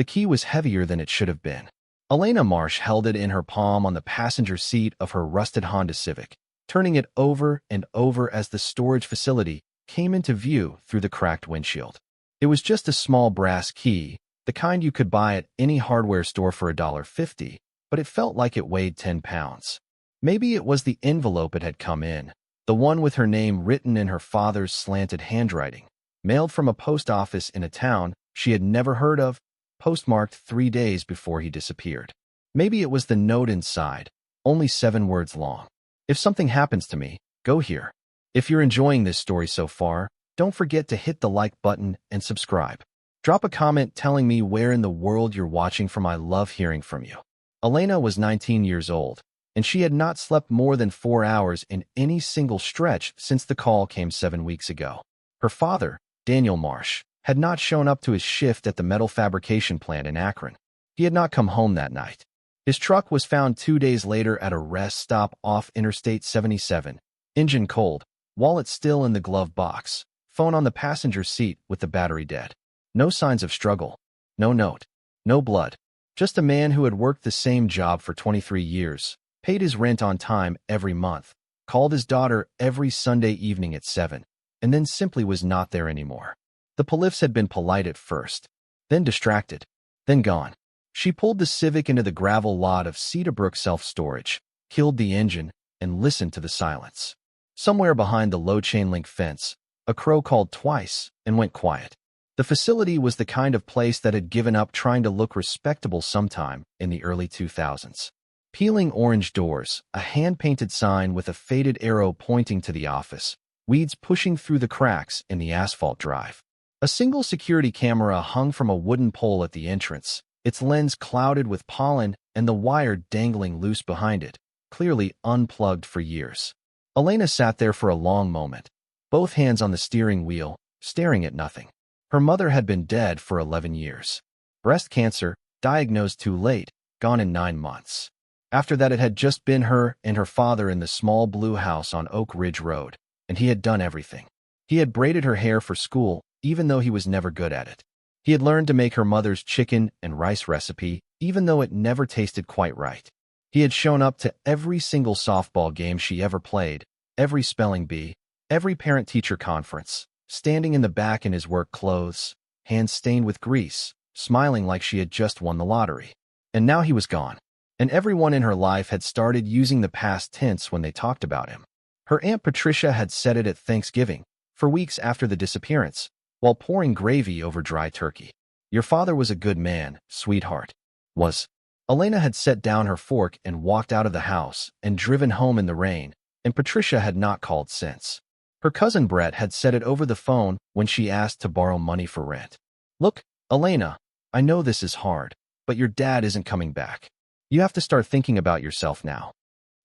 The key was heavier than it should have been. Elena Marsh held it in her palm on the passenger seat of her rusted Honda Civic, turning it over and over as the storage facility came into view through the cracked windshield. It was just a small brass key, the kind you could buy at any hardware store for $1.50, but it felt like it weighed 10 pounds. Maybe it was the envelope it had come in, the one with her name written in her father's slanted handwriting, mailed from a post office in a town she had never heard of, postmarked 3 days before he disappeared. Maybe it was the note inside, only 7 words long. If something happens to me, go here. If you're enjoying this story so far, don't forget to hit the like button and subscribe. Drop a comment telling me where in the world you're watching from. I love hearing from you. Elena was 19 years old, and she had not slept more than 4 hours in any single stretch since the call came 7 weeks ago. Her father, Daniel Marsh, had not shown up to his shift at the metal fabrication plant in Akron. He had not come home that night. His truck was found 2 days later at a rest stop off Interstate 77, engine cold, wallet still in the glove box, phone on the passenger seat with the battery dead. No signs of struggle. No note. No blood. Just a man who had worked the same job for 23 years, paid his rent on time every month, called his daughter every Sunday evening at 7, and then simply was not there anymore. The police had been polite at first, then distracted, then gone. She pulled the Civic into the gravel lot of Cedarbrook Self Storage, killed the engine, and listened to the silence. Somewhere behind the low chain-link fence, a crow called twice and went quiet. The facility was the kind of place that had given up trying to look respectable sometime in the early 2000s. Peeling orange doors, a hand-painted sign with a faded arrow pointing to the office, weeds pushing through the cracks in the asphalt drive. A single security camera hung from a wooden pole at the entrance, its lens clouded with pollen and the wire dangling loose behind it, clearly unplugged for years. Elena sat there for a long moment, both hands on the steering wheel, staring at nothing. Her mother had been dead for 11 years. Breast cancer, diagnosed too late, gone in 9 months. After that, it had just been her and her father in the small blue house on Oak Ridge Road, and he had done everything. He had braided her hair for school, even though he was never good at it. He had learned to make her mother's chicken and rice recipe, even though it never tasted quite right. He had shown up to every single softball game she ever played, every spelling bee, every parent-teacher conference, standing in the back in his work clothes, hands stained with grease, smiling like she had just won the lottery. And now he was gone. And everyone in her life had started using the past tense when they talked about him. Her Aunt Patricia had said it at Thanksgiving, for weeks after the disappearance, while pouring gravy over dry turkey. Your father was a good man, sweetheart. Was. Elena had set down her fork and walked out of the house and driven home in the rain, and Patricia had not called since. Her cousin Brett had said it over the phone when she asked to borrow money for rent. Look, Elena, I know this is hard, but your dad isn't coming back. You have to start thinking about yourself now.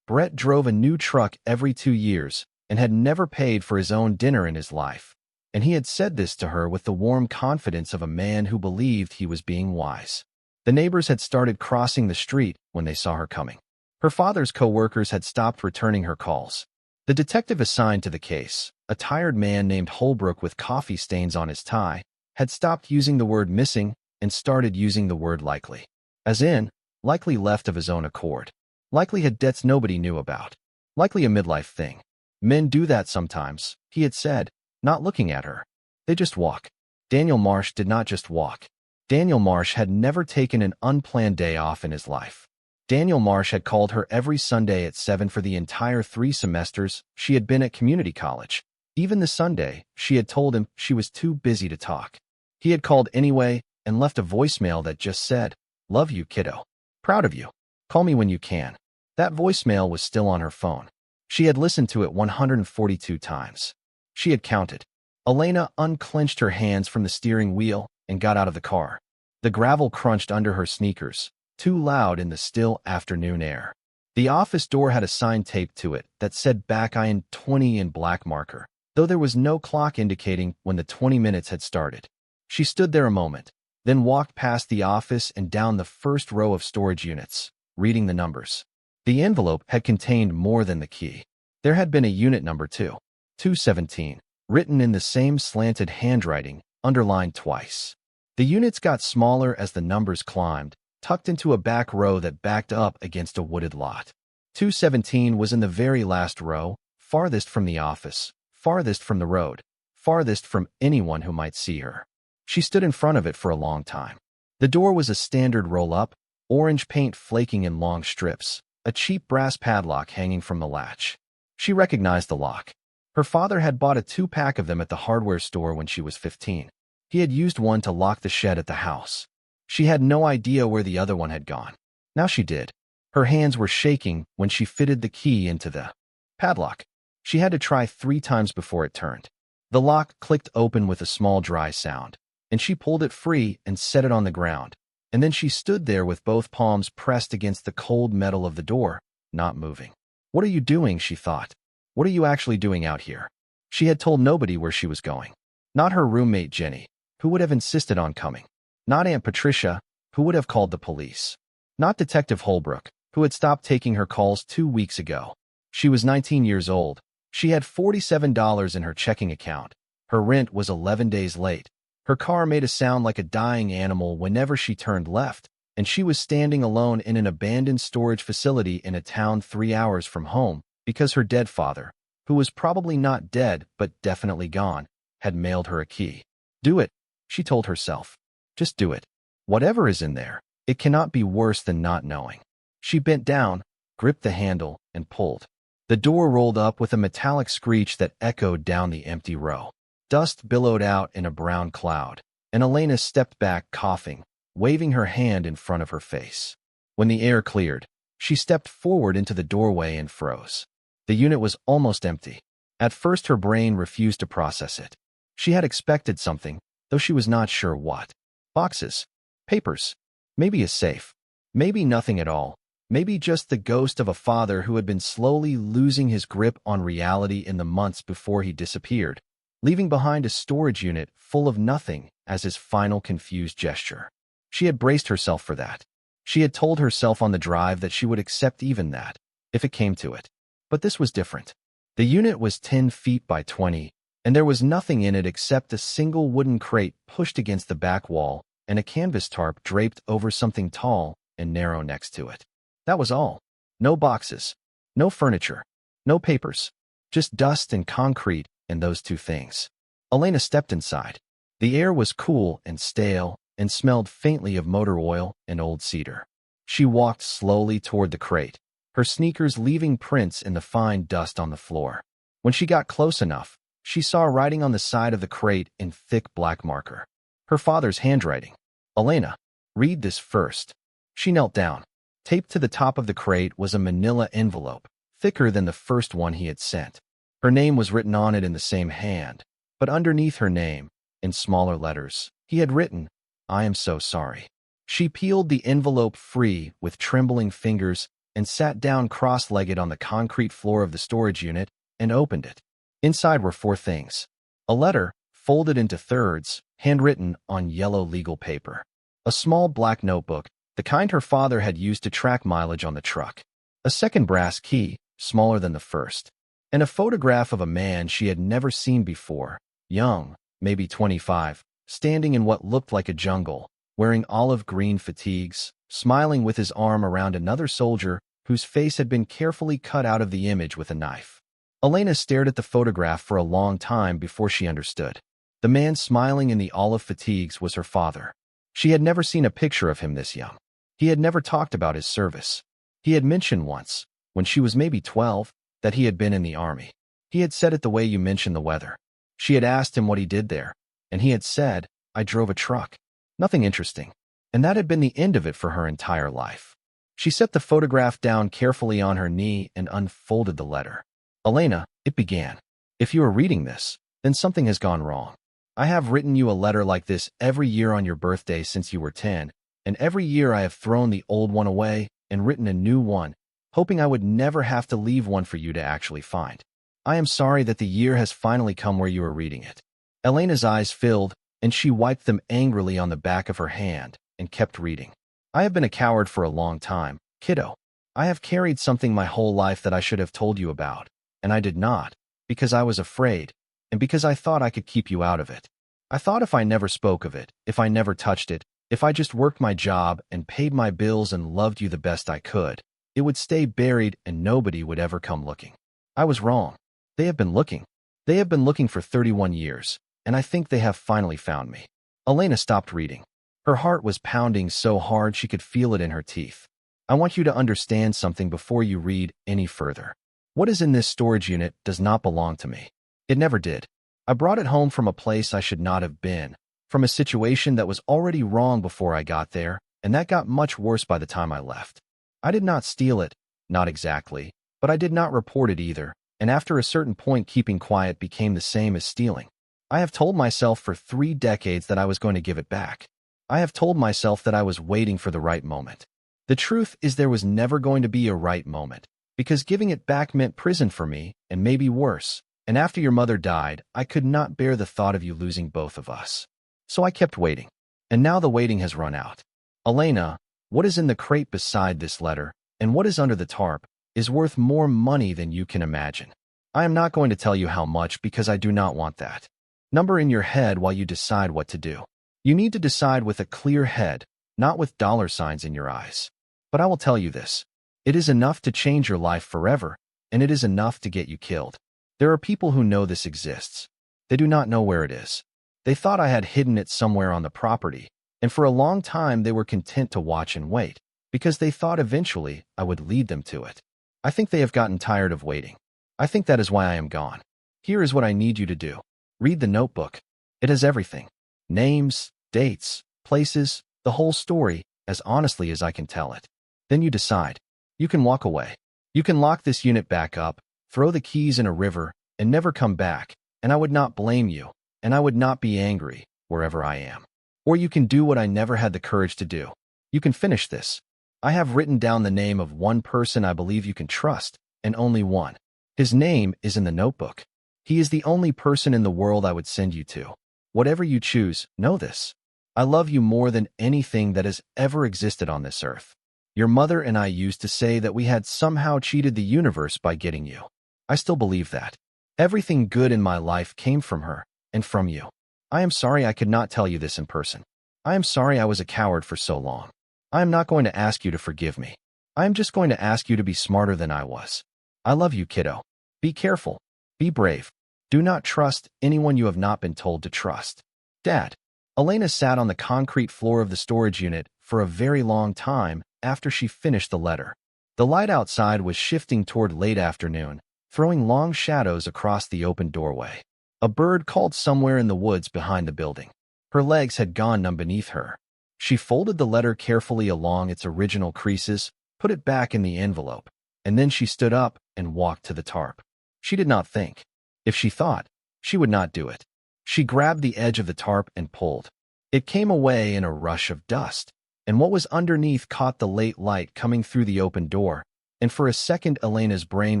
Brett drove a new truck every 2 years and had never paid for his own dinner in his life, and he had said this to her with the warm confidence of a man who believed he was being wise. The neighbors had started crossing the street when they saw her coming. Her father's co-workers had stopped returning her calls. The detective assigned to the case, a tired man named Holbrook with coffee stains on his tie, had stopped using the word missing and started using the word likely. As in, likely left of his own accord. Likely had debts nobody knew about. Likely a midlife thing. Men do that sometimes, he had said, not looking at her. They just walk. Daniel Marsh did not just walk. Daniel Marsh had never taken an unplanned day off in his life. Daniel Marsh had called her every Sunday at 7 for the entire 3 semesters she had been at community college. Even the Sunday, she had told him she was too busy to talk. He had called anyway and left a voicemail that just said, "Love you, kiddo. Proud of you. Call me when you can." That voicemail was still on her phone. She had listened to it 142 times. She had counted. Elena unclenched her hands from the steering wheel and got out of the car. The gravel crunched under her sneakers, too loud in the still afternoon air. The office door had a sign taped to it that said back in 20 in black marker, though there was no clock indicating when the 20 minutes had started. She stood there a moment, then walked past the office and down the first row of storage units, reading the numbers. The envelope had contained more than the key. There had been a unit number 217, written in the same slanted handwriting, underlined twice. The units got smaller as the numbers climbed, tucked into a back row that backed up against a wooded lot. 217 was in the very last row, farthest from the office, farthest from the road, farthest from anyone who might see her. She stood in front of it for a long time. The door was a standard roll-up, orange paint flaking in long strips, a cheap brass padlock hanging from the latch. She recognized the lock. Her father had bought a 2-pack of them at the hardware store when she was 15. He had used one to lock the shed at the house. She had no idea where the other one had gone. Now she did. Her hands were shaking when she fitted the key into the padlock. She had to try 3 times before it turned. The lock clicked open with a small dry sound, and she pulled it free and set it on the ground. And then she stood there with both palms pressed against the cold metal of the door, not moving. What are you doing, she thought. What are you actually doing out here? She had told nobody where she was going. Not her roommate Jenny, who would have insisted on coming. Not Aunt Patricia, who would have called the police. Not Detective Holbrook, who had stopped taking her calls 2 weeks ago. She was 19 years old. She had $47 in her checking account. Her rent was 11 days late. Her car made a sound like a dying animal whenever she turned left, and she was standing alone in an abandoned storage facility in a town 3 hours from home because her dead father, who was probably not dead but definitely gone, had mailed her a key. Do it, she told herself. Just do it. Whatever is in there, it cannot be worse than not knowing. She bent down, gripped the handle, and pulled. The door rolled up with a metallic screech that echoed down the empty row. Dust billowed out in a brown cloud, and Elena stepped back coughing, waving her hand in front of her face. When the air cleared, she stepped forward into the doorway and froze. The unit was almost empty. At first her brain refused to process it. She had expected something, though she was not sure what. Boxes. Papers. Maybe a safe. Maybe nothing at all. Maybe just the ghost of a father who had been slowly losing his grip on reality in the months before he disappeared, leaving behind a storage unit full of nothing as his final confused gesture. She had braced herself for that. She had told herself on the drive that she would accept even that, if it came to it. But this was different. The unit was 10 feet by 20, and there was nothing in it except a single wooden crate pushed against the back wall and a canvas tarp draped over something tall and narrow next to it. That was all. No boxes, no furniture, no papers, just dust and concrete and those 2 things. Elena stepped inside. The air was cool and stale and smelled faintly of motor oil and old cedar. She walked slowly toward the crate, her sneakers leaving prints in the fine dust on the floor. When she got close enough, she saw writing on the side of the crate in thick black marker. Her father's handwriting. Elena, read this first. She knelt down. Taped to the top of the crate was a manila envelope, thicker than the first one he had sent. Her name was written on it in the same hand, but underneath her name, in smaller letters, he had written, "I am so sorry." She peeled the envelope free with trembling fingers and sat down cross-legged on the concrete floor of the storage unit and opened it. Inside were 4 things. A letter, folded into thirds, handwritten on yellow legal paper. A small black notebook, the kind her father had used to track mileage on the truck. A second brass key, smaller than the first. And a photograph of a man she had never seen before, young, maybe 25, standing in what looked like a jungle, wearing olive green fatigues, smiling with his arm around another soldier whose face had been carefully cut out of the image with a knife. Elena stared at the photograph for a long time before she understood. The man smiling in the olive fatigues was her father. She had never seen a picture of him this young. He had never talked about his service. He had mentioned once, when she was maybe 12, that he had been in the army. He had said it the way you mention the weather. She had asked him what he did there, and he had said, "I drove a truck." Nothing interesting. And that had been the end of it for her entire life. She set the photograph down carefully on her knee and unfolded the letter. "Elena," it began, "if you are reading this, then something has gone wrong. I have written you a letter like this every year on your birthday since you were 10, and every year I have thrown the old one away and written a new one, hoping I would never have to leave one for you to actually find. I am sorry that the year has finally come where you are reading it." Elena's eyes filled, and she wiped them angrily on the back of her hand and kept reading. "I have been a coward for a long time, kiddo. I have carried something my whole life that I should have told you about, and I did not, because I was afraid, and because I thought I could keep you out of it. I thought if I never spoke of it, if I never touched it, if I just worked my job and paid my bills and loved you the best I could, it would stay buried and nobody would ever come looking. I was wrong. They have been looking. They have been looking for 31 years, and I think they have finally found me. Elena stopped reading. Her heart was pounding so hard she could feel it in her teeth. I want you to understand something before you read any further. What is in this storage unit does not belong to me. It never did. I brought it home from a place I should not have been, from a situation that was already wrong before I got there, and that got much worse by the time I left. I did not steal it, not exactly, but I did not report it either, and after a certain point keeping quiet became the same as stealing. I have told myself for 3 decades that I was going to give it back. I have told myself that I was waiting for the right moment. The truth is there was never going to be a right moment, because giving it back meant prison for me, and maybe worse. And after your mother died, I could not bear the thought of you losing both of us. So I kept waiting. And now the waiting has run out. Elena, what is in the crate beside this letter, and what is under the tarp, is worth more money than you can imagine. I am not going to tell you how much because I do not want that number in your head while you decide what to do. You need to decide with a clear head, not with dollar signs in your eyes. But I will tell you this. It is enough to change your life forever, and it is enough to get you killed. There are people who know this exists. They do not know where it is. They thought I had hidden it somewhere on the property, and for a long time they were content to watch and wait, because they thought eventually I would lead them to it. I think they have gotten tired of waiting. I think that is why I am gone. Here is what I need you to do. Read the notebook. It has everything. Names, dates, places, the whole story, as honestly as I can tell it. Then you decide. You can walk away. You can lock this unit back up, throw the keys in a river, and never come back, and I would not blame you, and I would not be angry, wherever I am. Or you can do what I never had the courage to do. You can finish this. I have written down the name of one person I believe you can trust, and only one. His name is in the notebook. He is the only person in the world I would send you to. Whatever you choose, know this. I love you more than anything that has ever existed on this earth. Your mother and I used to say that we had somehow cheated the universe by getting you. I still believe that. Everything good in my life came from her, and from you. I am sorry I could not tell you this in person. I am sorry I was a coward for so long. I am not going to ask you to forgive me. I am just going to ask you to be smarter than I was. I love you, kiddo. Be careful. Be brave. Do not trust anyone you have not been told to trust. Dad. Elena sat on the concrete floor of the storage unit for a very long time after she finished the letter. The light outside was shifting toward late afternoon, throwing long shadows across the open doorway. A bird called somewhere in the woods behind the building. Her legs had gone numb beneath her. She folded the letter carefully along its original creases, put it back in the envelope, and then she stood up and walked to the tarp. She did not think. If she thought, she would not do it. She grabbed the edge of the tarp and pulled. It came away in a rush of dust, and what was underneath caught the late light coming through the open door, and for a second Elena's brain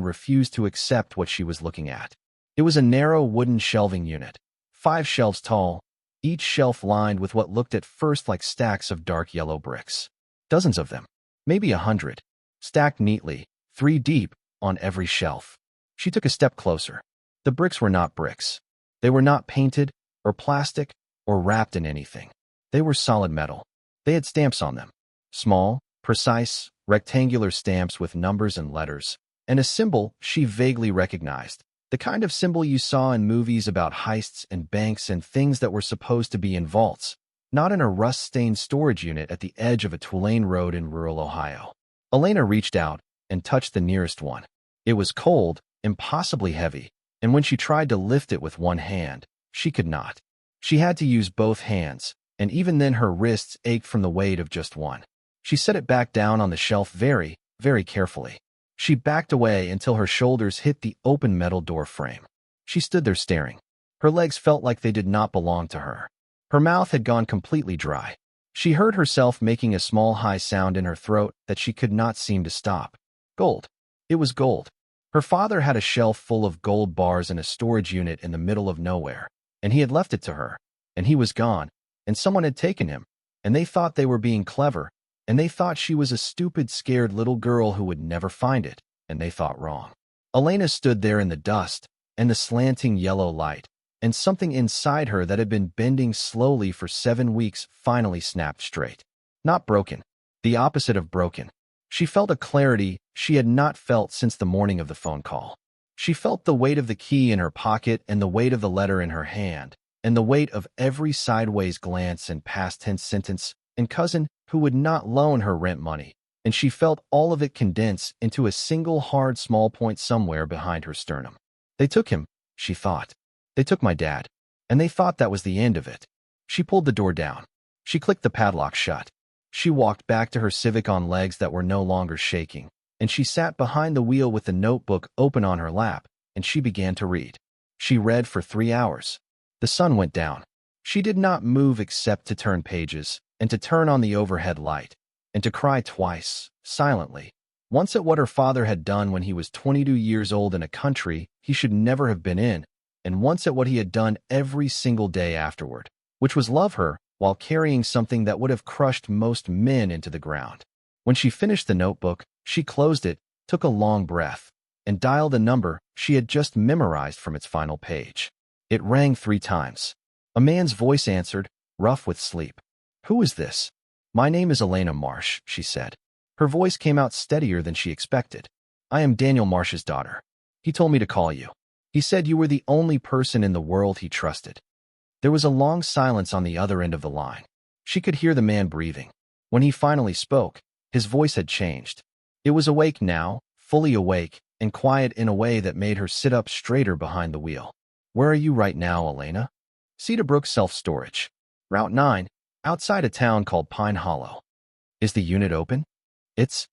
refused to accept what she was looking at. It was a narrow wooden shelving unit, 5 shelves tall, each shelf lined with what looked at first like stacks of dark yellow bricks. Dozens of them, maybe 100, stacked neatly, 3 deep, on every shelf. She took a step closer. The bricks were not bricks. They were not painted, or plastic, or wrapped in anything. They were solid metal. They had stamps on them. Small, precise, rectangular stamps with numbers and letters, and a symbol she vaguely recognized. The kind of symbol you saw in movies about heists and banks and things that were supposed to be in vaults, not in a rust-stained storage unit at the edge of a two-lane road in rural Ohio. Elena reached out and touched the nearest one. It was cold, impossibly heavy, and when she tried to lift it with one hand, she could not. She had to use both hands, and even then her wrists ached from the weight of just one. She set it back down on the shelf very, very carefully. She backed away until her shoulders hit the open metal door frame. She stood there staring. Her legs felt like they did not belong to her. Her mouth had gone completely dry. She heard herself making a small high sound in her throat that she could not seem to stop. Gold. It was gold. Her father had a shelf full of gold bars in a storage unit in the middle of nowhere, and he had left it to her, and he was gone, and someone had taken him, and they thought they were being clever, and they thought she was a stupid, scared little girl who would never find it, and they thought wrong. Elena stood there in the dust and the slanting yellow light, and something inside her that had been bending slowly for 7 weeks finally snapped straight. Not broken. The opposite of broken. She felt a clarity she had not felt since the morning of the phone call. She felt the weight of the key in her pocket and the weight of the letter in her hand, and the weight of every sideways glance and past tense sentence and cousin who would not loan her rent money, and she felt all of it condense into a single hard small point somewhere behind her sternum. They took him, she thought. They took my dad, and they thought that was the end of it. She pulled the door down. She clicked the padlock shut. She walked back to her Civic on legs that were no longer shaking, and she sat behind the wheel with the notebook open on her lap, and she began to read. She read for 3 hours. The sun went down. She did not move except to turn pages, and to turn on the overhead light, and to cry twice, silently. Once at what her father had done when he was 22 years old in a country he should never have been in, and once at what he had done every single day afterward, which was love her while carrying something that would have crushed most men into the ground. When she finished the notebook, she closed it, took a long breath, and dialed a number she had just memorized from its final page. It rang 3 times. A man's voice answered, rough with sleep. "Who is this?" "My name is Elena Marsh," she said. Her voice came out steadier than she expected. "I am Daniel Marsh's daughter. He told me to call you. He said you were the only person in the world he trusted." There was a long silence on the other end of the line. She could hear the man breathing. When he finally spoke, his voice had changed. It was awake now, fully awake, and quiet in a way that made her sit up straighter behind the wheel. "Where are you right now, Elena?" "Cedarbrook Self Storage. Route 9, outside a town called Pine Hollow." "Is the unit open?" "It's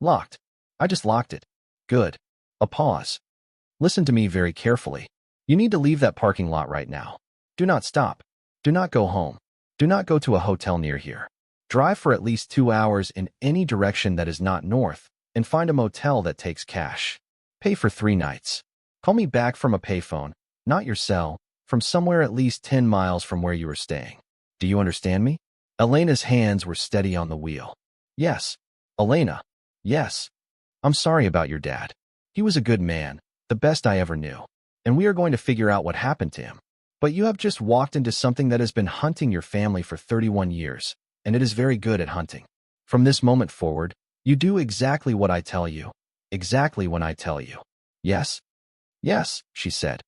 locked. I just locked it." "Good." A pause. "Listen to me very carefully. You need to leave that parking lot right now. Do not stop. Do not go home. Do not go to a hotel near here. Drive for at least 2 hours in any direction that is not north, and find a motel that takes cash. Pay for 3 nights. Call me back from a payphone, not your cell, from somewhere at least 10 miles from where you are staying. Do you understand me?" Elena's hands were steady on the wheel. "Yes, Elena. Yes. I'm sorry about your dad. He was a good man, the best I ever knew, and we are going to figure out what happened to him. But you have just walked into something that has been hunting your family for 31 years, and it is very good at hunting. From this moment forward, you do exactly what I tell you, exactly when I tell you." "Yes?" "Yes," she said.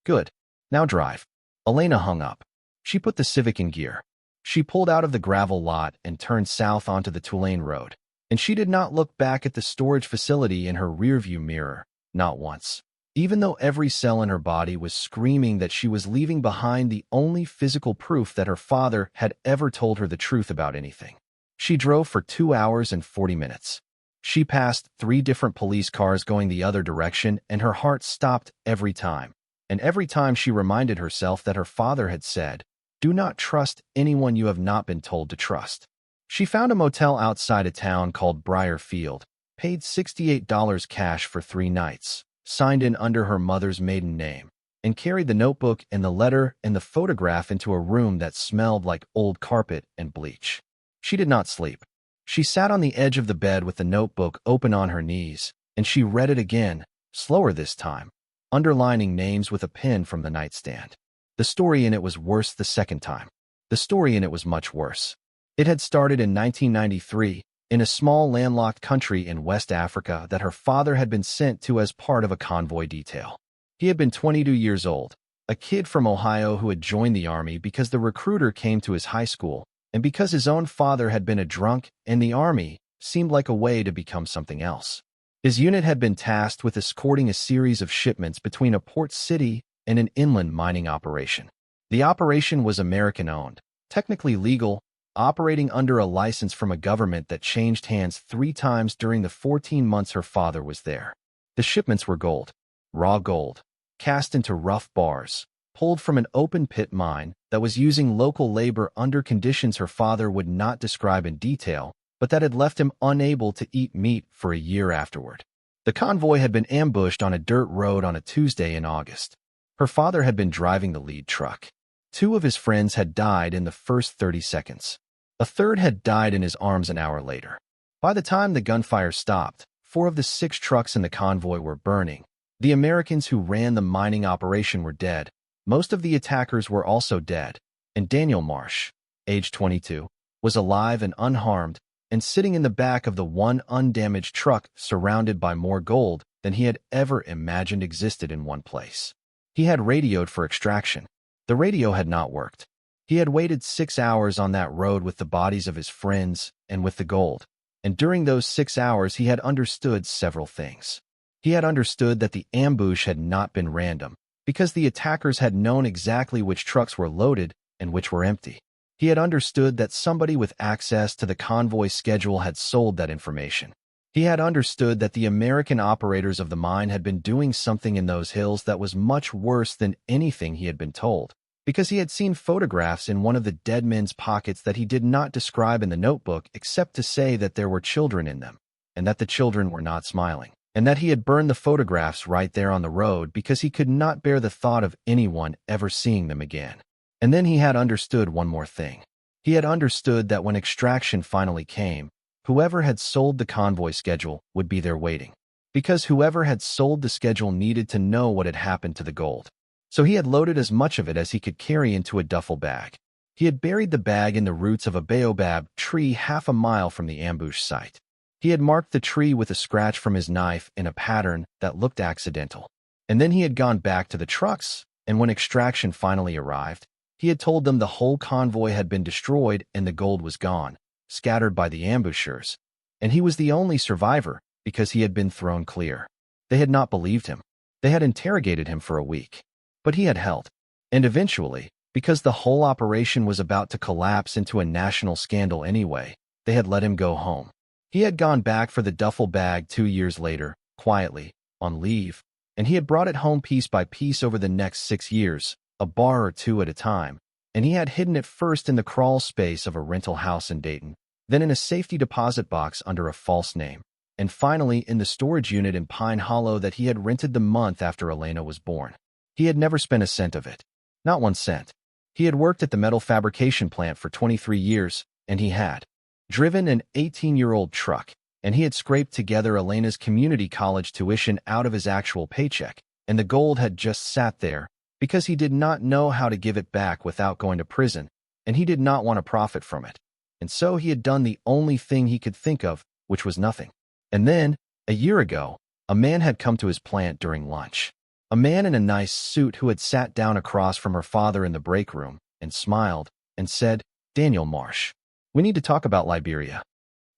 "Good. Now drive." Elena hung up. She put the Civic in gear. She pulled out of the gravel lot and turned south onto the Tulane Road, and she did not look back at the storage facility in her rearview mirror, not once. Even though every cell in her body was screaming that she was leaving behind the only physical proof that her father had ever told her the truth about anything. She drove for 2 hours and 40 minutes. She passed 3 different police cars going the other direction, and her heart stopped every time. And every time she reminded herself that her father had said, "Do not trust anyone you have not been told to trust." She found a motel outside a town called Briar Field, paid $68 cash for 3 nights, signed in under her mother's maiden name, and carried the notebook and the letter and the photograph into a room that smelled like old carpet and bleach. She did not sleep. She sat on the edge of the bed with the notebook open on her knees, and she read it again, slower this time, underlining names with a pen from the nightstand. The story in it was worse the second time. The story in it was much worse. It had started in 1993, in a small landlocked country in West Africa that her father had been sent to as part of a convoy detail. He had been 22 years old, a kid from Ohio who had joined the army because the recruiter came to his high school, and because his own father had been a drunk and the army seemed like a way to become something else. His unit had been tasked with escorting a series of shipments between a port city and an inland mining operation. The operation was American-owned, technically legal, operating under a license from a government that changed hands 3 times during the 14 months her father was there. The shipments were gold, raw gold, cast into rough bars, pulled from an open pit mine that was using local labor under conditions her father would not describe in detail, but that had left him unable to eat meat for a year afterward. The convoy had been ambushed on a dirt road on a Tuesday in August. Her father had been driving the lead truck. 2 of his friends had died in the first 30 seconds. A third had died in his arms an hour later. By the time the gunfire stopped, 4 of the 6 trucks in the convoy were burning. The Americans who ran the mining operation were dead, Most of the attackers were also dead, and Daniel Marsh, age 22, was alive and unharmed and sitting in the back of the one undamaged truck surrounded by more gold than he had ever imagined existed in one place. He had radioed for extraction. The radio had not worked. He had waited 6 hours on that road with the bodies of his friends and with the gold, and during those 6 hours he had understood several things. He had understood that the ambush had not been random, because the attackers had known exactly which trucks were loaded and which were empty. He had understood that somebody with access to the convoy schedule had sold that information. He had understood that the American operators of the mine had been doing something in those hills that was much worse than anything he had been told, because he had seen photographs in one of the dead men's pockets that he did not describe in the notebook except to say that there were children in them, and that the children were not smiling, and that he had burned the photographs right there on the road because he could not bear the thought of anyone ever seeing them again. And then he had understood one more thing. He had understood that when extraction finally came, whoever had sold the convoy schedule would be there waiting, because whoever had sold the schedule needed to know what had happened to the gold. So he had loaded as much of it as he could carry into a duffel bag. He had buried the bag in the roots of a baobab tree half a mile from the ambush site. He had marked the tree with a scratch from his knife in a pattern that looked accidental. And then he had gone back to the trucks, and when extraction finally arrived, he had told them the whole convoy had been destroyed and the gold was gone, scattered by the ambushers, and he was the only survivor because he had been thrown clear. They had not believed him. They had interrogated him for a week, but he had held. And eventually, because the whole operation was about to collapse into a national scandal anyway, they had let him go home. He had gone back for the duffel bag 2 years later, quietly, on leave, and he had brought it home piece by piece over the next 6 years, a bar or two at a time, and he had hidden it first in the crawl space of a rental house in Dayton, then in a safety deposit box under a false name, and finally in the storage unit in Pine Hollow that he had rented the month after Elena was born. He had never spent a cent of it. Not 1 cent. He had worked at the metal fabrication plant for 23 years, and he had driven an 18-year-old truck, and he had scraped together Elena's community college tuition out of his actual paycheck, and the gold had just sat there, because he did not know how to give it back without going to prison, and he did not want to profit from it. And so he had done the only thing he could think of, which was nothing. And then, a year ago, a man had come to his plant during lunch. A man in a nice suit who had sat down across from her father in the break room, and smiled, and said, "Daniel Marsh, we need to talk about Liberia."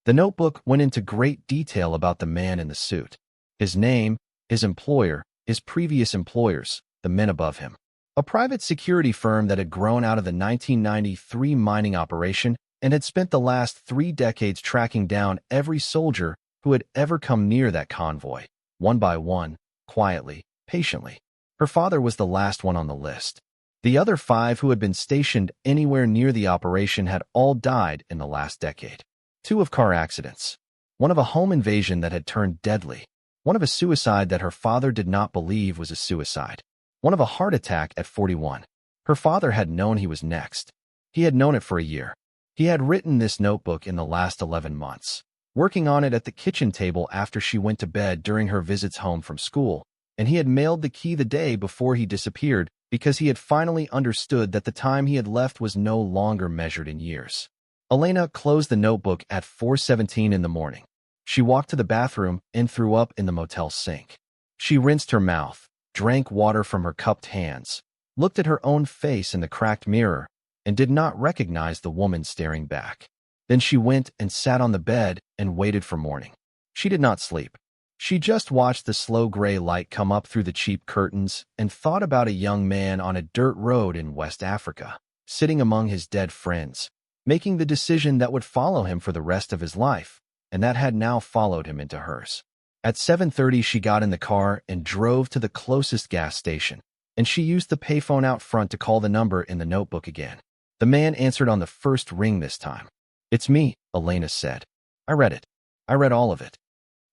The notebook went into great detail about the man in the suit. His name, his employer, his previous employers, the men above him. A private security firm that had grown out of the 1993 mining operation and had spent the last 3 decades tracking down every soldier who had ever come near that convoy, one by one, quietly, patiently. Her father was the last one on the list. The other 5 who had been stationed anywhere near the operation had all died in the last decade. 2 of car accidents. 1 of a home invasion that had turned deadly. 1 of a suicide that her father did not believe was a suicide. 1 of a heart attack at 41. Her father had known he was next. He had known it for a year. He had written this notebook in the last 11 months, working on it at the kitchen table after she went to bed during her visits home from school, and he had mailed the key the day before he disappeared because he had finally understood that the time he had left was no longer measured in years. Elena closed the notebook at 4:17 in the morning. She walked to the bathroom and threw up in the motel sink. She rinsed her mouth, drank water from her cupped hands, looked at her own face in the cracked mirror, and did not recognize the woman staring back. Then she went and sat on the bed and waited for morning. She did not sleep. She just watched the slow gray light come up through the cheap curtains and thought about a young man on a dirt road in West Africa, sitting among his dead friends, making the decision that would follow him for the rest of his life, and that had now followed him into hers. At 7:30, she got in the car and drove to the closest gas station, and she used the payphone out front to call the number in the notebook again. The man answered on the first ring this time. "It's me," Elena said. "I read it. I read all of it.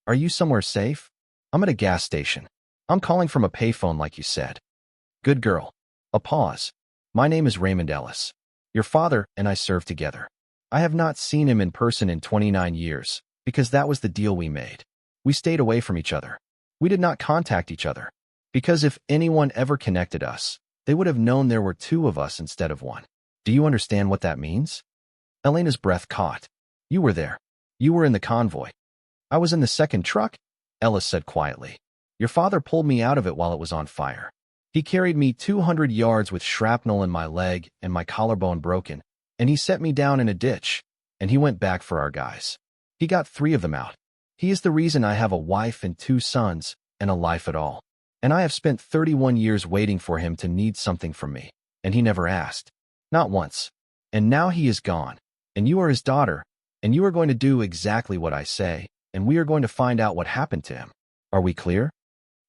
Are you somewhere safe?" "I'm at a gas station. I'm calling from a payphone like you said." "Good girl." A pause. "My name is Ray Ellis. Your father and I served together. I have not seen him in person in 29 years, because that was the deal we made. We stayed away from each other. We did not contact each other, because if anyone ever connected us, They would have known there were two of us instead of one. Do you understand what that means? Elena's breath caught. You were there. You were in the convoy. I was in the second truck, Ellis said quietly. Your father pulled me out of it while it was on fire. He carried me 200 yards with shrapnel in my leg and my collarbone broken, and he set me down in a ditch, and he went back for our guys. He got 3 of them out. He is the reason I have a wife and 2 sons and a life at all. And I have spent 31 years waiting for him to need something from me, and he never asked. Not once. And now he is gone, and you are his daughter, and you are going to do exactly what I say, and we are going to find out what happened to him. Are we clear?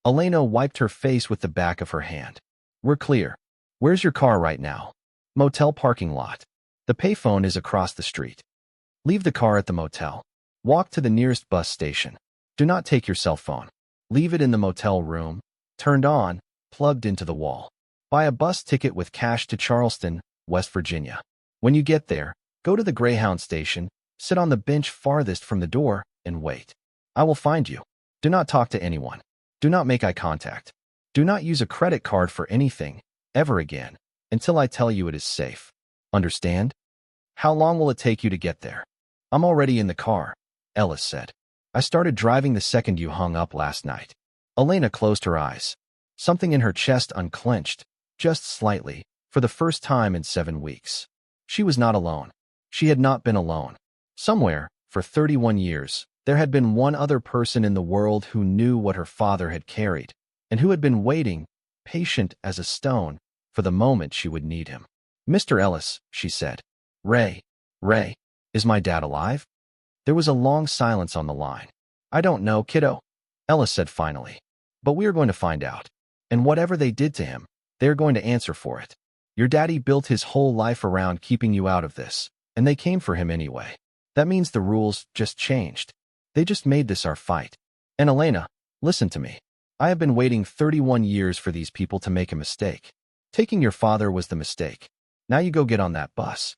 Elena wiped her face with the back of her hand. We're clear. Where's your car right now? Motel parking lot. The payphone is across the street. Leave the car at the motel. Walk to the nearest bus station. Do not take your cell phone. Leave it in the motel room, turned on, plugged into the wall. Buy a bus ticket with cash to Charleston, West Virginia. When you get there, go to the Greyhound station, sit on the bench farthest from the door, and wait. I will find you. Do not talk to anyone. Do not make eye contact. Do not use a credit card for anything, ever again, until I tell you it is safe. Understand? How long will it take you to get there? I'm already in the car, Ellis said. I started driving the second you hung up last night. Elena closed her eyes. Something in her chest unclenched, just slightly, for the first time in 7 weeks. She was not alone. She had not been alone. Somewhere, for 31 years, there had been one other person in the world who knew what her father had carried, and who had been waiting, patient as a stone, for the moment she would need him. Mr. Ellis, she said. Ray, is my dad alive? There was a long silence on the line. I don't know, kiddo, Ellis said finally. But we are going to find out. And whatever they did to him, they are going to answer for it. Your daddy built his whole life around keeping you out of this, and they came for him anyway. That means the rules just changed. They just made this our fight. And Elena, listen to me. I have been waiting 31 years for these people to make a mistake. Taking your father was the mistake. Now you go get on that bus.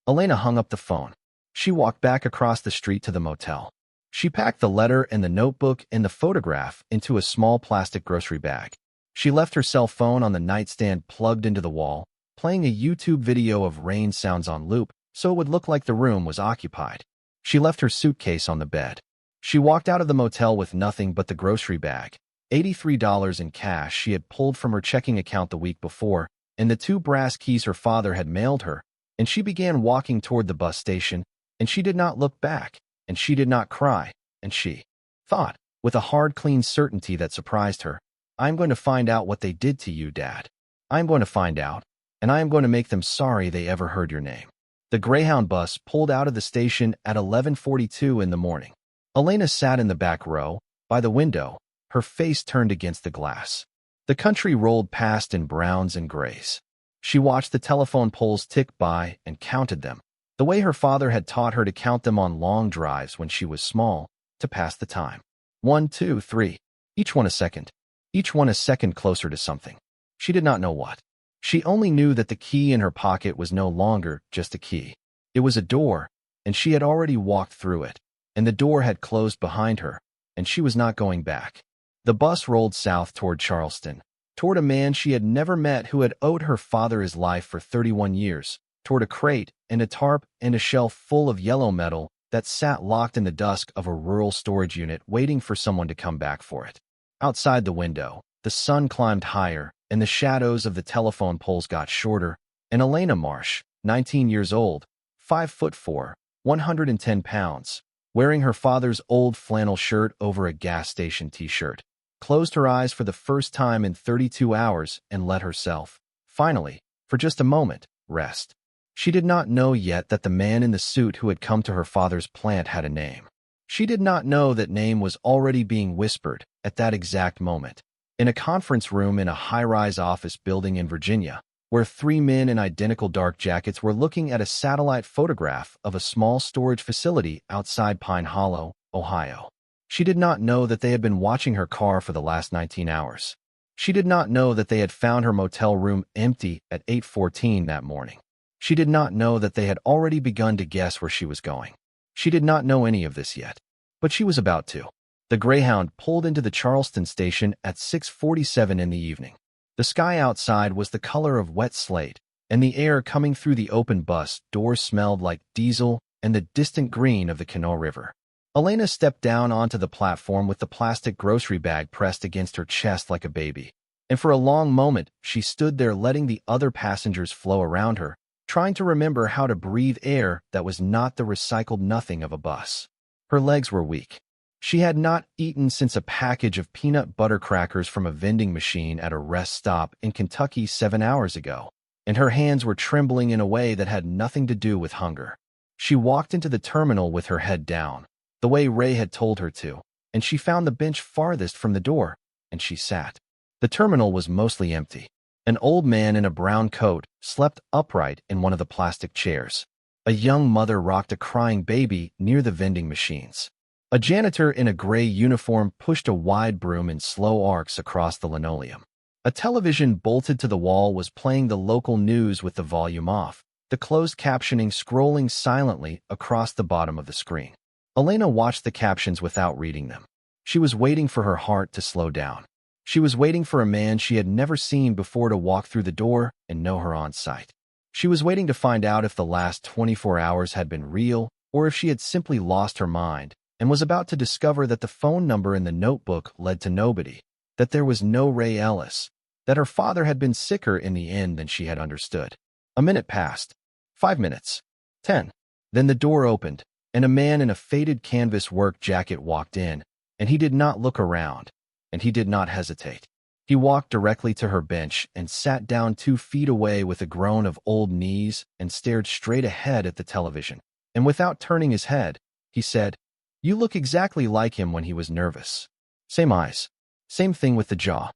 Elena hung up the phone. She walked back across the street to the motel. She packed the letter and the notebook and the photograph into a small plastic grocery bag. She left her cell phone on the nightstand plugged into the wall, playing a YouTube video of rain sounds on loop so it would look like the room was occupied. She left her suitcase on the bed. She walked out of the motel with nothing but the grocery bag, $83 in cash she had pulled from her checking account the week before, and the 2 brass keys her father had mailed her, and she began walking toward the bus station, and she did not look back, and she did not cry, and she thought, with a hard, clean certainty that surprised her, I'm going to find out what they did to you, Dad. I'm going to find out, and I am going to make them sorry they ever heard your name. The Greyhound bus pulled out of the station at 11:42 in the morning. Elena sat in the back row, by the window, her face turned against the glass. The country rolled past in browns and grays. She watched the telephone poles tick by and counted them, the way her father had taught her to count them on long drives when she was small, to pass the time. 1, 2, 3, each one a second closer to something. She did not know what. She only knew that the key in her pocket was no longer just a key. It was a door, and she had already walked through it, and the door had closed behind her, and she was not going back. The bus rolled south toward Charleston, toward a man she had never met who had owed her father his life for 31 years, toward a crate and a tarp and a shelf full of yellow metal that sat locked in the dusk of a rural storage unit waiting for someone to come back for it. Outside the window, the sun climbed higher, and the shadows of the telephone poles got shorter, and Elena Marsh, 19 years old, 5'4", 110 pounds, wearing her father's old flannel shirt over a gas station t-shirt, closed her eyes for the first time in 32 hours and let herself, finally, for just a moment, rest. She did not know yet that the man in the suit who had come to her father's plant had a name. She did not know that name was already being whispered, at that exact moment, in a conference room in a high-rise office building in Virginia, where 3 men in identical dark jackets were looking at a satellite photograph of a small storage facility outside Pine Hollow, Ohio. She did not know that they had been watching her car for the last 19 hours. She did not know that they had found her motel room empty at 8:14 that morning. She did not know that they had already begun to guess where she was going. She did not know any of this yet, but she was about to. The Greyhound pulled into the Charleston station at 6:47 in the evening. The sky outside was the color of wet slate, and the air coming through the open bus door smelled like diesel and the distant green of the Kanawha River. Elena stepped down onto the platform with the plastic grocery bag pressed against her chest like a baby. And for a long moment, she stood there letting the other passengers flow around her, trying to remember how to breathe air that was not the recycled nothing of a bus. Her legs were weak. She had not eaten since a package of peanut butter crackers from a vending machine at a rest stop in Kentucky 7 hours ago, and her hands were trembling in a way that had nothing to do with hunger. She walked into the terminal with her head down, the way Ray had told her to, and she found the bench farthest from the door, and she sat. The terminal was mostly empty. An old man in a brown coat slept upright in one of the plastic chairs. A young mother rocked a crying baby near the vending machines. A janitor in a gray uniform pushed a wide broom in slow arcs across the linoleum. A television bolted to the wall was playing the local news with the volume off, the closed captioning scrolling silently across the bottom of the screen. Elena watched the captions without reading them. She was waiting for her heart to slow down. She was waiting for a man she had never seen before to walk through the door and know her on sight. She was waiting to find out if the last 24 hours had been real or if she had simply lost her mind, and was about to discover that the phone number in the notebook led to nobody, that there was no Ray Ellis, that her father had been sicker in the end than she had understood. A minute passed. 5 minutes. 10. Then the door opened, and a man in a faded canvas work jacket walked in, and he did not look around, and he did not hesitate. He walked directly to her bench and sat down 2 feet away with a groan of old knees and stared straight ahead at the television. And without turning his head, he said, "You look exactly like him when he was nervous. Same eyes. Same thing with the jaw."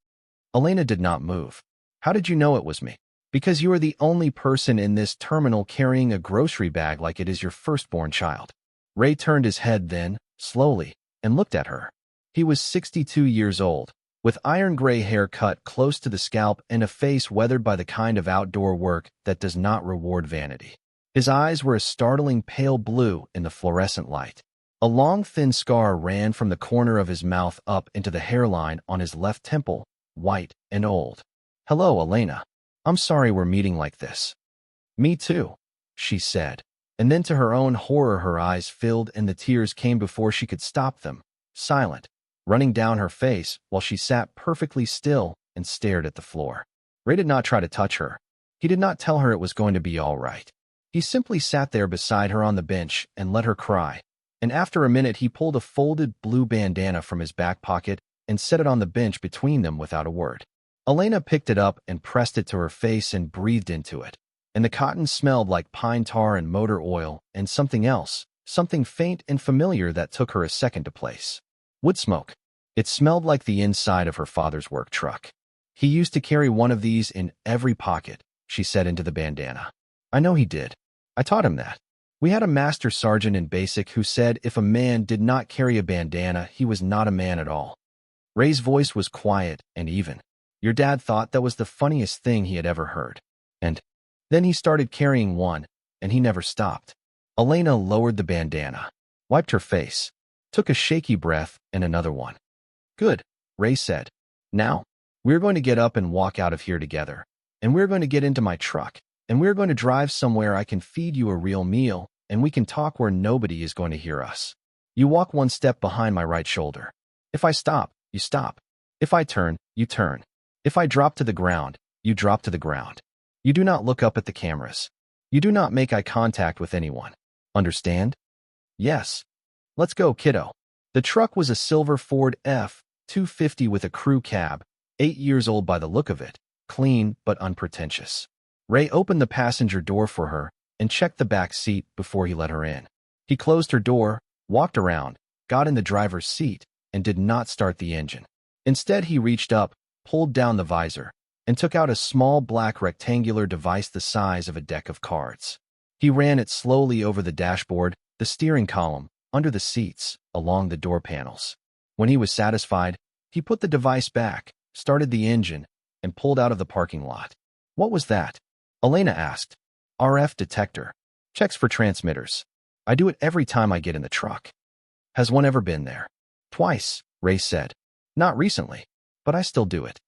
Elena did not move. "How did you know it was me?" "Because you are the only person in this terminal carrying a grocery bag like it is your firstborn child." Ray turned his head then, slowly, and looked at her. He was 62 years old, with iron gray hair cut close to the scalp and a face weathered by the kind of outdoor work that does not reward vanity. His eyes were a startling pale blue in the fluorescent light. A long, thin scar ran from the corner of his mouth up into the hairline on his left temple, white and old. "Hello, Elena. I'm sorry we're meeting like this." "Me too," she said, and then to her own horror her eyes filled and the tears came before she could stop them, silent, running down her face while she sat perfectly still and stared at the floor. Ray did not try to touch her. He did not tell her it was going to be all right. He simply sat there beside her on the bench and let her cry, and after a minute he pulled a folded blue bandana from his back pocket and set it on the bench between them without a word. Elena picked it up and pressed it to her face and breathed into it, and the cotton smelled like pine tar and motor oil and something else, something faint and familiar that took her a second to place. Wood smoke. It smelled like the inside of her father's work truck. "He used to carry one of these in every pocket," she said into the bandana. "I know he did. I taught him that. We had a master sergeant in basic who said if a man did not carry a bandana, he was not a man at all." Ray's voice was quiet and even. "Your dad thought that was the funniest thing he had ever heard. And then he started carrying one, and he never stopped." Elena lowered the bandana, wiped her face, took a shaky breath, and another one. "Good," Ray said. "Now, we're going to get up and walk out of here together, and we're going to get into my truck, and we're going to drive somewhere I can feed you a real meal, and we can talk where nobody is going to hear us. You walk 1 step behind my right shoulder. If I stop, you stop. If I turn, you turn. If I drop to the ground, you drop to the ground. You do not look up at the cameras. You do not make eye contact with anyone. Understand?" "Yes." "Let's go, kiddo." The truck was a silver Ford F-250 with a crew cab, 8 years old by the look of it, clean but unpretentious. Ray opened the passenger door for her and checked the back seat before he let her in. He closed her door, walked around, got in the driver's seat, and did not start the engine. Instead, he reached up, pulled down the visor, and took out a small black rectangular device the size of a deck of cards. He ran it slowly over the dashboard, the steering column, under the seats, along the door panels. When he was satisfied, he put the device back, started the engine, and pulled out of the parking lot. "What was that?" Elena asked. "RF detector. Checks for transmitters. I do it every time I get in the truck." "Has one ever been there?" "Twice," Ray said. "Not recently, but I still do it."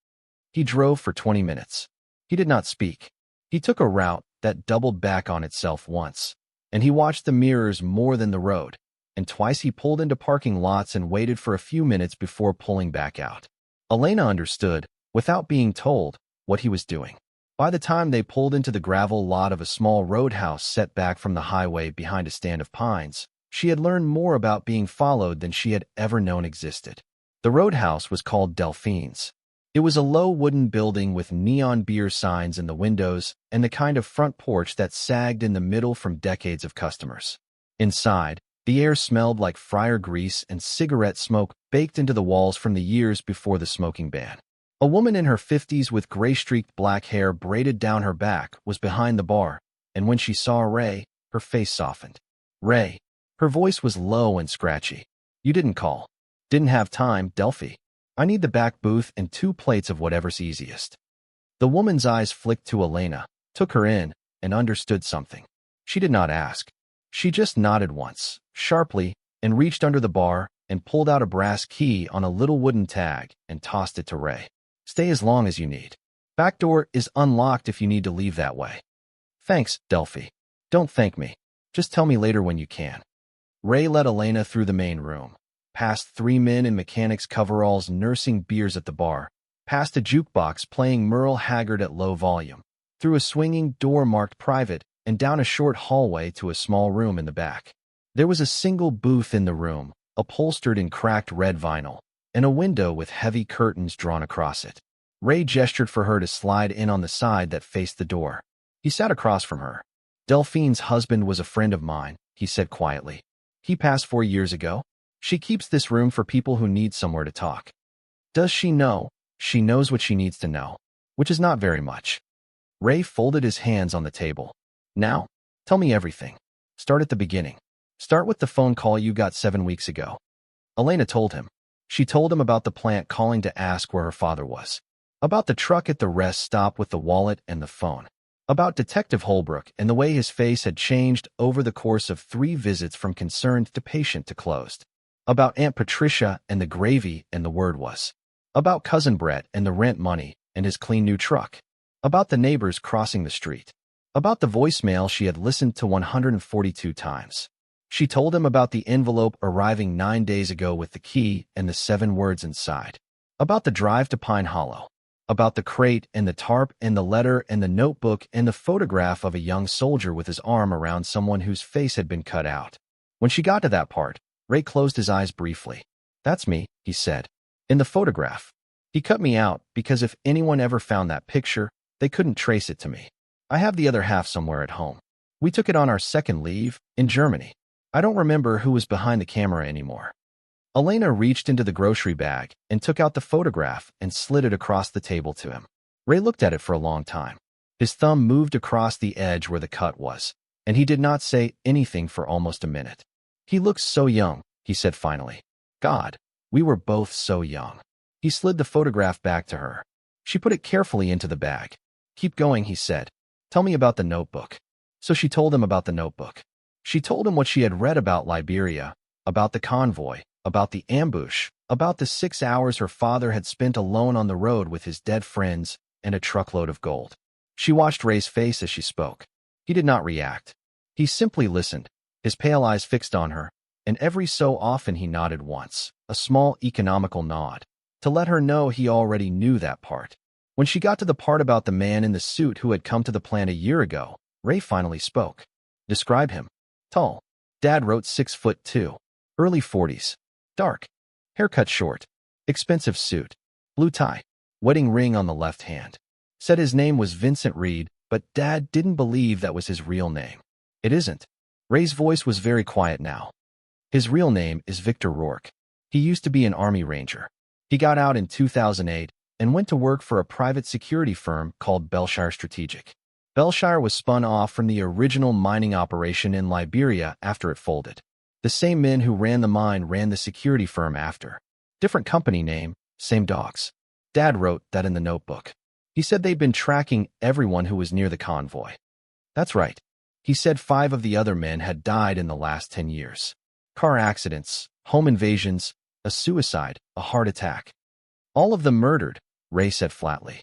He drove for 20 minutes. He did not speak. He took a route that doubled back on itself once, and he watched the mirrors more than the road, and twice he pulled into parking lots and waited for a few minutes before pulling back out. Elena understood, without being told, what he was doing. By the time they pulled into the gravel lot of a small roadhouse set back from the highway behind a stand of pines, she had learned more about being followed than she had ever known existed. The roadhouse was called Delphine's. It was a low wooden building with neon beer signs in the windows and the kind of front porch that sagged in the middle from decades of customers. Inside, the air smelled like fryer grease and cigarette smoke baked into the walls from the years before the smoking ban. A woman in her 50s with gray-streaked black hair braided down her back was behind the bar, and when she saw Ray, her face softened. Ray. Her voice was low and scratchy. You didn't call. Didn't have time, Delphi. I need the back booth and 2 plates of whatever's easiest. The woman's eyes flicked to Elena, took her in, and understood something. She did not ask. She just nodded once, sharply, and reached under the bar and pulled out a brass key on a little wooden tag and tossed it to Ray. Stay as long as you need. Back door is unlocked if you need to leave that way. Thanks, Delphi. Don't thank me. Just tell me later when you can. Ray led Elena through the main room, past 3 men in mechanics' coveralls nursing beers at the bar, past a jukebox playing Merle Haggard at low volume, through a swinging door marked private, and down a short hallway to a small room in the back. There was a single booth in the room, upholstered in cracked red vinyl, and a window with heavy curtains drawn across it. Ray gestured for her to slide in on the side that faced the door. He sat across from her. Delphine's husband was a friend of mine, he said quietly. He passed 4 years ago. She keeps this room for people who need somewhere to talk. Does she know? She knows what she needs to know, which is not very much. Ray folded his hands on the table. Now, tell me everything. Start at the beginning. Start with the phone call you got 7 weeks ago. Elena told him. She told him about the plant calling to ask where her father was, about the truck at the rest stop with the wallet and the phone, about Detective Holbrook and the way his face had changed over the course of 3 visits from concerned to patient to closed, about Aunt Patricia and the gravy and the word was, about Cousin Brett and the rent money and his clean new truck, about the neighbors crossing the street, about the voicemail she had listened to 142 times. She told him about the envelope arriving 9 days ago with the key and the 7 words inside, about the drive to Pine Hollow, about the crate and the tarp and the letter and the notebook and the photograph of a young soldier with his arm around someone whose face had been cut out. When she got to that part, Ray closed his eyes briefly. That's me, he said. In the photograph. He cut me out because if anyone ever found that picture, they couldn't trace it to me. I have the other half somewhere at home. We took it on our second leave, in Germany. I don't remember who was behind the camera anymore. Elena reached into the grocery bag and took out the photograph and slid it across the table to him. Ray looked at it for a long time. His thumb moved across the edge where the cut was, and he did not say anything for almost a minute. He looks so young, he said finally. God, we were both so young. He slid the photograph back to her. She put it carefully into the bag. Keep going, he said. Tell me about the notebook. So she told him about the notebook. She told him what she had read about Liberia, about the convoy, about the ambush, about the 6 hours her father had spent alone on the road with his dead friends and a truckload of gold. She watched Ray's face as she spoke. He did not react. He simply listened, his pale eyes fixed on her, and every so often he nodded once, a small economical nod, to let her know he already knew that part. When she got to the part about the man in the suit who had come to the plant a year ago, Ray finally spoke. Describe him. Tall. Dad wrote 6'2", early 40s. Dark. Haircut short. Expensive suit. Blue tie. Wedding ring on the left hand. Said his name was Vincent Reed, but Dad didn't believe that was his real name. It isn't. Ray's voice was very quiet now. His real name is Victor Rourke. He used to be an Army Ranger. He got out in 2008 and went to work for a private security firm called Bellshire Strategic. Bellshire was spun off from the original mining operation in Liberia after it folded. The same men who ran the mine ran the security firm after. Different company name, same dogs. Dad wrote that in the notebook. He said they'd been tracking everyone who was near the convoy. That's right. He said 5 of the other men had died in the last 10 years. Car accidents, home invasions, a suicide, a heart attack. All of them murdered, Ray said flatly.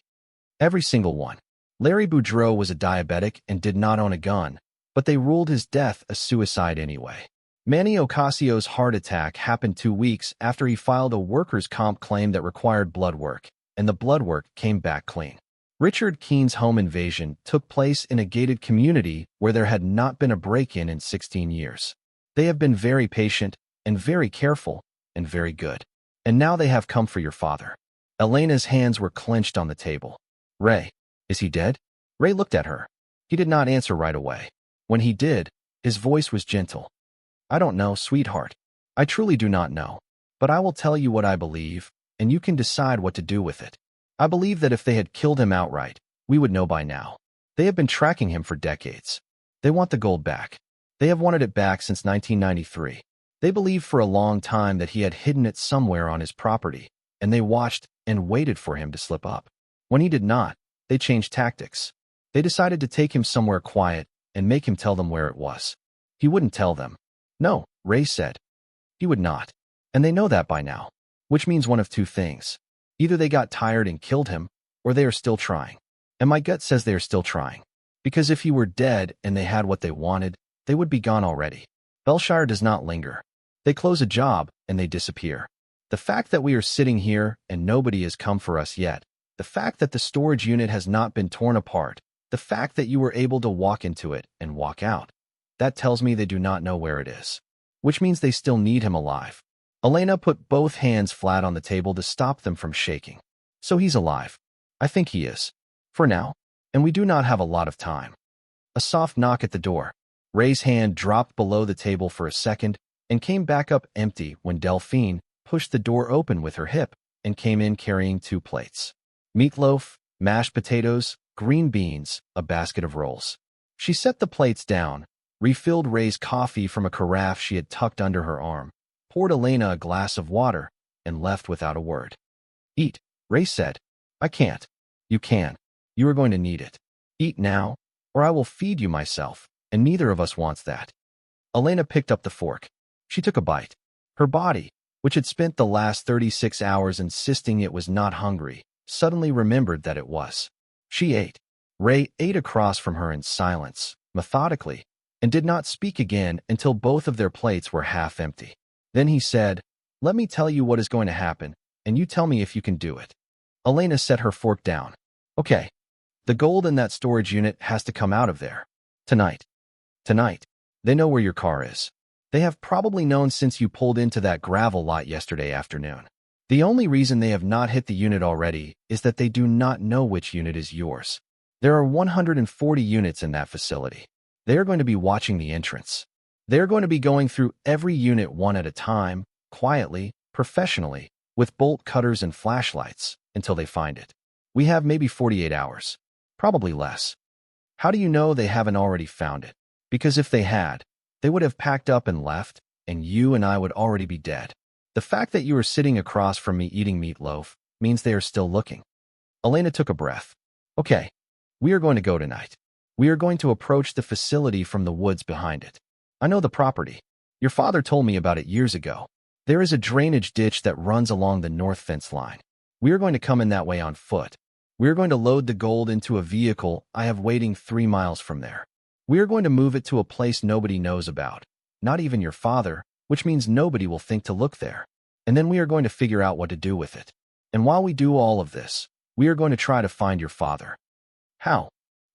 Every single one. Larry Boudreau was a diabetic and did not own a gun, but they ruled his death a suicide anyway. Manny Ocasio's heart attack happened 2 weeks after he filed a workers' comp claim that required blood work, and the blood work came back clean. Richard Keene's home invasion took place in a gated community where there had not been a break-in in 16 years. They have been very patient and very careful and very good. And now they have come for your father. Elena's hands were clenched on the table. Ray, is he dead? Ray looked at her. He did not answer right away. When he did, his voice was gentle. I don't know, sweetheart. I truly do not know. But I will tell you what I believe, and you can decide what to do with it. I believe that if they had killed him outright, we would know by now. They have been tracking him for decades. They want the gold back. They have wanted it back since 1993. They believed for a long time that he had hidden it somewhere on his property, and they watched and waited for him to slip up. When he did not, they changed tactics. They decided to take him somewhere quiet and make him tell them where it was. He wouldn't tell them. No, Ray said. He would not. And they know that by now, which means one of two things. Either they got tired and killed him, or they are still trying. And my gut says they are still trying. Because if he were dead and they had what they wanted, they would be gone already. Bellshire does not linger. They close a job and they disappear. The fact that we are sitting here and nobody has come for us yet, the fact that the storage unit has not been torn apart, the fact that you were able to walk into it and walk out, that tells me they do not know where it is. Which means they still need him alive. Elena put both hands flat on the table to stop them from shaking. So he's alive. I think he is. For now. And we do not have a lot of time. A soft knock at the door. Ray's hand dropped below the table for a second and came back up empty when Delphine pushed the door open with her hip and came in carrying 2 plates. Meatloaf, mashed potatoes, green beans, a basket of rolls. She set the plates down, refilled Ray's coffee from a carafe she had tucked under her arm, poured Elena a glass of water, and left without a word. Eat, Ray said. I can't. You can. You are going to need it. Eat now, or I will feed you myself, and neither of us wants that. Elena picked up the fork. She took a bite. Her body, which had spent the last 36 hours insisting it was not hungry, suddenly remembered that it was. She ate. Ray ate across from her in silence, methodically, and did not speak again until both of their plates were half empty. Then he said, let me tell you what is going to happen, and you tell me if you can do it. Elena set her fork down. Okay. The gold in that storage unit has to come out of there. Tonight. Tonight. They know where your car is. They have probably known since you pulled into that gravel lot yesterday afternoon. The only reason they have not hit the unit already is that they do not know which unit is yours. There are 140 units in that facility. They are going to be watching the entrance. They are going to be going through every unit one at a time, quietly, professionally, with bolt cutters and flashlights, until they find it. We have maybe 48 hours. Probably less. How do you know they haven't already found it? Because if they had, they would have packed up and left, and you and I would already be dead. The fact that you are sitting across from me eating meatloaf means they are still looking. Elena took a breath. Okay, we are going to go tonight. We are going to approach the facility from the woods behind it. I know the property. Your father told me about it years ago. There is a drainage ditch that runs along the north fence line. We are going to come in that way on foot. We are going to load the gold into a vehicle I have waiting 3 miles from there. We are going to move it to a place nobody knows about, not even your father, which means nobody will think to look there. And then we are going to figure out what to do with it. And while we do all of this, we are going to try to find your father. How?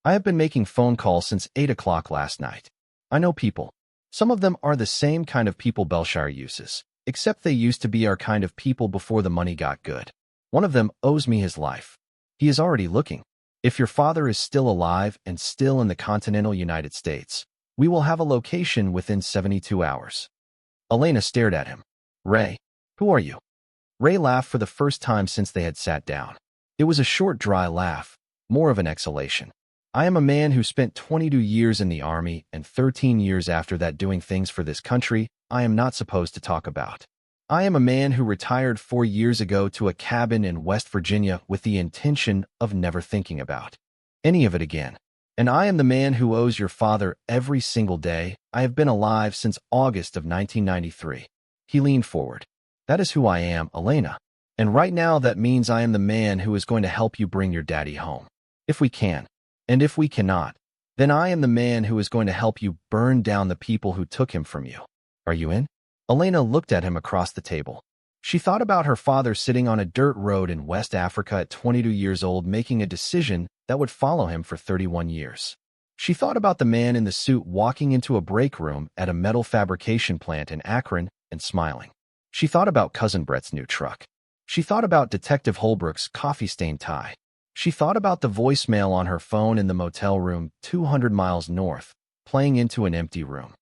I have been making phone calls since 8 o'clock last night. I know people. Some of them are the same kind of people Bellshire uses, except they used to be our kind of people before the money got good. One of them owes me his life. He is already looking. If your father is still alive and still in the continental United States, we will have a location within 72 hours. Elena stared at him. Ray, who are you? Ray laughed for the first time since they had sat down. It was a short, dry laugh, more of an exhalation. I am a man who spent 22 years in the army and 13 years after that doing things for this country I am not supposed to talk about. I am a man who retired 4 years ago to a cabin in West Virginia with the intention of never thinking about any of it again. And I am the man who owes your father every single day. I have been alive since August of 1993. He leaned forward. That is who I am, Elena. And right now that means I am the man who is going to help you bring your daddy home. If we can. And if we cannot, then I am the man who is going to help you burn down the people who took him from you. Are you in? Elena looked at him across the table. She thought about her father sitting on a dirt road in West Africa at 22 years old making a decision that would follow him for 31 years. She thought about the man in the suit walking into a break room at a metal fabrication plant in Akron and smiling. She thought about Cousin Brett's new truck. She thought about Detective Holbrook's coffee-stained tie. She thought about the voicemail on her phone in the motel room 200 miles north, playing into an empty room.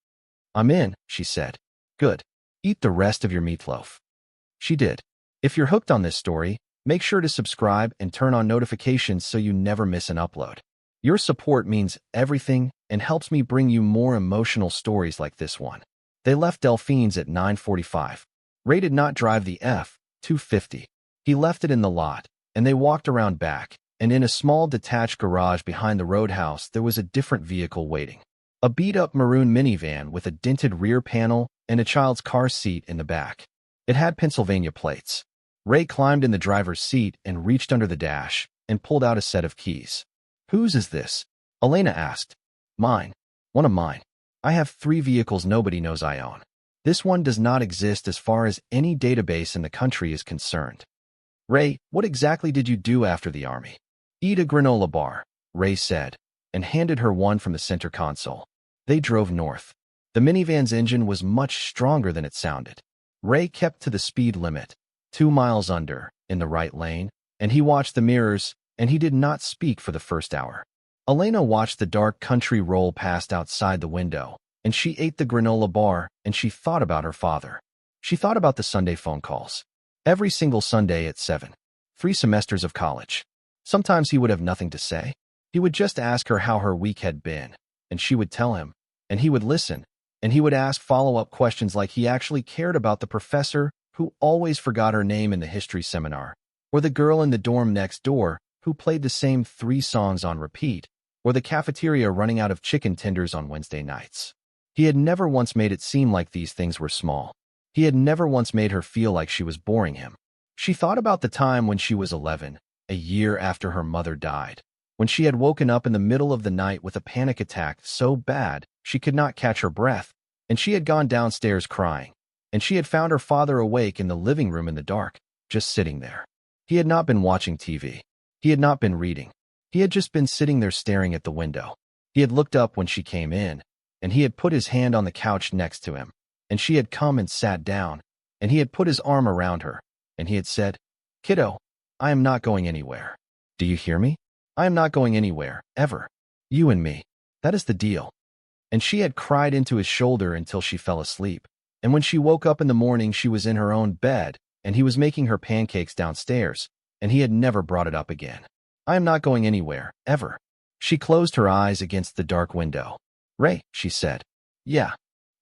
I'm in, she said. Good. Eat the rest of your meatloaf. She did. If you're hooked on this story, make sure to subscribe and turn on notifications so you never miss an upload. Your support means everything and helps me bring you more emotional stories like this one. They left Delphine's at 9:45. Ray did not drive the F-250. He left it in the lot, and they walked around back, and in a small detached garage behind the roadhouse there was a different vehicle waiting. A beat-up maroon minivan with a dented rear panel and a child's car seat in the back. It had Pennsylvania plates. Ray climbed in the driver's seat and reached under the dash and pulled out a set of keys. Whose is this? Elena asked. Mine. One of mine. I have 3 vehicles nobody knows I own. This one does not exist as far as any database in the country is concerned. Ray, what exactly did you do after the army? Eat a granola bar, Ray said, and handed her one from the center console. They drove north. The minivan's engine was much stronger than it sounded. Ray kept to the speed limit, 2 miles under, in the right lane, and he watched the mirrors, and he did not speak for the first hour. Elena watched the dark country roll past outside the window, and she ate the granola bar, and she thought about her father. She thought about the Sunday phone calls. Every single Sunday at 7. 3 semesters of college. Sometimes he would have nothing to say. He would just ask her how her week had been, and she would tell him, and he would listen, and he would ask follow-up questions like he actually cared about the professor who always forgot her name in the history seminar, or the girl in the dorm next door who played the same 3 songs on repeat, or the cafeteria running out of chicken tenders on Wednesday nights. He had never once made it seem like these things were small. He had never once made her feel like she was boring him. She thought about the time when she was 11, a year after her mother died, when she had woken up in the middle of the night with a panic attack so bad she could not catch her breath, and she had gone downstairs crying, and she had found her father awake in the living room in the dark, just sitting there. He had not been watching TV. He had not been reading. He had just been sitting there staring at the window. He had looked up when she came in, and he had put his hand on the couch next to him, and she had come and sat down, and he had put his arm around her, and he had said, "Kiddo, I am not going anywhere. Do you hear me? I am not going anywhere, ever. You and me. That is the deal." And she had cried into his shoulder until she fell asleep, and when she woke up in the morning she was in her own bed, and he was making her pancakes downstairs, and he had never brought it up again. I am not going anywhere, ever. She closed her eyes against the dark window. Ray, she said. Yeah.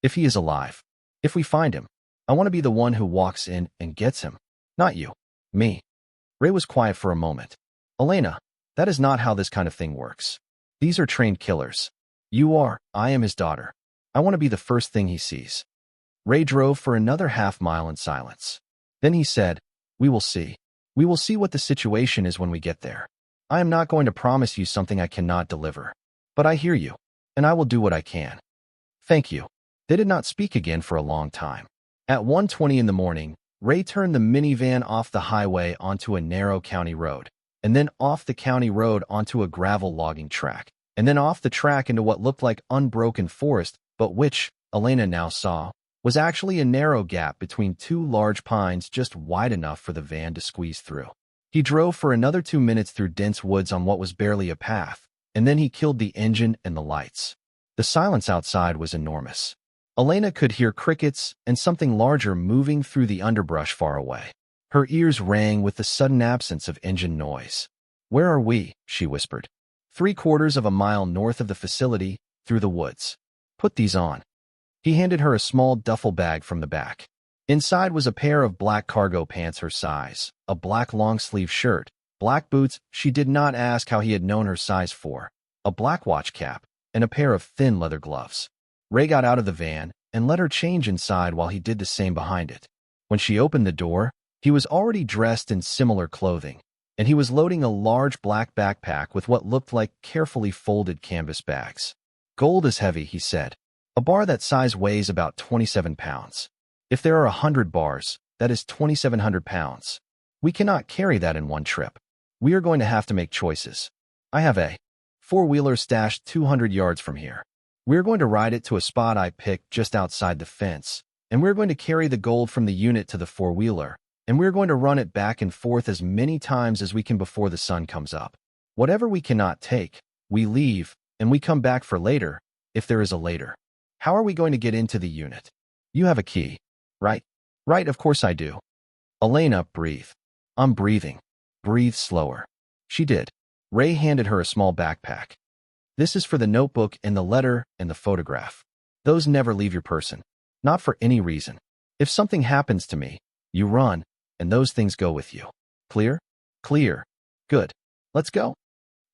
If he is alive. If we find him. I want to be the one who walks in and gets him. Not you. Me. Ray was quiet for a moment. Elena, that is not how this kind of thing works. These are trained killers. You are, I am his daughter. I want to be the first thing he sees. Ray drove for another half-mile in silence. Then he said, We will see. We will see what the situation is when we get there. I am not going to promise you something I cannot deliver. But I hear you, and I will do what I can. Thank you. They did not speak again for a long time. At 1:20 in the morning, Ray turned the minivan off the highway onto a narrow county road, and then off the county road onto a gravel logging track, and then off the track into what looked like unbroken forest, but which, Elena now saw, was actually a narrow gap between 2 large pines just wide enough for the van to squeeze through. He drove for another 2 minutes through dense woods on what was barely a path, and then he killed the engine and the lights. The silence outside was enormous. Elena could hear crickets and something larger moving through the underbrush far away. Her ears rang with the sudden absence of engine noise. Where are we? She whispered. 3/4 of a mile north of the facility, through the woods. Put these on. He handed her a small duffel bag from the back. Inside was a pair of black cargo pants her size, a black long-sleeve shirt, black boots she did not ask how he had known her size for, a black watch cap, and a pair of thin leather gloves. Ray got out of the van and let her change inside while he did the same behind it. When she opened the door, He was already dressed in similar clothing, and he was loading a large black backpack with what looked like carefully folded canvas bags. "Gold is heavy," he said. "A bar that size weighs about 27 pounds. If there are 100 bars, that is 2,700 pounds. We cannot carry that in one trip. We are going to have to make choices. I have a four-wheeler stashed 200 yards from here. We're going to ride it to a spot I picked just outside the fence, and we're going to carry the gold from the unit to the four-wheeler, and we're going to run it back and forth as many times as we can before the sun comes up. Whatever we cannot take, we leave, and we come back for later, if there is a later. How are we going to get into the unit? You have a key, right?" "Right, of course I do." Elena, breathe. "I'm breathing." "Breathe slower." She did. Ray handed her a small backpack. "This is for the notebook and the letter and the photograph. Those never leave your person. Not for any reason. If something happens to me, you run, and those things go with you. Clear?" "Clear." "Good. Let's go."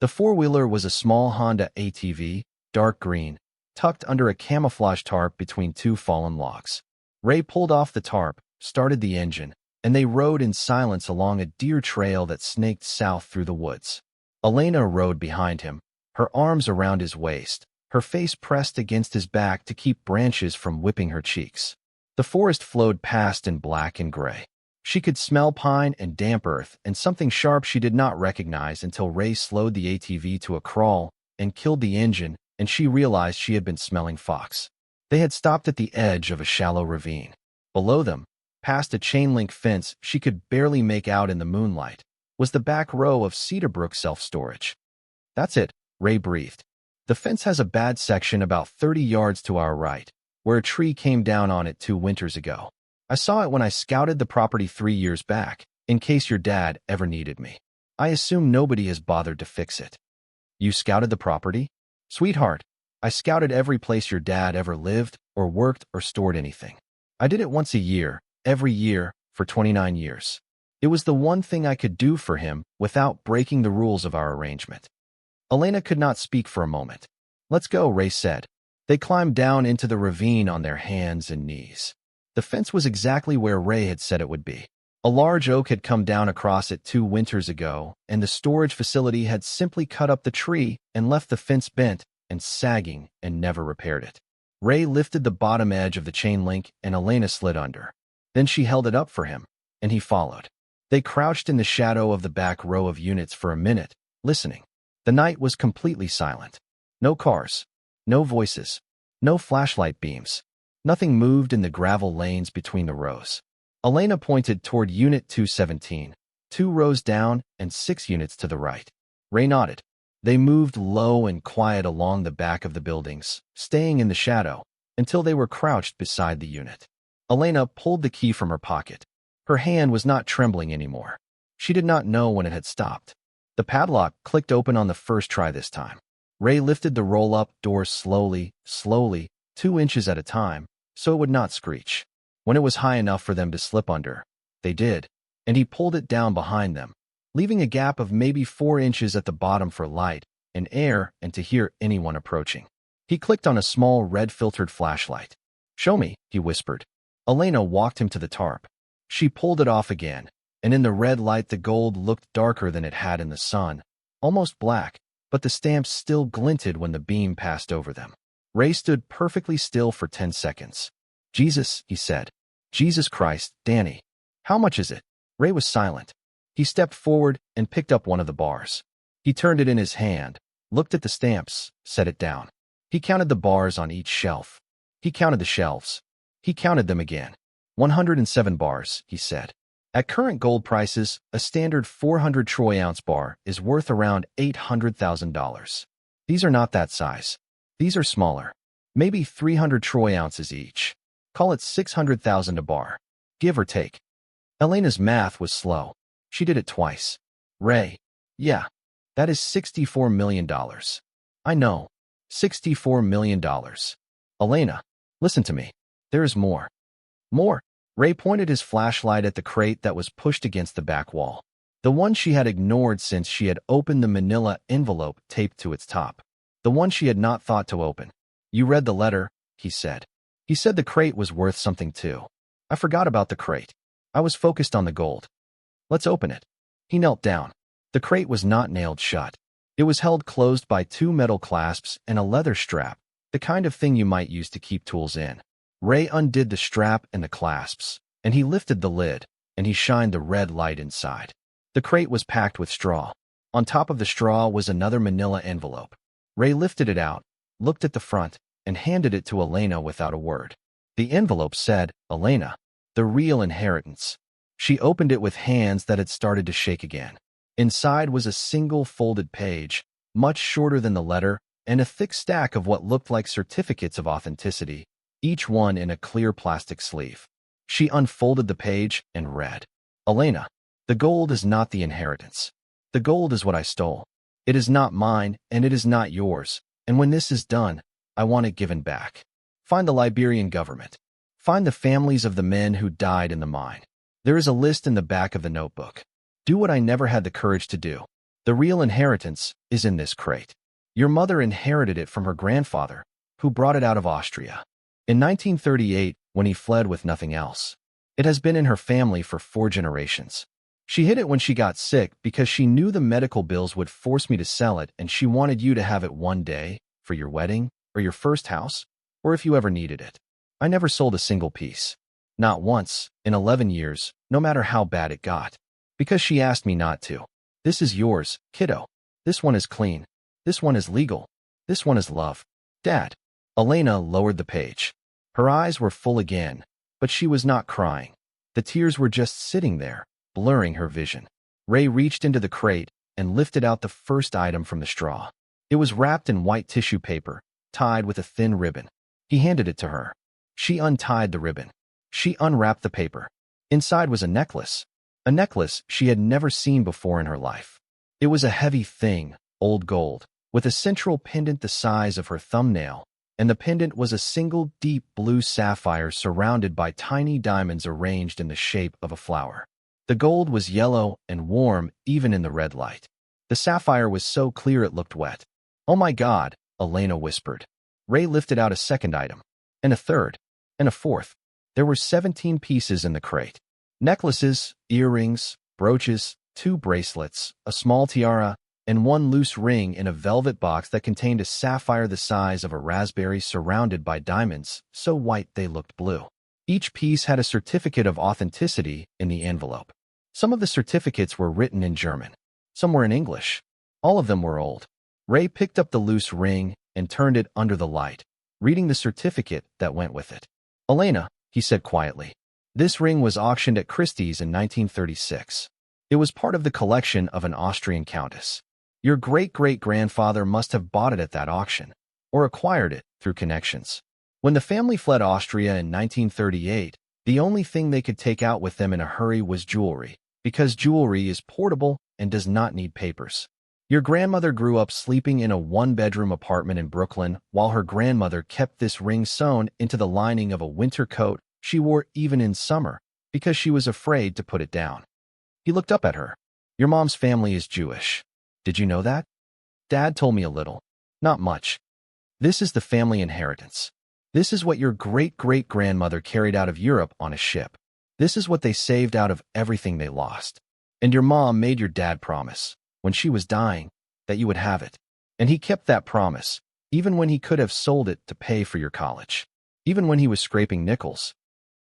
The four-wheeler was a small Honda ATV, dark green, tucked under a camouflage tarp between two fallen logs. Ray pulled off the tarp, started the engine, and they rode in silence along a deer trail that snaked south through the woods. Elena rode behind him, her arms around his waist, her face pressed against his back to keep branches from whipping her cheeks. The forest flowed past in black and gray. She could smell pine and damp earth and something sharp she did not recognize until Ray slowed the ATV to a crawl and killed the engine, and she realized she had been smelling fox. They had stopped at the edge of a shallow ravine. Below them, past a chain-link fence she could barely make out in the moonlight, was the back row of Cedarbrook Self Storage. "That's it," Ray breathed. "The fence has a bad section about 30 yards to our right, where a tree came down on it 2 winters ago. I saw it when I scouted the property 3 years back, in case your dad ever needed me. I assume nobody has bothered to fix it." "You scouted the property?" "Sweetheart, I scouted every place your dad ever lived or worked or stored anything. I did it once a year, every year, for 29 years. It was the one thing I could do for him without breaking the rules of our arrangement." Elena could not speak for a moment. "Let's go," Ray said. They climbed down into the ravine on their hands and knees. The fence was exactly where Ray had said it would be. A large oak had come down across it 2 winters ago, and the storage facility had simply cut up the tree and left the fence bent and sagging and never repaired it. Ray lifted the bottom edge of the chain link and Elena slid under. Then she held it up for him, and he followed. They crouched in the shadow of the back row of units for a minute, listening. The night was completely silent. No cars, no voices, no flashlight beams. Nothing moved in the gravel lanes between the rows. Elena pointed toward Unit 217, 2 rows down and 6 units to the right. Ray nodded. They moved low and quiet along the back of the buildings, staying in the shadow, until they were crouched beside the unit. Elena pulled the key from her pocket. Her hand was not trembling anymore. She did not know when it had stopped. The padlock clicked open on the first try this time. Ray lifted the roll-up door slowly, 2 inches at a time, so it would not screech. When it was high enough for them to slip under, they did, and he pulled it down behind them, leaving a gap of maybe 4 inches at the bottom for light and air and to hear anyone approaching. He clicked on a small red-filtered flashlight. "Show me," he whispered. Elena walked him to the tarp. She pulled it off again, and in the red light the gold looked darker than it had in the sun, almost black, but the stamps still glinted when the beam passed over them. Ray stood perfectly still for 10 seconds. "Jesus," he said. "Jesus Christ, Danny. How much is it?" Ray was silent. He stepped forward and picked up one of the bars. He turned it in his hand, looked at the stamps, set it down. He counted the bars on each shelf. He counted the shelves. He counted them again. 107 bars, he said. At current gold prices, a standard 400 troy-ounce bar is worth around $800,000. These are not that size. These are smaller. Maybe 300 troy ounces each. Call it 600,000 a bar. Give or take. Elena's math was slow. She did it twice. "Ray, yeah, that is $64 million. I know. $64 million. Elena, listen to me. There is more." "More?" Ray pointed his flashlight at the crate that was pushed against the back wall. The one she had ignored since she had opened the manila envelope taped to its top. The one she had not thought to open. "You read the letter," he said. "He said the crate was worth something too. I forgot about the crate." I was focused on the gold. Let's open it. He knelt down. The crate was not nailed shut. It was held closed by two metal clasps and a leather strap, the kind of thing you might use to keep tools in. Ray undid the strap and the clasps, and he lifted the lid, and he shined the red light inside. The crate was packed with straw. On top of the straw was another manila envelope. Ray lifted it out, looked at the front, and handed it to Elena without a word. The envelope said, "Elena, the real inheritance." She opened it with hands that had started to shake again. Inside was a single folded page, much shorter than the letter, and a thick stack of what looked like certificates of authenticity, each one in a clear plastic sleeve. She unfolded the page and read, "Elena, the gold is not the inheritance. The gold is what I stole. It is not mine, and it is not yours, and when this is done, I want it given back. Find the Liberian government. Find the families of the men who died in the mine. There is a list in the back of the notebook. Do what I never had the courage to do. The real inheritance is in this crate. Your mother inherited it from her grandfather, who brought it out of Austria in 1938 when he fled with nothing else. It has been in her family for 4 generations. She hid it when she got sick because she knew the medical bills would force me to sell it, and she wanted you to have it one day for your wedding or your first house, or if you ever needed it. I never sold a single piece. Not once, in 11 years, no matter how bad it got. Because she asked me not to. This is yours, kiddo. This one is clean. This one is legal. This one is love. Dad." Elena lowered the page. Her eyes were full again, but she was not crying. The tears were just sitting there, blurring her vision. Ray reached into the crate and lifted out the first item from the straw. It was wrapped in white tissue paper, tied with a thin ribbon. He handed it to her. She untied the ribbon. She unwrapped the paper. Inside was a necklace she had never seen before in her life. It was a heavy thing, old gold, with a central pendant the size of her thumbnail, and the pendant was a single deep blue sapphire surrounded by tiny diamonds arranged in the shape of a flower. The gold was yellow and warm even in the red light. The sapphire was so clear it looked wet. "Oh my God," Elena whispered. Ray lifted out a second item, and a third, and a fourth. There were 17 pieces in the crate. Necklaces, earrings, brooches, 2 bracelets, a small tiara, and 1 loose ring in a velvet box that contained a sapphire the size of a raspberry surrounded by diamonds, so white they looked blue. Each piece had a certificate of authenticity in the envelope. Some of the certificates were written in German. Some were in English. All of them were old. Ray picked up the loose ring and turned it under the light, reading the certificate that went with it. "Elena," he said quietly, "this ring was auctioned at Christie's in 1936. It was part of the collection of an Austrian countess. Your great-great-grandfather must have bought it at that auction, or acquired it through connections. When the family fled Austria in 1938, the only thing they could take out with them in a hurry was jewelry, because jewelry is portable and does not need papers. Your grandmother grew up sleeping in a 1-bedroom apartment in Brooklyn, while her grandmother kept this ring sewn into the lining of a winter coat she wore even in summer, because she was afraid to put it down." He looked up at her. "Your mom's family is Jewish. Did you know that?" "Dad told me a little. Not much. This is the family inheritance. This is what your great-great-grandmother carried out of Europe on a ship. This is what they saved out of everything they lost. And your mom made your dad promise, when she was dying, that you would have it. And he kept that promise, even when he could have sold it to pay for your college. Even when he was scraping nickels."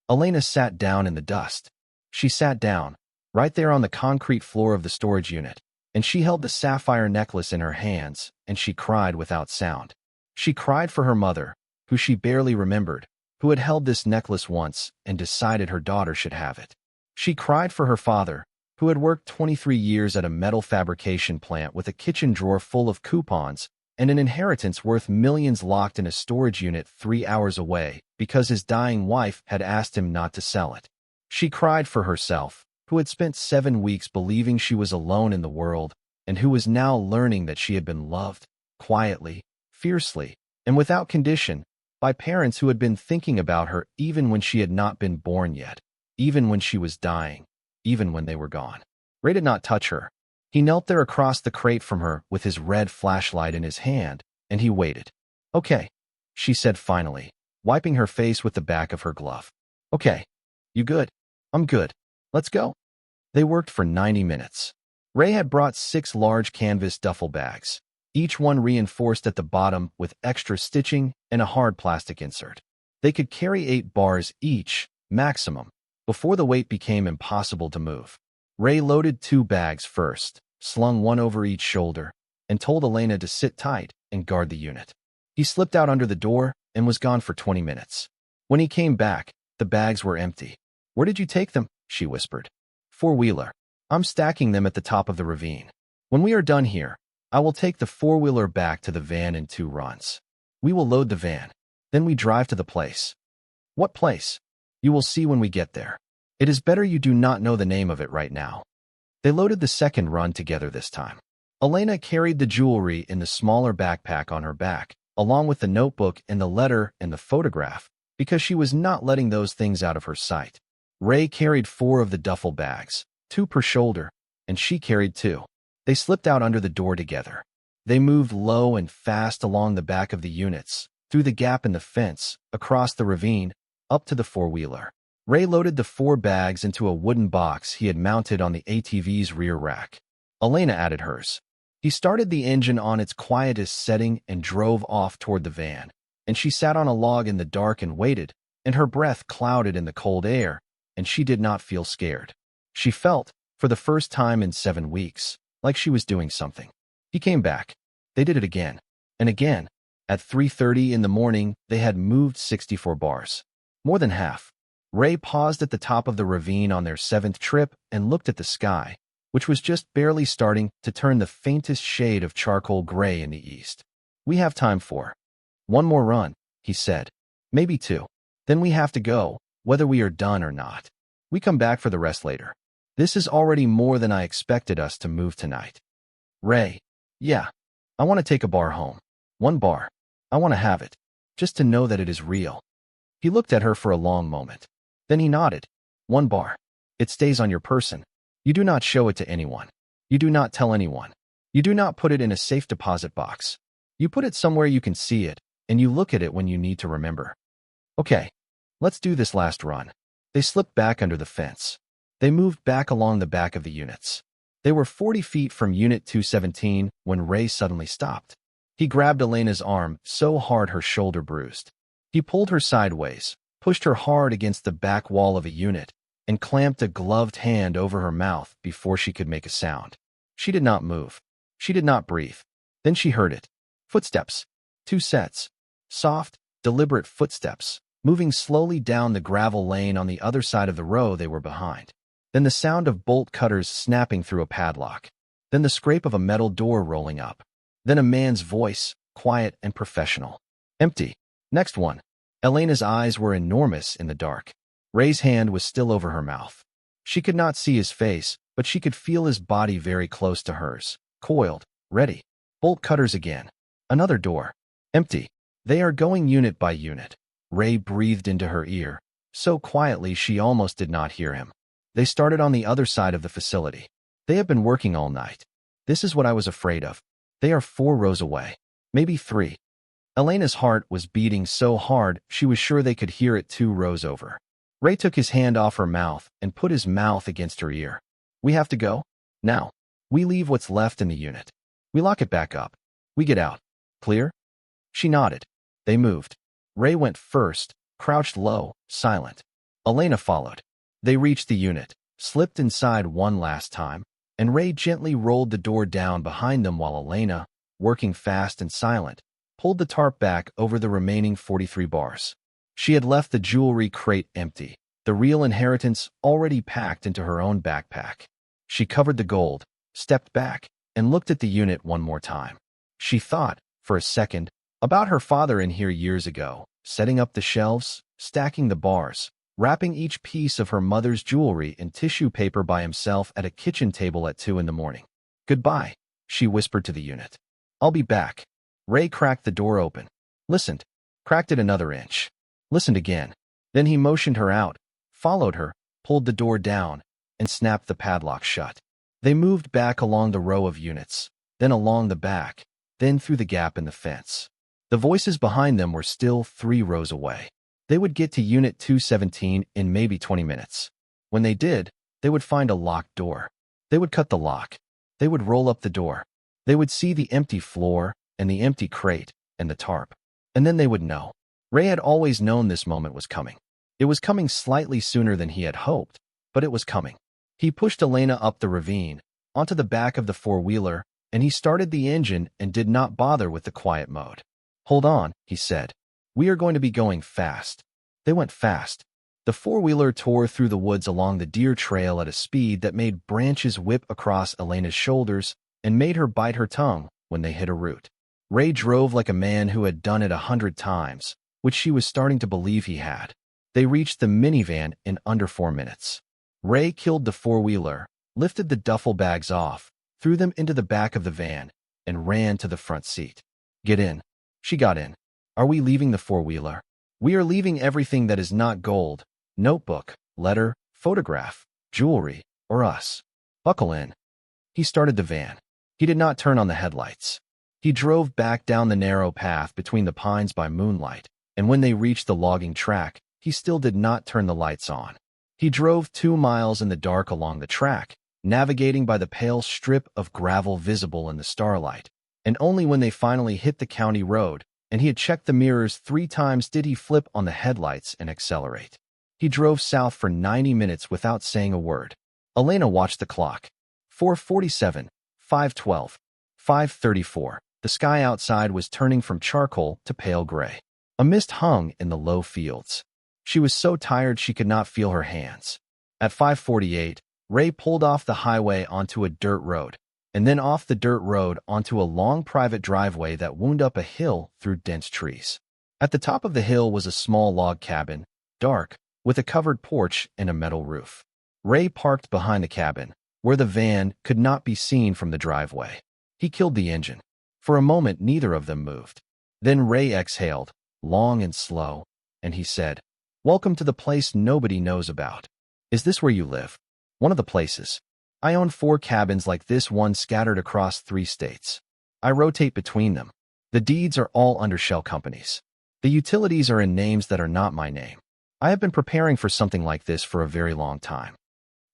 Elena sat down in the dust. She sat down, right there on the concrete floor of the storage unit, and she held the sapphire necklace in her hands, and she cried without sound. She cried for her mother, who she barely remembered, who had held this necklace once and decided her daughter should have it. She cried for her father, who had worked 23 years at a metal fabrication plant with a kitchen drawer full of coupons and an inheritance worth millions locked in a storage unit 3 hours away because his dying wife had asked him not to sell it. She cried for herself, who had spent 7 weeks believing she was alone in the world and who was now learning that she had been loved, quietly, fiercely, and without condition, by parents who had been thinking about her even when she had not been born yet, even when she was dying, even when they were gone. Ray did not touch her. He knelt there across the crate from her with his red flashlight in his hand, and he waited. "Okay," she said finally, wiping her face with the back of her glove. "Okay. You good?" "I'm good." Let's go. They worked for 90 minutes. Ray had brought 6 large canvas duffel bags, each one reinforced at the bottom with extra stitching and a hard plastic insert. They could carry 8 bars each, maximum, before the weight became impossible to move. Ray loaded 2 bags first, slung one over each shoulder, and told Elena to sit tight and guard the unit. He slipped out under the door and was gone for 20 minutes. When he came back, the bags were empty. "Where did you take them?" she whispered. "Four-wheeler. I'm stacking them at the top of the ravine. When we are done here, I will take the four-wheeler back to the van in 2 runs. We will load the van. Then we drive to the place." "What place?" "You will see when we get there. It is better you do not know the name of it right now." They loaded the second run together this time. Elena carried the jewelry in the smaller backpack on her back, along with the notebook and the letter and the photograph, because she was not letting those things out of her sight. Ray carried 4 of the duffel bags, 2 per shoulder, and she carried 2. They slipped out under the door together. They moved low and fast along the back of the units, through the gap in the fence, across the ravine, up to the four-wheeler. Ray loaded the 4 bags into a wooden box he had mounted on the ATV's rear rack. Elena added hers. He started the engine on its quietest setting and drove off toward the van, and she sat on a log in the dark and waited, and her breath clouded in the cold air, and she did not feel scared. She felt, for the first time in 7 weeks, like she was doing something. He came back. They did it again, and again. At 3:30 in the morning, they had moved 64 bars. More than half. Ray paused at the top of the ravine on their 7th trip and looked at the sky, which was just barely starting to turn the faintest shade of charcoal gray in the east. "We have time for 1 more run," he said. "Maybe 2. Then we have to go, whether we are done or not. We come back for the rest later. This is already more than I expected us to move tonight." "Ray, yeah. I want to take a bar home. 1 bar. I want to have it. Just to know that it is real." He looked at her for a long moment. Then he nodded. 1 bar. It stays on your person. You do not show it to anyone. You do not tell anyone. You do not put it in a safe deposit box. You put it somewhere you can see it, and you look at it when you need to remember. "Okay, let's do this last run." They slipped back under the fence. They moved back along the back of the units. They were 40 feet from Unit 217 when Ray suddenly stopped. He grabbed Elena's arm so hard her shoulder bruised. He pulled her sideways, pushed her hard against the back wall of a unit, and clamped a gloved hand over her mouth before she could make a sound. She did not move. She did not breathe. Then she heard it. Footsteps. 2 sets. Soft, deliberate footsteps, moving slowly down the gravel lane on the other side of the row they were behind. Then the sound of bolt cutters snapping through a padlock. Then the scrape of a metal door rolling up. Then a man's voice, quiet and professional. "Empty. Next one." Elena's eyes were enormous in the dark. Ray's hand was still over her mouth. She could not see his face, but she could feel his body very close to hers, coiled, ready. Bolt cutters again. Another door. "Empty. They are going unit by unit." Ray breathed into her ear, so quietly she almost did not hear him. "They started on the other side of the facility. They have been working all night. This is what I was afraid of. They are 4 rows away. Maybe 3. Elena's heart was beating so hard she was sure they could hear it 2 rows over. Ray took his hand off her mouth and put his mouth against her ear. "We have to go? Now. We leave what's left in the unit. We lock it back up. We get out. Clear?" She nodded. They moved. Ray went first, crouched low, silent. Elena followed. They reached the unit, slipped inside one last time, and Ray gently rolled the door down behind them while Elena, working fast and silent, pulled the tarp back over the remaining 43 bars. She had left the jewelry crate empty, the real inheritance already packed into her own backpack. She covered the gold, stepped back, and looked at the unit one more time. She thought, for a second, about her father in here years ago, setting up the shelves, stacking the bars, wrapping each piece of her mother's jewelry in tissue paper by himself at a kitchen table at 2 in the morning. "Goodbye," she whispered to the unit. "I'll be back." Ray cracked the door open, listened, cracked it another inch, listened again. Then he motioned her out, followed her, pulled the door down, and snapped the padlock shut. They moved back along the row of units, then along the back, then through the gap in the fence. The voices behind them were still 3 rows away. They would get to Unit 217 in maybe 20 minutes. When they did, They would find a locked door. They would cut the lock. They would roll up the door. They would see the empty floor and the empty crate and the tarp. And then they would know. Ray had always known this moment was coming. It was coming slightly sooner than he had hoped, but it was coming. He pushed Elena up the ravine, onto the back of the four-wheeler, and he started the engine and did not bother with the quiet mode. "Hold on," he said. "We are going to be going fast." They went fast. The four-wheeler tore through the woods along the deer trail at a speed that made branches whip across Elena's shoulders and made her bite her tongue when they hit a root. Ray drove like a man who had done it 100 times, which she was starting to believe he had. They reached the minivan in under 4 minutes. Ray killed the four-wheeler, lifted the duffel bags off, threw them into the back of the van, and ran to the front seat. "Get in." She got in. "Are we leaving the four-wheeler?" "We are leaving everything that is not gold, notebook, letter, photograph, jewelry, or us. Buckle in." He started the van. He did not turn on the headlights. He drove back down the narrow path between the pines by moonlight, and when they reached the logging track, he still did not turn the lights on. He drove 2 miles in the dark along the track, navigating by the pale strip of gravel visible in the starlight, and only when they finally hit the county road, and he had checked the mirrors 3 times did he flip on the headlights and accelerate. He drove south for 90 minutes without saying a word. Elena watched the clock. 4:47, 5:12, 5:34. The sky outside was turning from charcoal to pale gray. A mist hung in the low fields. She was so tired she could not feel her hands. At 5:48, Ray pulled off the highway onto a dirt road, and then off the dirt road onto a long private driveway that wound up a hill through dense trees. At the top of the hill was a small log cabin, dark, with a covered porch and a metal roof. Ray parked behind the cabin, where the van could not be seen from the driveway. He killed the engine. For a moment, neither of them moved. Then Ray exhaled, long and slow, and he said, "Welcome to the place nobody knows about. Is this where you live?" "One of the places. I own 4 cabins like this one scattered across 3 states. I rotate between them. The deeds are all under shell companies. The utilities are in names that are not my name. I have been preparing for something like this for a very long time.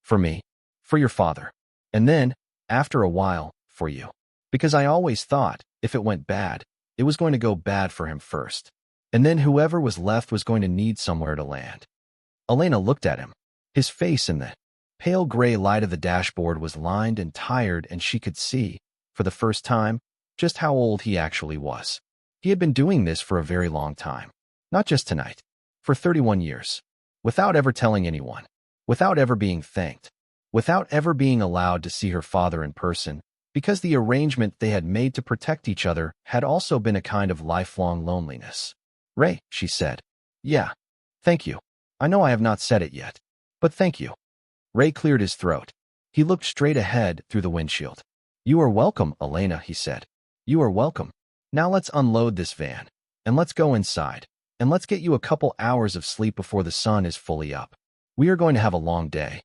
For me, for your father, and then, after a while, for you. Because I always thought, if it went bad, it was going to go bad for him first. And then whoever was left was going to need somewhere to land." Elena looked at him. His face in the pale gray light of the dashboard was lined and tired, and she could see, for the first time, just how old he actually was. He had been doing this for a very long time. Not just tonight. For 31 years. Without ever telling anyone. Without ever being thanked. Without ever being allowed to see her father in person, because the arrangement they had made to protect each other had also been a kind of lifelong loneliness. "Ray," she said. "Yeah. Thank you. I know I have not said it yet, but thank you." Ray cleared his throat. He looked straight ahead through the windshield. "You are welcome, Elena," he said. "You are welcome. Now let's unload this van, and let's go inside, and let's get you a couple hours of sleep before the sun is fully up. We are going to have a long day."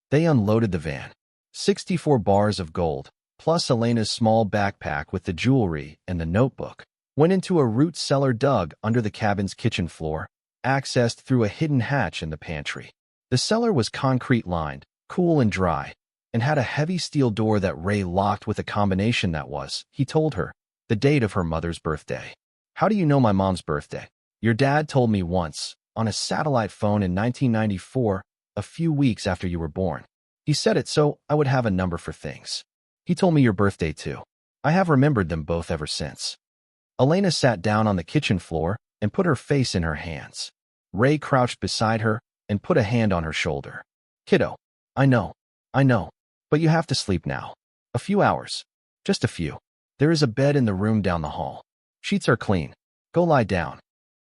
They unloaded the van. 64 bars of gold, plus Elena's small backpack with the jewelry and the notebook, went into a root cellar dug under the cabin's kitchen floor, accessed through a hidden hatch in the pantry. The cellar was concrete-lined, cool and dry, and had a heavy steel door that Ray locked with a combination that was, he told her, the date of her mother's birthday. "How do you know my mom's birthday?" "Your dad told me once, on a satellite phone in 1994, a few weeks after you were born. He said it so I would have a number for things. He told me your birthday too. I have remembered them both ever since." Elena sat down on the kitchen floor and put her face in her hands. Ray crouched beside her and put a hand on her shoulder. "Kiddo, I know, but you have to sleep now. A few hours. Just a few. There is a bed in the room down the hall. Sheets are clean. Go lie down."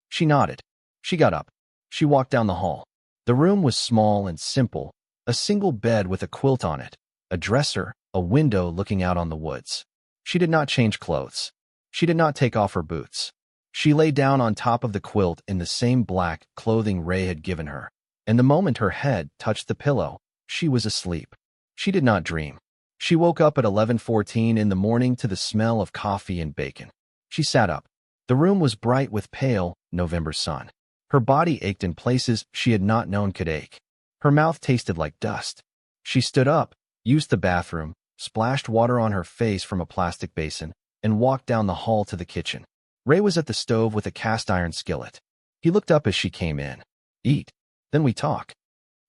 She nodded. She got up. She walked down the hall. The room was small and simple, a single bed with a quilt on it, a dresser, a window looking out on the woods. She did not change clothes. She did not take off her boots. She lay down on top of the quilt in the same black clothing Ray had given her, and the moment her head touched the pillow, she was asleep. She did not dream. She woke up at 11:14 in the morning to the smell of coffee and bacon. She sat up. The room was bright with pale November sun. Her body ached in places she had not known could ache. Her mouth tasted like dust. She stood up, used the bathroom, splashed water on her face from a plastic basin, and walked down the hall to the kitchen. Ray was at the stove with a cast-iron skillet. He looked up as she came in. Eat. Then we talk.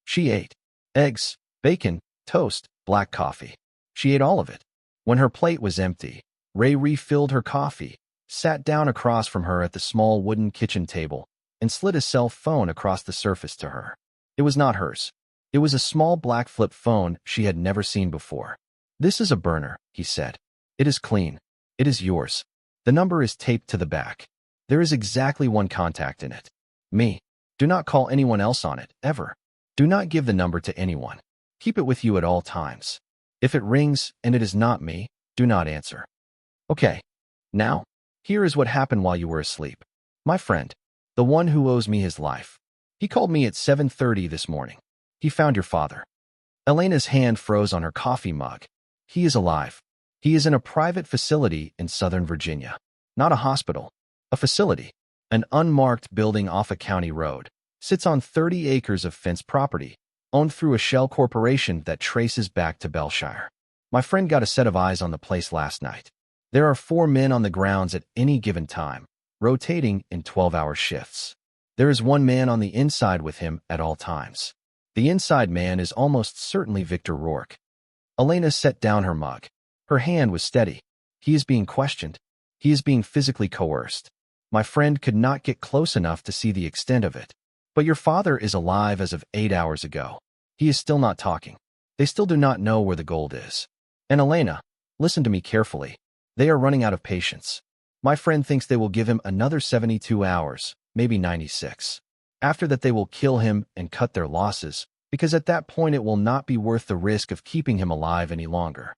She ate. Eggs, bacon, toast, black coffee. She ate all of it. When her plate was empty, Ray refilled her coffee, sat down across from her at the small wooden kitchen table, and slid his cell phone across the surface to her. It was not hers. It was a small black flip phone she had never seen before. This is a burner, he said. It is clean. It is yours. The number is taped to the back. There is exactly one contact in it. Me. Do not call anyone else on it, ever. Do not give the number to anyone. Keep it with you at all times. If it rings and it is not me, do not answer. Okay. Now, here is what happened while you were asleep. My friend, the one who owes me his life. He called me at 7:30 this morning. He found your father. Elena's hand froze on her coffee mug. He is alive. He is in a private facility in Southern Virginia. Not a hospital. A facility. An unmarked building off a county road. Sits on 30 acres of fenced property, owned through a shell corporation that traces back to Bellshire. My friend got a set of eyes on the place last night. There are 4 men on the grounds at any given time, rotating in 12-hour shifts. There is 1 man on the inside with him at all times. The inside man is almost certainly Victor Rourke. Elena set down her mug. Her hand was steady. He is being questioned. He is being physically coerced. My friend could not get close enough to see the extent of it. But your father is alive as of 8 hours ago. He is still not talking. They still do not know where the gold is. And Elena, listen to me carefully. They are running out of patience. My friend thinks they will give him another 72 hours, maybe 96. After that they will kill him and cut their losses, because at that point it will not be worth the risk of keeping him alive any longer.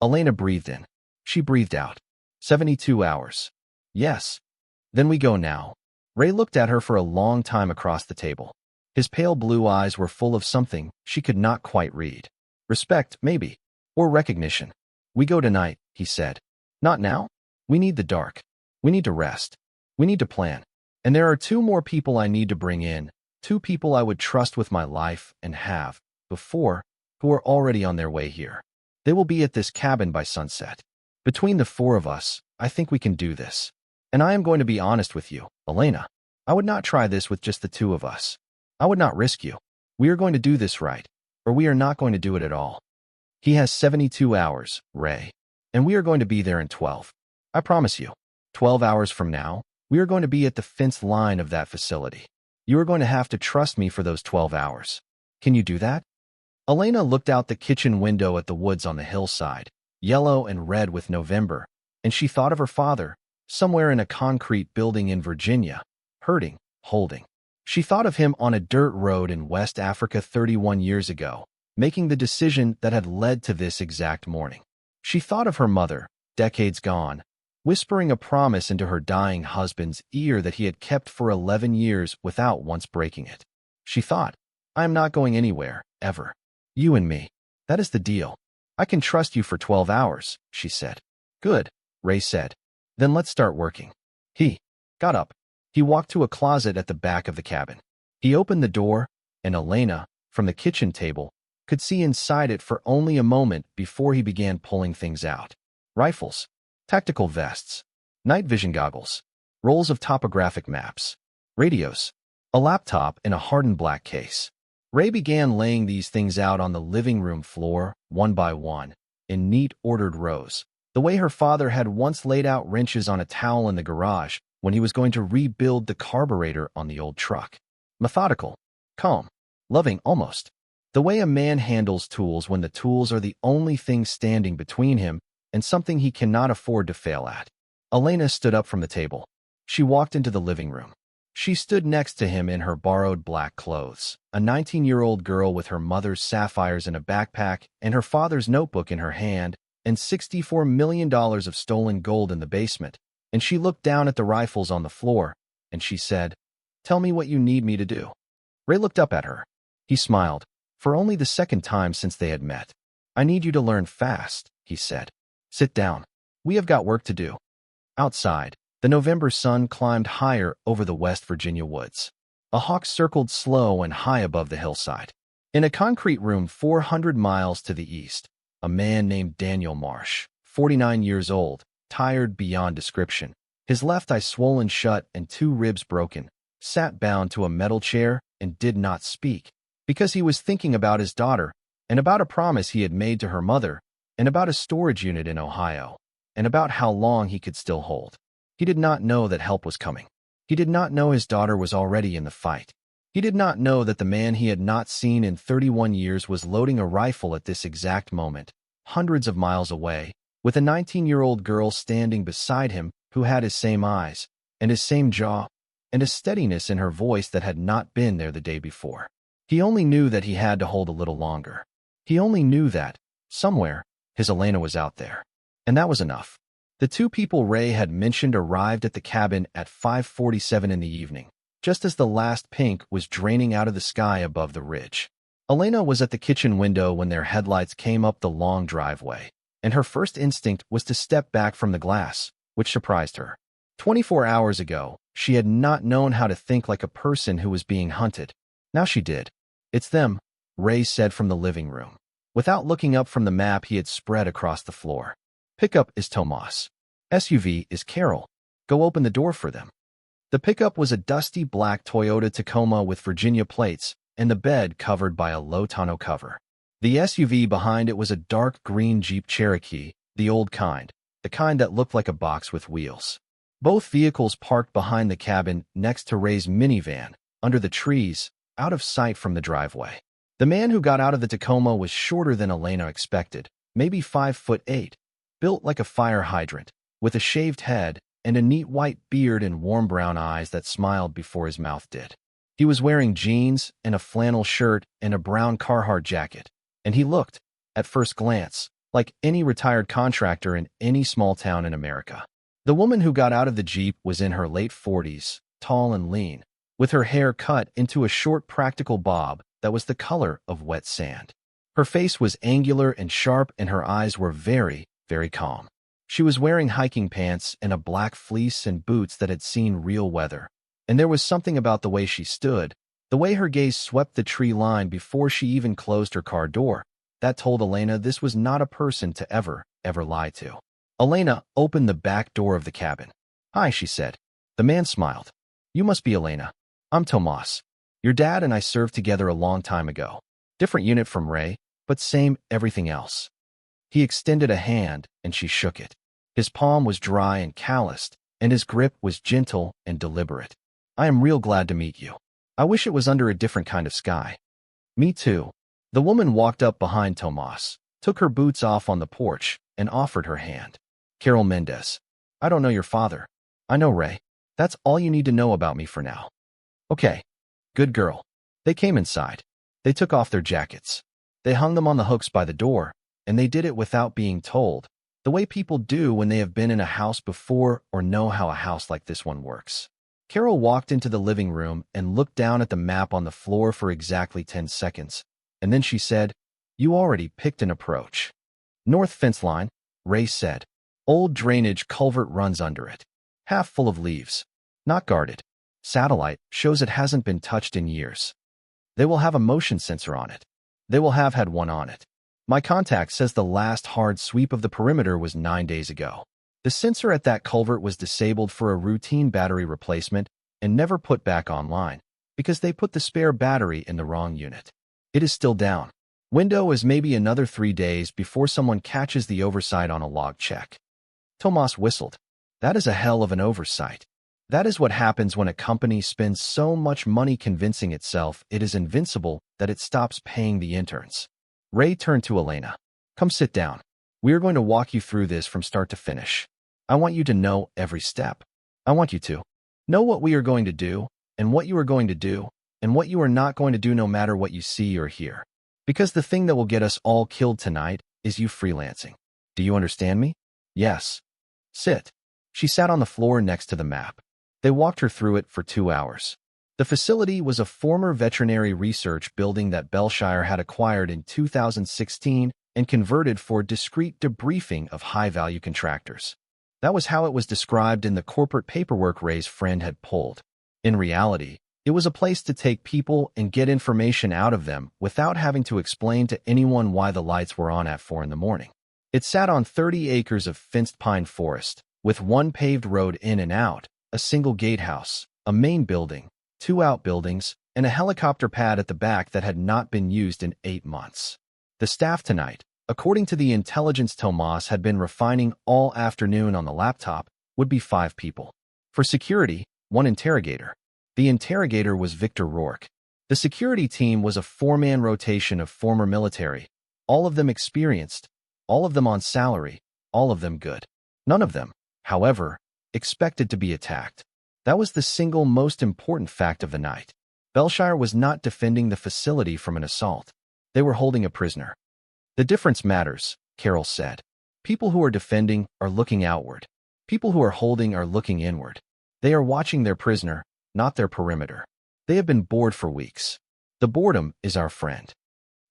Elena breathed in. She breathed out. 72 hours. Yes. Then we go now. Ray looked at her for a long time across the table. His pale blue eyes were full of something she could not quite read. Respect, maybe. Or recognition. We go tonight, he said. Not now? We need the dark. We need to rest. We need to plan. And there are 2 more people I need to bring in, 2 people I would trust with my life and have, before, who are already on their way here. They will be at this cabin by sunset. Between the 4 of us, I think we can do this. And I am going to be honest with you, Elena. I would not try this with just the 2 of us. I would not risk you. We are going to do this right, or we are not going to do it at all. He has 72 hours, Ray. And we are going to be there in 12. I promise you. 12 hours from now, we are going to be at the fence line of that facility. You are going to have to trust me for those 12 hours. Can you do that? Elena looked out the kitchen window at the woods on the hillside, yellow and red with November, and she thought of her father, somewhere in a concrete building in Virginia, hurting, holding. She thought of him on a dirt road in West Africa 31 years ago, making the decision that had led to this exact morning. She thought of her mother, decades gone, whispering a promise into her dying husband's ear that he had kept for 11 years without once breaking it. She thought, I am not going anywhere, ever. You and me. That is the deal. I can trust you for 12 hours, she said. Good, Ray said. Then let's start working. He got up. He walked to a closet at the back of the cabin. He opened the door, and Elena, from the kitchen table, could see inside it for only a moment before he began pulling things out. Rifles, tactical vests, night vision goggles, rolls of topographic maps, radios, a laptop in a hardened black case. Ray began laying these things out on the living room floor, one by one, in neat, ordered rows, the way her father had once laid out wrenches on a towel in the garage when he was going to rebuild the carburetor on the old truck. Methodical, calm, loving almost. The way a man handles tools when the tools are the only thing standing between him and something he cannot afford to fail at. Elena stood up from the table. She walked into the living room. She stood next to him in her borrowed black clothes, a 19-year-old girl with her mother's sapphires in a backpack and her father's notebook in her hand, and $64 million of stolen gold in the basement. And she looked down at the rifles on the floor, and she said, Tell me what you need me to do. Ray looked up at her. He smiled, for only the second time since they had met. I need you to learn fast, he said. Sit down. We have got work to do. Outside, the November sun climbed higher over the West Virginia woods. A hawk circled slow and high above the hillside. In a concrete room 400 miles to the east, a man named Daniel Marsh, 49 years old, tired beyond description, his left eye swollen shut and 2 ribs broken, sat bound to a metal chair and did not speak, because he was thinking about his daughter and about a promise he had made to her mother and about a storage unit in Ohio and about how long he could still hold. He did not know that help was coming. He did not know his daughter was already in the fight. He did not know that the man he had not seen in 31 years was loading a rifle at this exact moment, hundreds of miles away, with a 19-year-old girl standing beside him who had his same eyes and his same jaw and a steadiness in her voice that had not been there the day before. He only knew that he had to hold a little longer. He only knew that, somewhere, his Elena was out there. And that was enough. The 2 people Ray had mentioned arrived at the cabin at 5:47 in the evening, just as the last pink was draining out of the sky above the ridge. Elena was at the kitchen window when their headlights came up the long driveway, and her first instinct was to step back from the glass, which surprised her. 24 hours ago, she had not known how to think like a person who was being hunted. Now she did. "It's them," Ray said from the living room, without looking up from the map he had spread across the floor. "Pickup is Tomas. SUV is Carol. Go open the door for them." The pickup was a dusty black Toyota Tacoma with Virginia plates and the bed covered by a low tonneau cover. The SUV behind it was a dark green Jeep Cherokee, the old kind, the kind that looked like a box with wheels. Both vehicles parked behind the cabin next to Ray's minivan, under the trees, out of sight from the driveway. The man who got out of the Tacoma was shorter than Elena expected, maybe 5'8", built like a fire hydrant, with a shaved head and a neat white beard and warm brown eyes that smiled before his mouth did. He was wearing jeans and a flannel shirt and a brown Carhartt jacket, and he looked, at first glance, like any retired contractor in any small town in America. The woman who got out of the Jeep was in her late 40s, tall and lean, with her hair cut into a short practical bob that was the color of wet sand. Her face was angular and sharp, and her eyes were very, very calm. She was wearing hiking pants and a black fleece and boots that had seen real weather. And there was something about the way she stood, the way her gaze swept the tree line before she even closed her car door, that told Elena this was not a person to ever lie to. Elena opened the back door of the cabin. "Hi," she said. The man smiled. "You must be Elena. I'm Tomas. Your dad and I served together a long time ago. Different unit from Ray, but same everything else." He extended a hand, and she shook it. His palm was dry and calloused, and his grip was gentle and deliberate. "I am real glad to meet you. I wish it was under a different kind of sky." "Me too." The woman walked up behind Tomas, took her boots off on the porch, and offered her hand. "Carol Mendez. I don't know your father. I know Ray. That's all you need to know about me for now." "Okay. Good girl." They came inside. They took off their jackets. They hung them on the hooks by the door, and they did it without being told, the way people do when they have been in a house before or know how a house like this one works. Carol walked into the living room and looked down at the map on the floor for exactly 10 seconds, and then she said, "You already picked an approach." "North fence line," Ray said. "Old drainage culvert runs under it. Half full of leaves. Not guarded. Satellite shows it hasn't been touched in years. They will have a motion sensor on it. They will have had one on it. My contact says the last hard sweep of the perimeter was 9 days ago. The sensor at that culvert was disabled for a routine battery replacement and never put back online, because they put the spare battery in the wrong unit. It is still down. Window is maybe another 3 days before someone catches the oversight on a log check." Tomas whistled. "That is a hell of an oversight. That is what happens when a company spends so much money convincing itself it is invincible that it stops paying the interns." Ray turned to Elena. "Come sit down. We are going to walk you through this from start to finish. I want you to know every step. I want you to know what we are going to do, and what you are going to do, and what you are not going to do, no matter what you see or hear. Because the thing that will get us all killed tonight is you freelancing. Do you understand me?" "Yes." "Sit." She sat on the floor next to the map. They walked her through it for 2 hours. The facility was a former veterinary research building that Bellshire had acquired in 2016 and converted for discreet debriefing of high-value contractors. That was how it was described in the corporate paperwork Ray's friend had pulled. In reality, It was a place to take people and get information out of them without having to explain to anyone why the lights were on at 4 in the morning. It sat on 30 acres of fenced pine forest, with one paved road in and out, a single gatehouse, a main building, 2 outbuildings, and a helicopter pad at the back that had not been used in 8 months. The staff tonight, according to the intelligence Tomas had been refining all afternoon on the laptop, would be 5 people. For security, 1 interrogator. The interrogator was Victor Rourke. The security team was a 4-man rotation of former military, all of them experienced, all of them on salary, all of them good. None of them, however, expected to be attacked. That was the single most important fact of the night. Bellshire was not defending the facility from an assault. They were holding a prisoner. The difference matters, Carol said. People who are defending are looking outward. People who are holding are looking inward. They are watching their prisoner, not their perimeter. They have been bored for weeks. The boredom is our friend.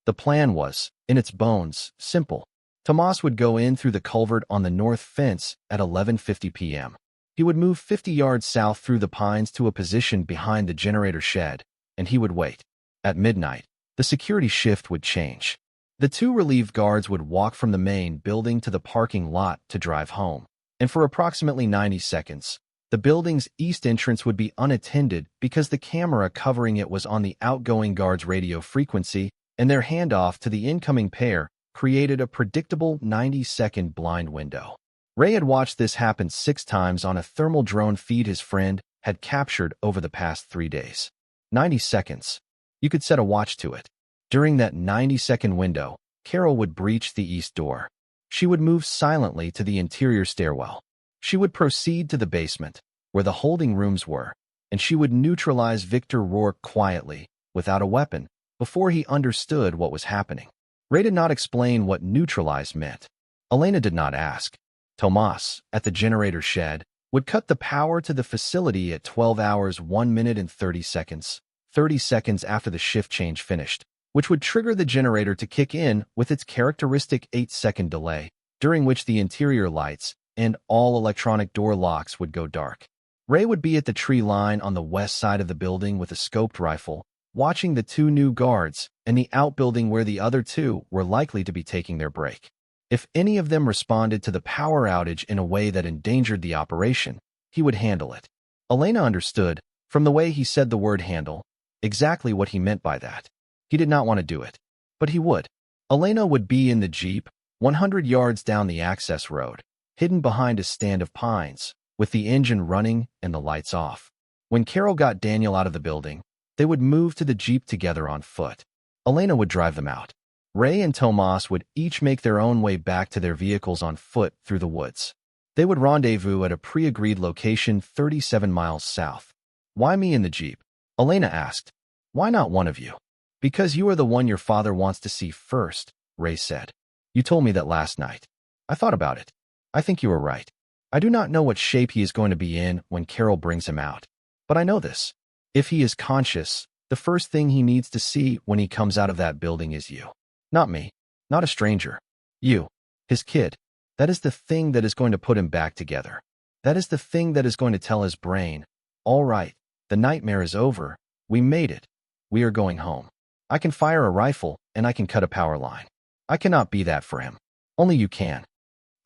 The plan was, in its bones, simple. Tomas would go in through the culvert on the north fence at 11:50 p.m. He would move 50 yards south through the pines to a position behind the generator shed, and he would wait. At midnight, the security shift would change. The 2 relieved guards would walk from the main building to the parking lot to drive home, and for approximately 90 seconds, the building's east entrance would be unattended because the camera covering it was on the outgoing guard's radio frequency, and their handoff to the incoming pair created a predictable 90-second blind window. Ray had watched this happen 6 times on a thermal drone feed his friend had captured over the past 3 days. 90 seconds. You could set a watch to it. During that 90-second window, Carol would breach the east door. She would move silently to the interior stairwell. She would proceed to the basement, where the holding rooms were, and she would neutralize Victor Rourke quietly, without a weapon, before he understood what was happening. Ray did not explain what neutralize meant. Elena did not ask. Tomas, at the generator shed, would cut the power to the facility at 12 hours 1 minute and 30 seconds, 30 seconds after the shift change finished, which would trigger the generator to kick in with its characteristic 8-second delay, during which the interior lights and all electronic door locks would go dark. Ray would be at the tree line on the west side of the building with a scoped rifle, watching the 2 new guards and the outbuilding where the other 2 were likely to be taking their break. If any of them responded to the power outage in a way that endangered the operation, he would handle it. Elena understood, from the way he said the word handle, exactly what he meant by that. He did not want to do it, but he would. Elena would be in the Jeep, 100 yards down the access road, hidden behind a stand of pines, with the engine running and the lights off. When Carol got Daniel out of the building, they would move to the Jeep together on foot. Elena would drive them out. Ray and Tomas would each make their own way back to their vehicles on foot through the woods. They would rendezvous at a pre-agreed location 37 miles south. Why me in the Jeep? Elena asked. Why not one of you? Because you are the one your father wants to see first, Ray said. You told me that last night. I thought about it. I think you were right. I do not know what shape he is going to be in when Carol brings him out. But I know this. If he is conscious, the first thing he needs to see when he comes out of that building is you. Not me. Not a stranger. You. His kid. That is the thing that is going to put him back together. That is the thing that is going to tell his brain, all right, the nightmare is over. We made it. We are going home. I can fire a rifle and I can cut a power line. I cannot be that for him. Only you can.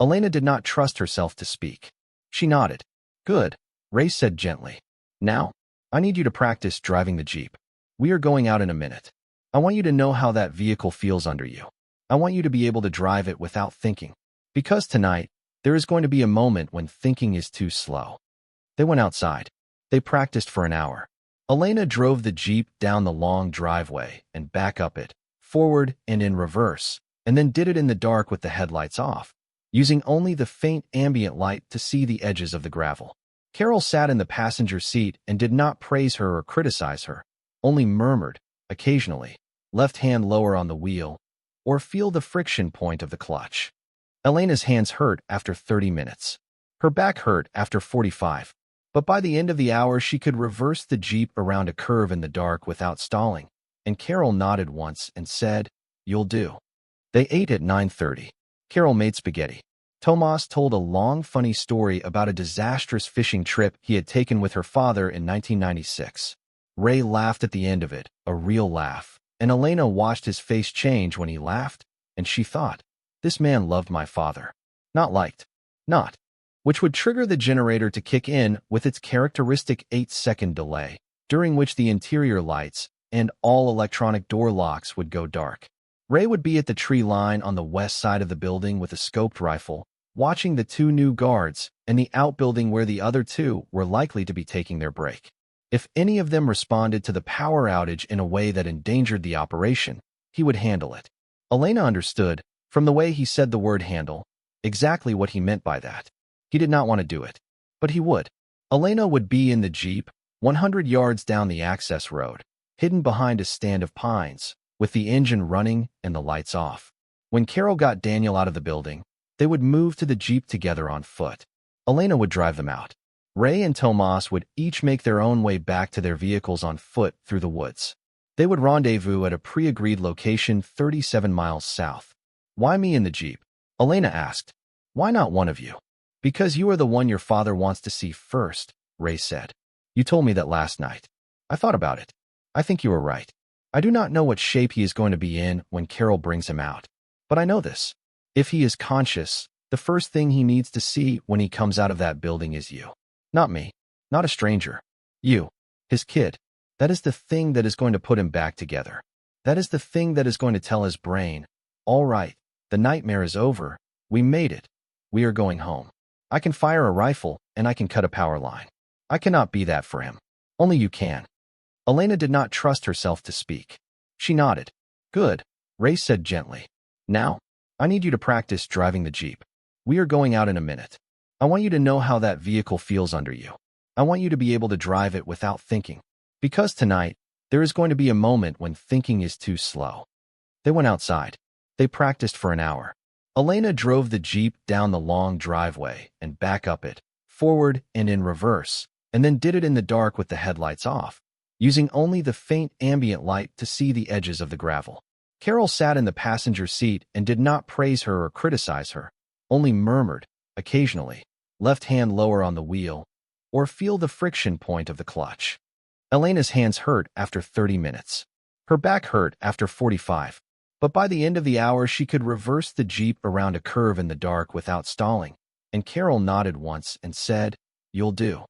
Elena did not trust herself to speak. She nodded. Good, Ray said gently. Now, I need you to practice driving the Jeep. We are going out in a minute. I want you to know how that vehicle feels under you. I want you to be able to drive it without thinking. Because tonight, there is going to be a moment when thinking is too slow. They went outside. They practiced for an hour. Elena drove the Jeep down the long driveway and back up it, forward and in reverse, and then did it in the dark with the headlights off, using only the faint ambient light to see the edges of the gravel. Carol sat in the passenger seat and did not praise her or criticize her, only murmured, occasionally, left hand lower on the wheel, or feel the friction point of the clutch. Elena's hands hurt after 30 minutes. Her back hurt after 45. But by the end of the hour, she could reverse the Jeep around a curve in the dark without stalling, and Carol nodded once and said, You'll do. They ate at 9:30. Carol made spaghetti. Tomas told a long, funny story about a disastrous fishing trip he had taken with her father in 1996. Ray laughed at the end of it, a real laugh, and Elena watched his face change when he laughed, and she thought, this man loved my father. Not liked. Not. Which would trigger the generator to kick in with its characteristic 8-second delay, during which the interior lights and all electronic door locks would go dark. Ray would be at the tree line on the west side of the building with a scoped rifle, watching the two new guards and the outbuilding where the other two were likely to be taking their break. If any of them responded to the power outage in a way that endangered the operation, he would handle it. Elena understood, from the way he said the word handle, exactly what he meant by that. He did not want to do it, but he would. Elena would be in the Jeep, 100 yards down the access road, hidden behind a stand of pines, with the engine running and the lights off. When Carol got Daniel out of the building, they would move to the Jeep together on foot. Elena would drive them out. Ray and Tomas would each make their own way back to their vehicles on foot through the woods. They would rendezvous at a pre-agreed location 37 miles south. Why me in the Jeep? Elena asked. Why not one of you? Because you are the one your father wants to see first, Ray said. You told me that last night. I thought about it. I think you were right. I do not know what shape he is going to be in when Carol brings him out. But I know this. If he is conscious, the first thing he needs to see when he comes out of that building is you. Not me. Not a stranger. You. His kid. That is the thing that is going to put him back together. That is the thing that is going to tell his brain, all right, the nightmare is over. We made it. We are going home. I can fire a rifle, and I can cut a power line. I cannot be that for him. Only you can. Elena did not trust herself to speak. She nodded. Good, Ray said gently. Now, I need you to practice driving the Jeep. We are going out in a minute. I want you to know how that vehicle feels under you. I want you to be able to drive it without thinking. Because tonight, there is going to be a moment when thinking is too slow. They went outside. They practiced for an hour. Elena drove the Jeep down the long driveway and back up it, forward and in reverse, and then did it in the dark with the headlights off, using only the faint ambient light to see the edges of the gravel. Carol sat in the passenger seat and did not praise her or criticize her, only murmured, occasionally, left hand lower on the wheel, or feel the friction point of the clutch. Elena's hands hurt after 30 minutes. Her back hurt after 45. But by the end of the hour, she could reverse the Jeep around a curve in the dark without stalling, and Carol nodded once and said, You'll do.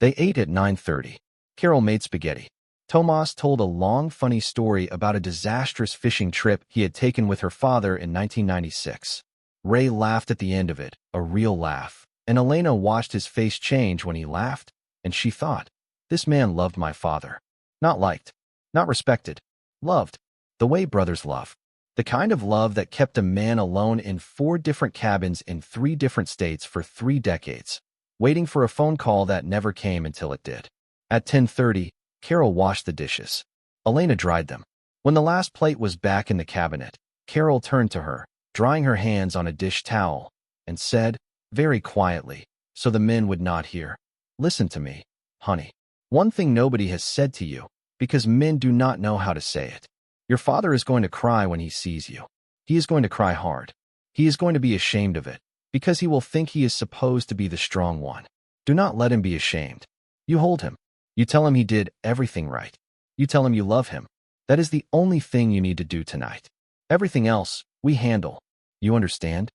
They ate at 9:30. Carol made spaghetti. Tomas told a long, funny story about a disastrous fishing trip he had taken with her father in 1996. Ray laughed at the end of it, a real laugh, and Elena watched his face change when he laughed, and she thought, this man loved my father. Not liked. Not respected. Loved. The way brothers love. The kind of love that kept a man alone in 4 different cabins in 3 different states for 3 decades, waiting for a phone call that never came until it did. At 10:30, Carol washed the dishes. Elena dried them. When the last plate was back in the cabinet, Carol turned to her, drying her hands on a dish towel, and said, very quietly, so the men would not hear, Listen to me, honey. One thing nobody has said to you, because men do not know how to say it. Your father is going to cry when he sees you. He is going to cry hard. He is going to be ashamed of it, because he will think he is supposed to be the strong one. Do not let him be ashamed. You hold him. You tell him he did everything right. You tell him you love him. That is the only thing you need to do tonight. Everything else, we handle. You understand?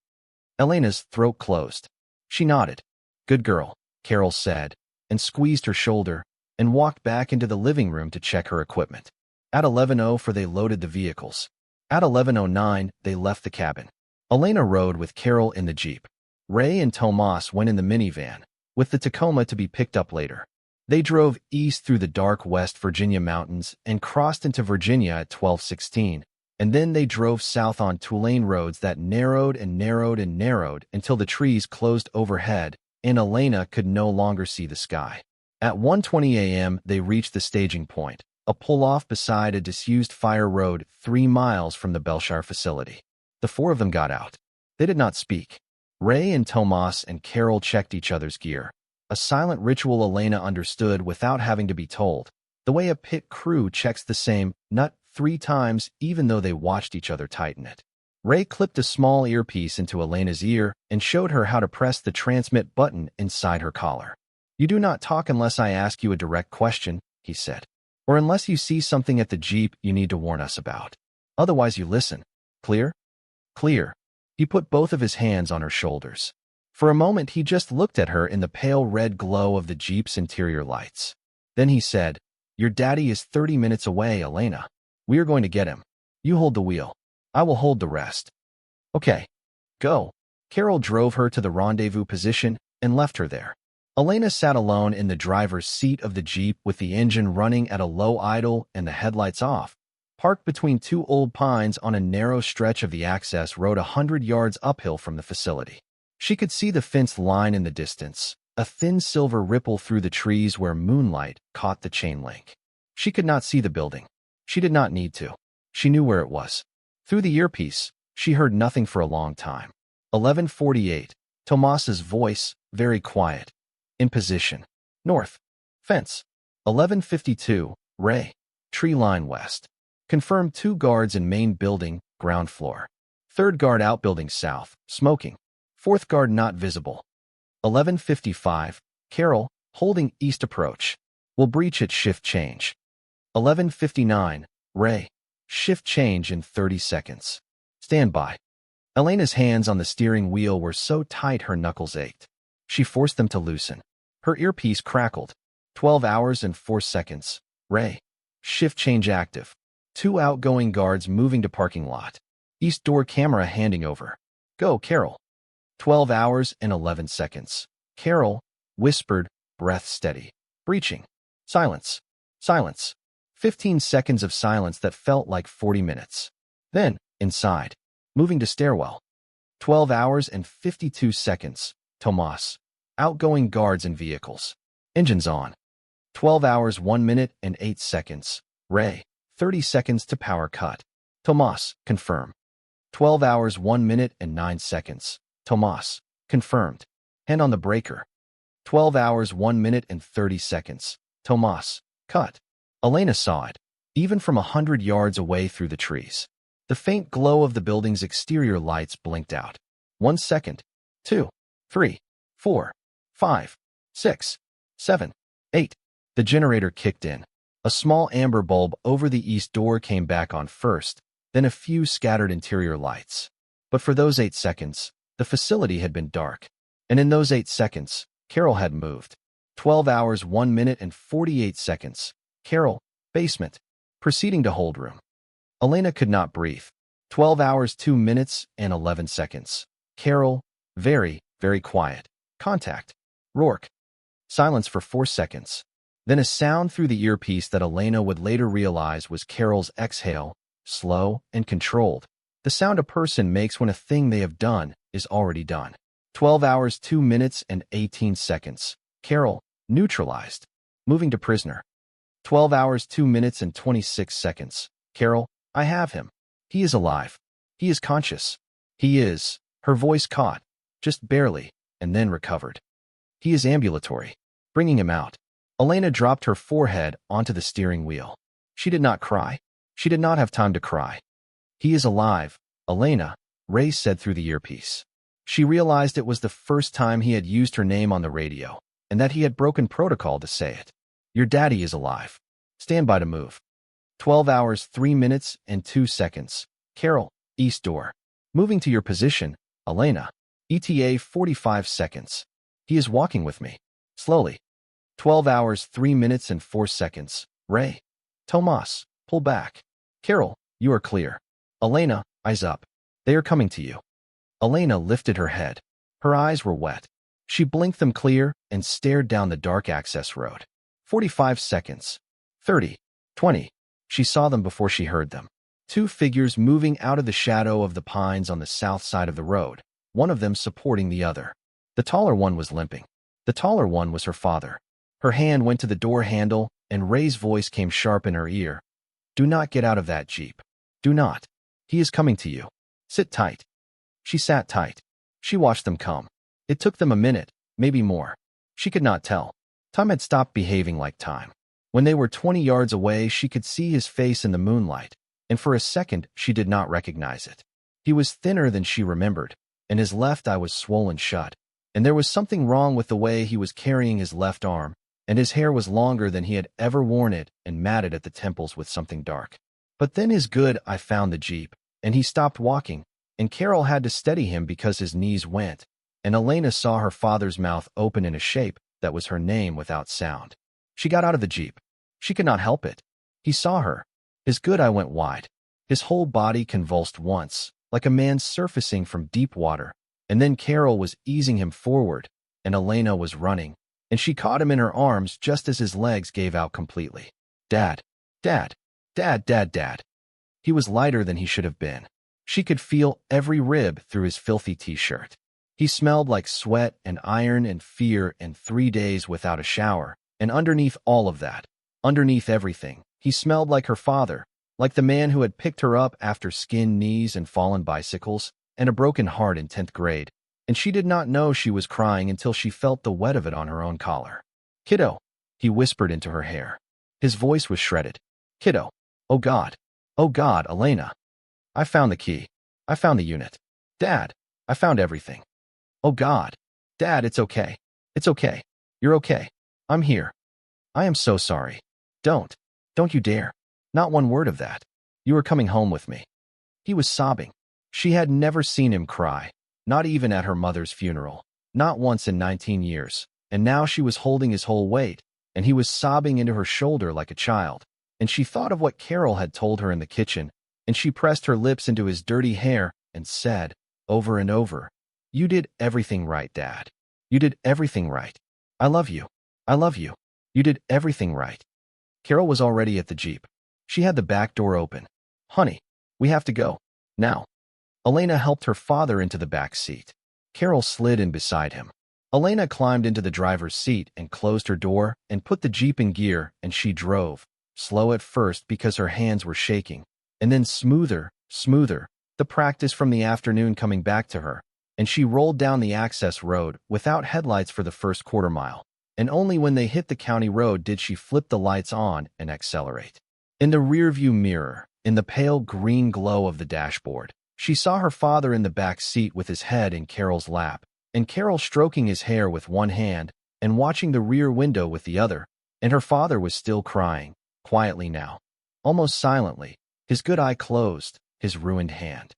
Elena's throat closed. She nodded. Good girl, Carol said, and squeezed her shoulder, and walked back into the living room to check her equipment. At 11:04 they loaded the vehicles. At 11:09 they left the cabin. Elena rode with Carol in the Jeep. Ray and Tomas went in the minivan, with the Tacoma to be picked up later. They drove east through the dark West Virginia mountains and crossed into Virginia at 12:16, and then they drove south on two-lane roads that narrowed and narrowed and narrowed until the trees closed overhead and Elena could no longer see the sky. At 1:20 a.m. they reached the staging point, a pull-off beside a disused fire road 3 miles from the Bellshire facility. The 4 of them got out. They did not speak. Ray and Tomas and Carol checked each other's gear, a silent ritual Elena understood without having to be told, the way a pit crew checks the same nut 3 times even though they watched each other tighten it. Ray clipped a small earpiece into Elena's ear and showed her how to press the transmit button inside her collar. You do not talk unless I ask you a direct question, he said. Or unless you see something at the Jeep you need to warn us about. Otherwise you listen. Clear? Clear. He put both of his hands on her shoulders. For a moment he just looked at her in the pale red glow of the Jeep's interior lights. Then he said, "Your daddy is 30 minutes away, Elena. We are going to get him. You hold the wheel. I will hold the rest." "Okay. Go." Carol drove her to the rendezvous position and left her there. Elena sat alone in the driver's seat of the Jeep with the engine running at a low idle and the headlights off, parked between two old pines on a narrow stretch of the access road 100 yards uphill from the facility. She could see the fence line in the distance, a thin silver ripple through the trees where moonlight caught the chain link. She could not see the building. She did not need to. She knew where it was. Through the earpiece, she heard nothing for a long time. 11:48. Tomas's voice, very quiet. In position. North. Fence. 11:52. Ray. Tree line west. Confirmed 2 guards in main building, ground floor. 3rd guard outbuilding south, smoking. 4th guard not visible. 11:55. Carol, holding east approach. Will breach at shift change. 11:59. Ray. Shift change in 30 seconds. Stand by. Elena's hands on the steering wheel were so tight her knuckles ached. She forced them to loosen. Her earpiece crackled. 12 hours and 4 seconds. Ray. Shift change active. 2 outgoing guards moving to parking lot. East door camera handing over. Go, Carol. 12 hours and 11 seconds. Carol whispered, breath steady. Breaching. Silence. Silence. 15 seconds of silence that felt like 40 minutes. Then, inside. Moving to stairwell. 12 hours and 52 seconds. Tomas. Outgoing guards and vehicles. Engines on. 12 hours 1 minute and 8 seconds. Ray. 30 seconds to power cut. Tomas. Confirm. 12 hours 1 minute and 9 seconds. Tomas. Confirmed. Hand on the breaker. 12 hours 1 minute and 30 seconds. Tomas. Cut. Elena saw it, even from 100 yards away through the trees. The faint glow of the building's exterior lights blinked out. 1 second. 2. 3. 4. 5. 6. 7. 8. The generator kicked in. A small amber bulb over the east door came back on first, then a few scattered interior lights. But for those 8 seconds, the facility had been dark. And in those 8 seconds, Carol had moved. 12 hours 1 minute and 48 seconds. Carol, basement. Proceeding to hold room. Elena could not breathe. 12 hours 2 minutes and 11 seconds. Carol, very, very quiet. Contact. Rourke. Silence for 4 seconds. Then a sound through the earpiece that Elena would later realize was Carol's exhale, slow and controlled. The sound a person makes when a thing they have done is already done. 12 hours 2 minutes and 18 seconds. Carol, neutralized. Moving to prisoner. 12 hours 2 minutes and 26 seconds. Carol, I have him. He is alive. He is conscious. He is. Her voice caught, just barely, and then recovered. He is ambulatory. Bringing him out. Elena dropped her forehead onto the steering wheel. She did not cry. She did not have time to cry. He is alive, Elena, Ray said through the earpiece. She realized it was the first time he had used her name on the radio, and that he had broken protocol to say it. Your daddy is alive. Stand by to move. 12 hours 3 minutes and 2 seconds. Carol, east door. Moving to your position, Elena. ETA 45 seconds. He is walking with me. Slowly. 12 hours 3 minutes and 4 seconds. Ray. Tomas, pull back. Carol, you are clear. Elena, eyes up. They are coming to you. Elena lifted her head. Her eyes were wet. She blinked them clear and stared down the dark access road. 45 seconds. 30. 20. She saw them before she heard them. 2 figures moving out of the shadow of the pines on the south side of the road, one of them supporting the other. The taller one was limping. The taller one was her father. Her hand went to the door handle, and Ray's voice came sharp in her ear. Do not get out of that Jeep. Do not. He is coming to you. Sit tight. She sat tight. She watched them come. It took them a minute, maybe more. She could not tell. Time had stopped behaving like time. When they were 20 yards away, she could see his face in the moonlight, and for a second she did not recognize it. He was thinner than she remembered, and his left eye was swollen shut, and there was something wrong with the way he was carrying his left arm, and his hair was longer than he had ever worn it and matted at the temples with something dark. But then I found the Jeep, and he stopped walking, and Carol had to steady him because his knees went, and Elena saw her father's mouth open in a shape that was her name without sound. She got out of the Jeep. She could not help it. He saw her. His good eye went wide. His whole body convulsed once, like a man surfacing from deep water, and then Carol was easing him forward, and Elena was running, and she caught him in her arms just as his legs gave out completely. Dad, Dad, Dad, Dad, Dad. He was lighter than he should have been. She could feel every rib through his filthy t-shirt. He smelled like sweat and iron and fear and 3 days without a shower, and underneath all of that, underneath everything, he smelled like her father, like the man who had picked her up after skinned knees and fallen bicycles, and a broken heart in 10th grade, and she did not know she was crying until she felt the wet of it on her own collar. Kiddo, he whispered into her hair. His voice was shredded. Kiddo, oh God, Elena. I found the key. I found the unit. Dad, I found everything. Oh God, Dad, it's okay. It's okay. You're okay. I'm here. I am so sorry. Don't you dare. Not one word of that. You are coming home with me. He was sobbing. She had never seen him cry, not even at her mother's funeral, not once in 19 years, and now she was holding his whole weight, and he was sobbing into her shoulder like a child, and she thought of what Carol had told her in the kitchen, and she pressed her lips into his dirty hair and said, over and over, "You did everything right, Dad. You did everything right. I love you. I love you. You did everything right." Carol was already at the Jeep. She had the back door open. "Honey, we have to go. Now." Elena helped her father into the back seat. Carol slid in beside him. Elena climbed into the driver's seat and closed her door and put the Jeep in gear, and she drove, slow at first because her hands were shaking, and then smoother, the practice from the afternoon coming back to her, and she rolled down the access road without headlights for the first quarter mile, and only when they hit the county road did she flip the lights on and accelerate. In the rearview mirror, in the pale green glow of the dashboard, she saw her father in the back seat with his head in Carol's lap, and Carol stroking his hair with one hand and watching the rear window with the other, and her father was still crying, quietly now, almost silently, his good eye closed, his ruined hand,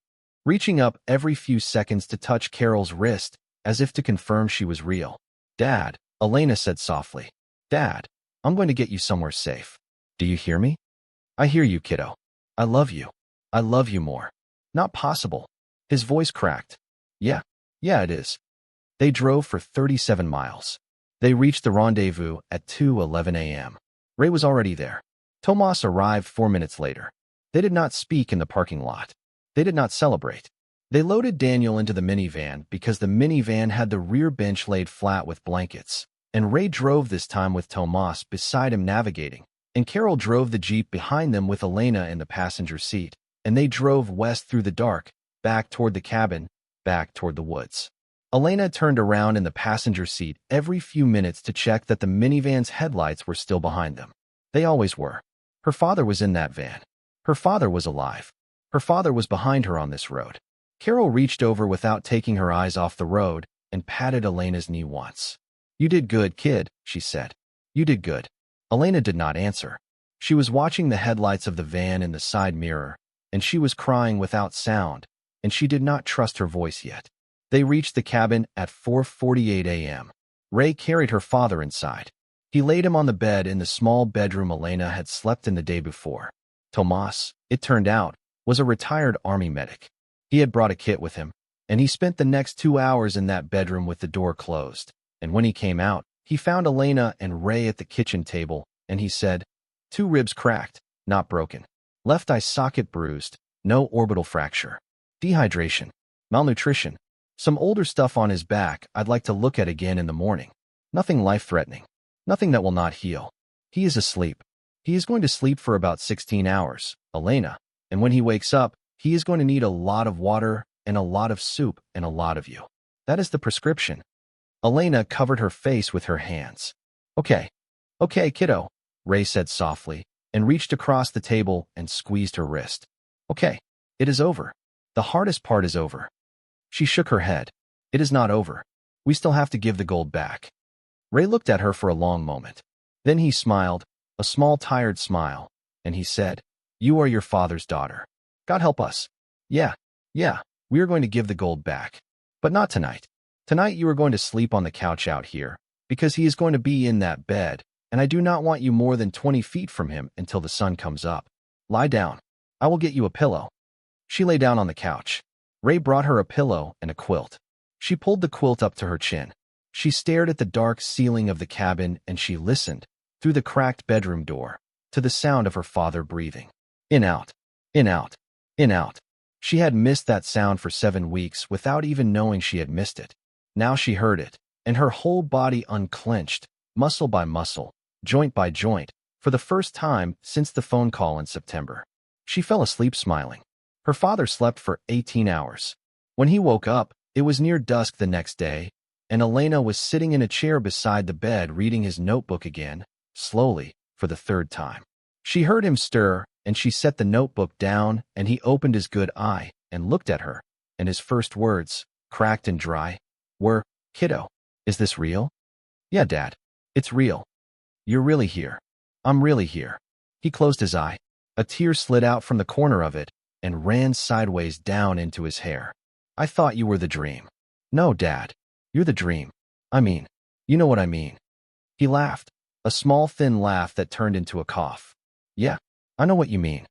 reaching up every few seconds to touch Carol's wrist, as if to confirm she was real. "Dad," Elena said softly. "Dad, I'm going to get you somewhere safe. Do you hear me?" "I hear you, kiddo. I love you. I love you more." "Not possible." His voice cracked. Yeah, it is." They drove for 37 miles. They reached the rendezvous at 2:11 a.m. Ray was already there. Tomas arrived 4 minutes later. They did not speak in the parking lot. They did not celebrate. They loaded Daniel into the minivan because the minivan had the rear bench laid flat with blankets, and Ray drove this time with Tomas beside him navigating, and Carol drove the Jeep behind them with Elena in the passenger seat, and they drove west through the dark, back toward the cabin, back toward the woods. Elena turned around in the passenger seat every few minutes to check that the minivan's headlights were still behind them. They always were. Her father was in that van. Her father was alive. Her father was behind her on this road. Carol reached over without taking her eyes off the road and patted Elena's knee once. "You did good, kid," she said. "You did good." Elena did not answer. She was watching the headlights of the van in the side mirror, and she was crying without sound, and she did not trust her voice yet. They reached the cabin at 4:48 a.m. Ray carried her father inside. He laid him on the bed in the small bedroom Elena had slept in the day before. Tomas, it turned out, was a retired army medic. He had brought a kit with him, and he spent the next 2 hours in that bedroom with the door closed, and when he came out, he found Elena and Ray at the kitchen table, and he said, "2 ribs cracked, not broken. Left eye socket bruised, no orbital fracture. Dehydration, malnutrition. Some older stuff on his back I'd like to look at again in the morning. Nothing life-threatening. Nothing that will not heal. He is asleep. He is going to sleep for about 16 hours, Elena, and when he wakes up, he is going to need a lot of water and a lot of soup and a lot of you. That is the prescription." Elena covered her face with her hands. Okay, kiddo," Ray said softly, and reached across the table and squeezed her wrist. "Okay, it is over. The hardest part is over." She shook her head. "It is not over. We still have to give the gold back." Ray looked at her for a long moment. Then he smiled, a small tired smile, and he said, "You are your father's daughter. God help us. Yeah, we are going to give the gold back. But not tonight. Tonight you are going to sleep on the couch out here, because he is going to be in that bed, and I do not want you more than 20 feet from him until the sun comes up. Lie down. I will get you a pillow." She lay down on the couch. Ray brought her a pillow and a quilt. She pulled the quilt up to her chin. She stared at the dark ceiling of the cabin and she listened, through the cracked bedroom door, to the sound of her father breathing. In out, in out, in out. She had missed that sound for 7 weeks without even knowing she had missed it. Now she heard it, and her whole body unclenched, muscle by muscle, joint by joint, for the first time since the phone call in September. She fell asleep smiling. Her father slept for 18 hours. When he woke up, it was near dusk the next day, and Elena was sitting in a chair beside the bed reading his notebook again, slowly, for the 3rd time. She heard him stir, and she set the notebook down, and he opened his good eye and looked at her, and his first words, cracked and dry, were, "Kiddo, is this real?" "Yeah, Dad, it's real. You're really here. I'm really here." He closed his eye. A tear slid out from the corner of it and ran sideways down into his hair. "I thought you were the dream." "No, Dad, you're the dream. I mean, you know what I mean." He laughed, a small thin laugh that turned into a cough. "Yeah, I know what you mean."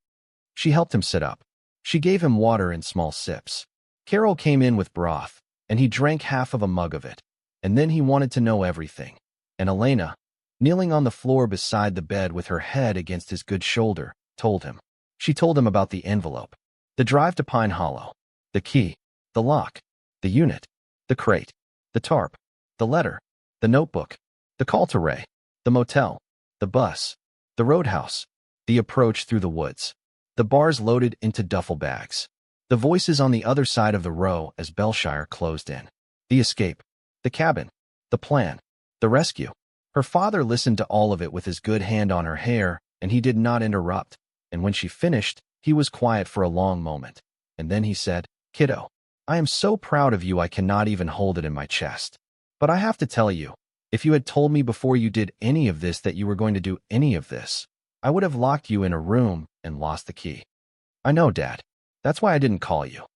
She helped him sit up. She gave him water in small sips. Carol came in with broth, and he drank half of a mug of it. And then he wanted to know everything. And Elena, kneeling on the floor beside the bed with her head against his good shoulder, told him. She told him about the envelope, the drive to Pine Hollow, the key, the lock, the unit, the crate, the tarp, the letter, the notebook, the call to Ray, the motel, the bus, the roadhouse, the approach through the woods, the bars loaded into duffel bags, the voices on the other side of the row as Bellshire closed in, the escape, the cabin, the plan, the rescue. Her father listened to all of it with his good hand on her hair, and he did not interrupt, and when she finished, he was quiet for a long moment, and then he said, "Kiddo, I am so proud of you I cannot even hold it in my chest. But I have to tell you, if you had told me before you did any of this that you were going to do any of this, I would have locked you in a room and lost the key." "I know, Dad. That's why I didn't call you."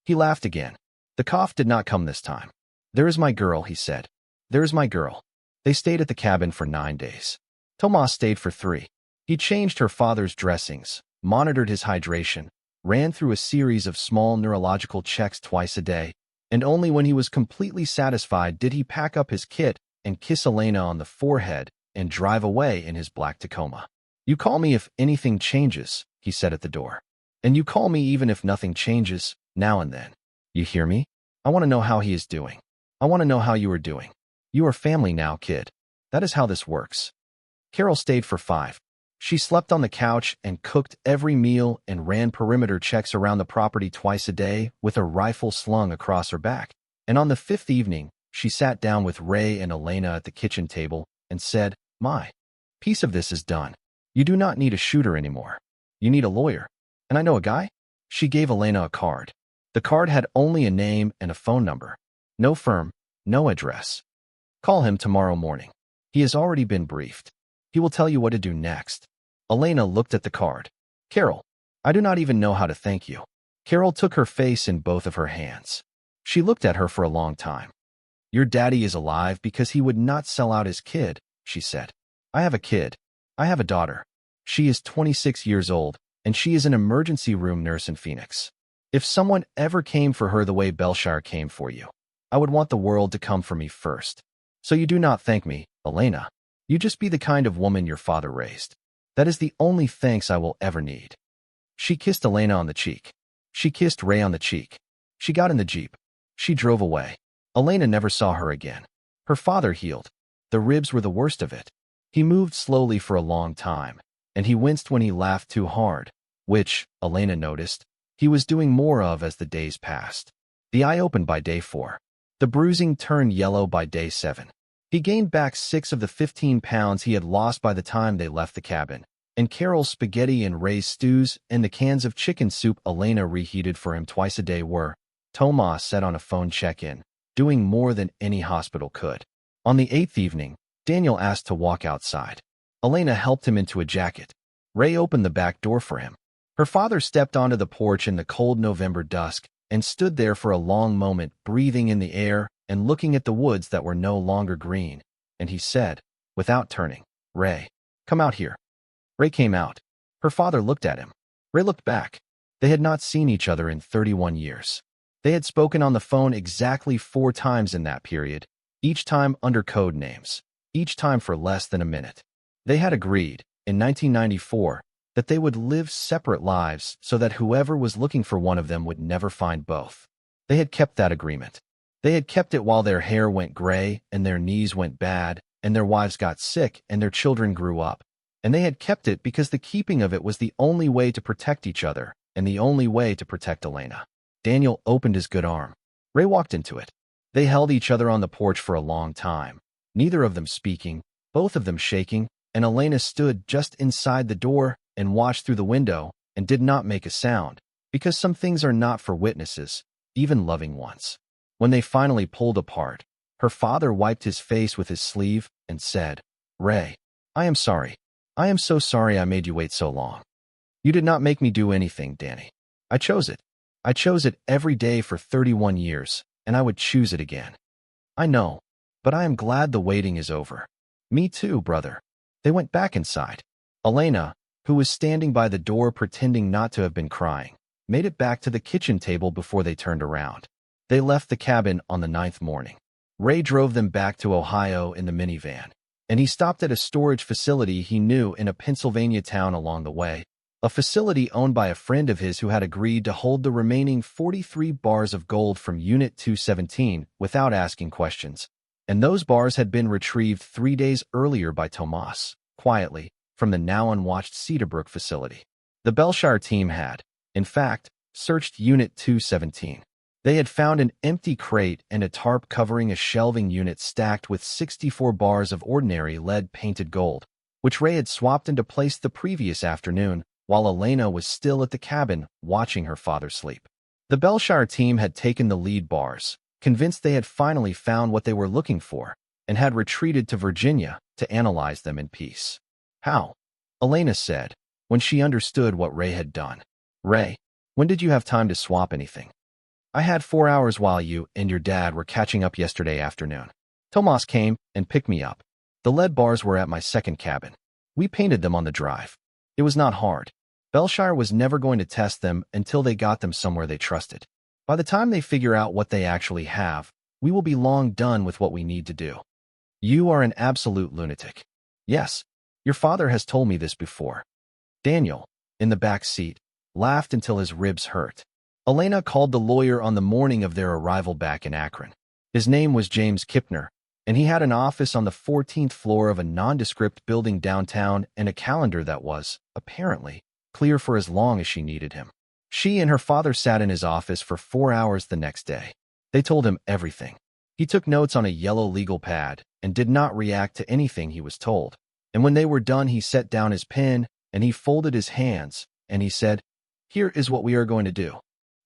He laughed again. The cough did not come this time. "There is my girl," he said. "There is my girl." They stayed at the cabin for 9 days. Tomas stayed for 3. He changed her father's dressings, monitored his hydration, ran through a series of small neurological checks twice a day, and only when he was completely satisfied did he pack up his kit and kiss Elena on the forehead and drive away in his black Tacoma. "You call me if anything changes," he said at the door. "And you call me even if nothing changes, now and then. You hear me? I want to know how he is doing. I want to know how you are doing. You are family now, kid. That is how this works." Carol stayed for 5. She slept on the couch and cooked every meal and ran perimeter checks around the property twice a day with a rifle slung across her back. And on the 5th evening, she sat down with Ray and Elena at the kitchen table and said, "My piece of this is done. You do not need a shooter anymore. You need a lawyer. And I know a guy." She gave Elena a card. The card had only a name and a phone number. No firm, no address. "Call him tomorrow morning. He has already been briefed. He will tell you what to do next." Elena looked at the card. "Carol, I do not even know how to thank you." Carol took her face in both of her hands. She looked at her for a long time. "Your daddy is alive because he would not sell out his kid," she said. "I have a kid. I have a daughter. She is 26 years old, and she is an emergency room nurse in Phoenix. If someone ever came for her the way Bellshire came for you, I would want the world to come for me first. So you do not thank me, Elena. You just be the kind of woman your father raised. That is the only thanks I will ever need." She kissed Elena on the cheek. She kissed Ray on the cheek. She got in the Jeep. She drove away. Elena never saw her again. Her father healed. The ribs were the worst of it. He moved slowly for a long time, and he winced when he laughed too hard, which, Elena noticed, he was doing more of as the days passed. The eye opened by day 4. The bruising turned yellow by day 7. He gained back 6 of the 15 pounds he had lost by the time they left the cabin, and Carol's spaghetti and Ray's stews and the cans of chicken soup Elena reheated for him twice a day were, Tomas said on a phone check-in, doing more than any hospital could. On the 8th evening, Daniel asked to walk outside. Elena helped him into a jacket. Ray opened the back door for him. Her father stepped onto the porch in the cold November dusk and stood there for a long moment, breathing in the air and looking at the woods that were no longer green. And he said, without turning, "Ray, come out here." Ray came out. Her father looked at him. Ray looked back. They had not seen each other in 31 years. They had spoken on the phone exactly 4 times in that period, each time under code names, each time for less than a minute. They had agreed, in 1994, that they would live separate lives so that whoever was looking for one of them would never find both. They had kept that agreement. They had kept it while their hair went gray and their knees went bad and their wives got sick and their children grew up. And they had kept it because the keeping of it was the only way to protect each other and the only way to protect Elena. Daniel opened his good arm. Ray walked into it. They held each other on the porch for a long time, neither of them speaking, both of them shaking, and Elena stood just inside the door and watched through the window and did not make a sound, because some things are not for witnesses, even loving ones. When they finally pulled apart, her father wiped his face with his sleeve and said, "Ray, I am sorry. I am so sorry I made you wait so long. You did not make me do anything, Danny. I chose it. I chose it every day for 31 years, and I would choose it again. I know, but I am glad the waiting is over." "Me too, brother." They went back inside. Elena, who was standing by the door pretending not to have been crying, made it back to the kitchen table before they turned around. They left the cabin on the 9th morning. Ray drove them back to Ohio in the minivan, and he stopped at a storage facility he knew in a Pennsylvania town along the way, a facility owned by a friend of his who had agreed to hold the remaining 43 bars of gold from Unit 217 without asking questions. And those bars had been retrieved 3 days earlier by Tomas, quietly, from the now unwatched Cedarbrook facility. The Bellshire team had, in fact, searched Unit 217. They had found an empty crate and a tarp covering a shelving unit stacked with 64 bars of ordinary lead-painted gold, which Ray had swapped into place the previous afternoon while Elena was still at the cabin watching her father sleep. The Bellshire team had taken the lead bars, convinced they had finally found what they were looking for, and had retreated to Virginia to analyze them in peace. "How?" Elena said, when she understood what Ray had done. "Ray, when did you have time to swap anything?" "I had 4 hours while you and your dad were catching up yesterday afternoon. Tomas came and picked me up. The lead bars were at my second cabin. We painted them on the drive. It was not hard. Bellshire was never going to test them until they got them somewhere they trusted. By the time they figure out what they actually have, we will be long done with what we need to do." "You are an absolute lunatic." "Yes, your father has told me this before." Daniel, in the back seat, laughed until his ribs hurt. Elena called the lawyer on the morning of their arrival back in Akron. His name was James Kipner, and he had an office on the 14th floor of a nondescript building downtown and a calendar that was, apparently, clear for as long as she needed him. She and her father sat in his office for 4 hours the next day. They told him everything. He took notes on a yellow legal pad and did not react to anything he was told. And when they were done, he set down his pen and he folded his hands and he said, "Here is what we are going to do."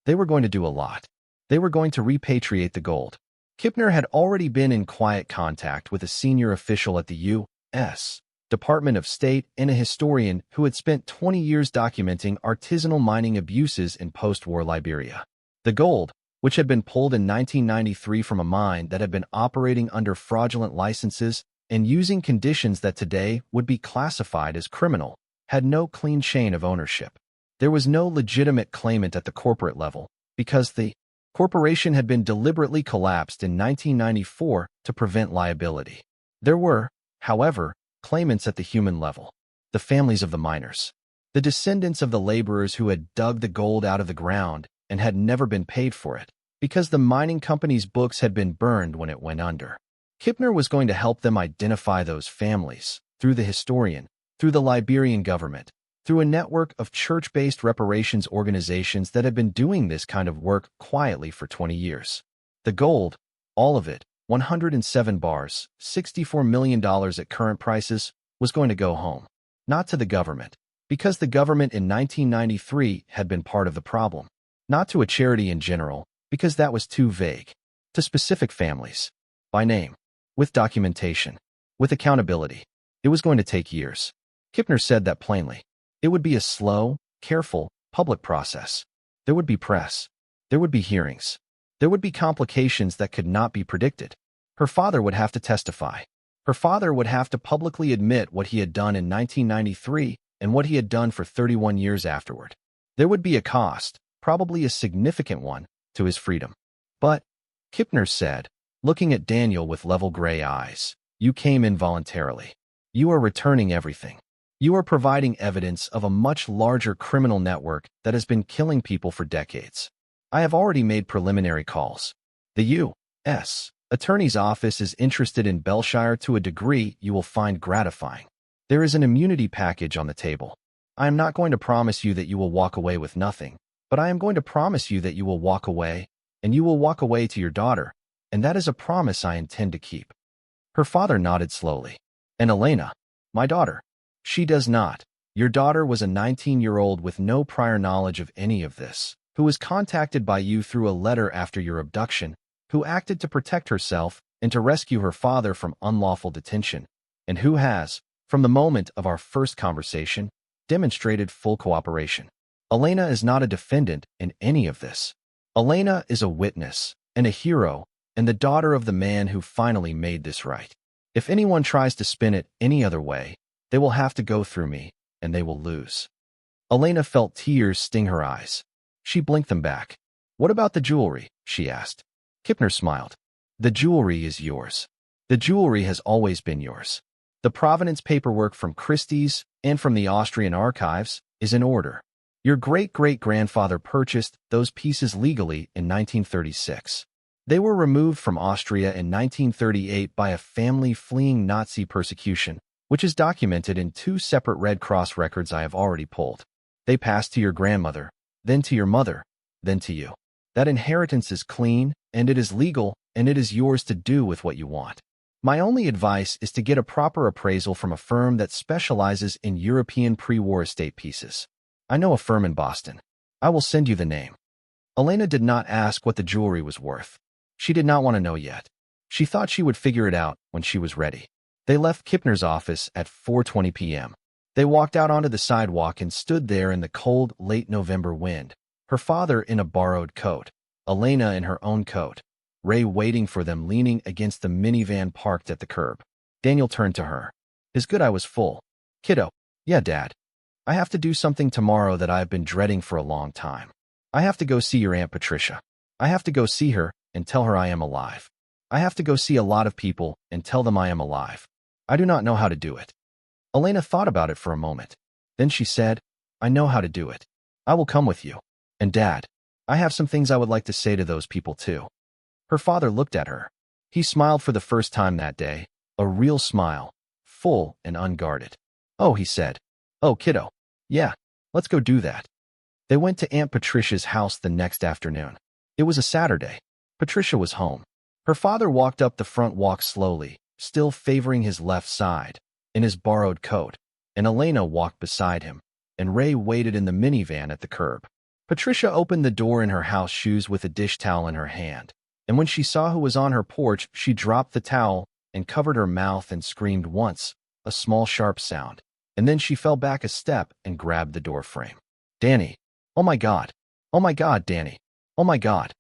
They were going to do a lot. They were going to repatriate the gold. Kipner had already been in quiet contact with a senior official at the U.S. Department of State and a historian who had spent 20 years documenting artisanal mining abuses in post-war Liberia. The gold, which had been pulled in 1993 from a mine that had been operating under fraudulent licenses and using conditions that today would be classified as criminal, had no clean chain of ownership. There was no legitimate claimant at the corporate level because the corporation had been deliberately collapsed in 1994 to prevent liability. There were, however, claimants at the human level, the families of the miners, the descendants of the laborers who had dug the gold out of the ground and had never been paid for it because the mining company's books had been burned when it went under. Kipner was going to help them identify those families through the historian, through the Liberian government, through a network of church-based reparations organizations that had been doing this kind of work quietly for 20 years. The gold, all of it, 107 bars, $64 million at current prices, was going to go home. Not to the government, because the government in 1993 had been part of the problem. Not to a charity in general, because that was too vague. To specific families. By name. With documentation. With accountability. It was going to take years. Kipner said that plainly. It would be a slow, careful, public process. There would be press. There would be hearings. There would be complications that could not be predicted. Her father would have to testify. Her father would have to publicly admit what he had done in 1993 and what he had done for 31 years afterward. There would be a cost, probably a significant one, to his freedom. But, Kipner said, looking at Daniel with level gray eyes, you came in voluntarily. You are returning everything. You are providing evidence of a much larger criminal network that has been killing people for decades. I have already made preliminary calls. The U.S. Attorney's Office is interested in Bellshire to a degree you will find gratifying. There is an immunity package on the table. I am not going to promise you that you will walk away with nothing, but I am going to promise you that you will walk away, and you will walk away to your daughter, and that is a promise I intend to keep. Her father nodded slowly. And Elena, my daughter, she does not. Your daughter was a 19-year-old with no prior knowledge of any of this, who was contacted by you through a letter after your abduction, who acted to protect herself and to rescue her father from unlawful detention, and who has, from the moment of our first conversation, demonstrated full cooperation. Elena is not a defendant in any of this. Elena is a witness and a hero and the daughter of the man who finally made this right. If anyone tries to spin it any other way, they will have to go through me, and they will lose. Elena felt tears sting her eyes. She blinked them back. What about the jewelry? She asked. Kipner smiled. The jewelry is yours. The jewelry has always been yours. The provenance paperwork from Christie's and from the Austrian archives is in order. Your great-great-grandfather purchased those pieces legally in 1936. They were removed from Austria in 1938 by a family fleeing Nazi persecution, which is documented in 2 separate Red Cross records I have already pulled. They passed to your grandmother, then to your mother, then to you. That inheritance is clean, and it is legal, and it is yours to do with what you want. My only advice is to get a proper appraisal from a firm that specializes in European pre-war estate pieces. I know a firm in Boston. I will send you the name. Elena did not ask what the jewelry was worth. She did not want to know yet. She thought she would figure it out when she was ready. They left Kipner's office at 4:20 p.m. They walked out onto the sidewalk and stood there in the cold, late November wind, her father in a borrowed coat, Elena in her own coat, Ray waiting for them leaning against the minivan parked at the curb. Daniel turned to her. His good eye was full. Kiddo. Yeah, Dad. I have to do something tomorrow that I have been dreading for a long time. I have to go see your Aunt Patricia. I have to go see her and tell her I am alive. I have to go see a lot of people and tell them I am alive. I do not know how to do it. Elena thought about it for a moment. Then she said, I know how to do it. I will come with you. And Dad, I have some things I would like to say to those people too. Her father looked at her. He smiled for the first time that day, a real smile, full and unguarded. Oh, he said. Oh, kiddo. Yeah, let's go do that. They went to Aunt Patricia's house the next afternoon. It was a Saturday. Patricia was home. Her father walked up the front walk slowly, still favoring his left side, in his borrowed coat, and Elena walked beside him, and Ray waited in the minivan at the curb. Patricia opened the door in her house shoes with a dish towel in her hand, and when she saw who was on her porch, she dropped the towel and covered her mouth and screamed once, a small sharp sound, and then she fell back a step and grabbed the door frame. Danny. Oh my God. Oh my God, Danny. Oh my God.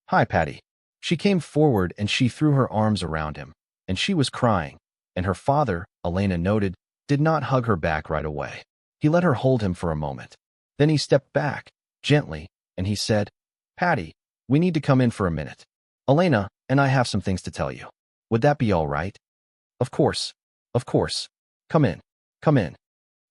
Hi, Patty. She came forward and she threw her arms around him, and she was crying, and her father, Elena noted, did not hug her back right away. He let her hold him for a moment. Then he stepped back, gently, and he said, Patty, we need to come in for a minute. Elena and I have some things to tell you. Would that be all right? Of course. Of course. Come in. Come in.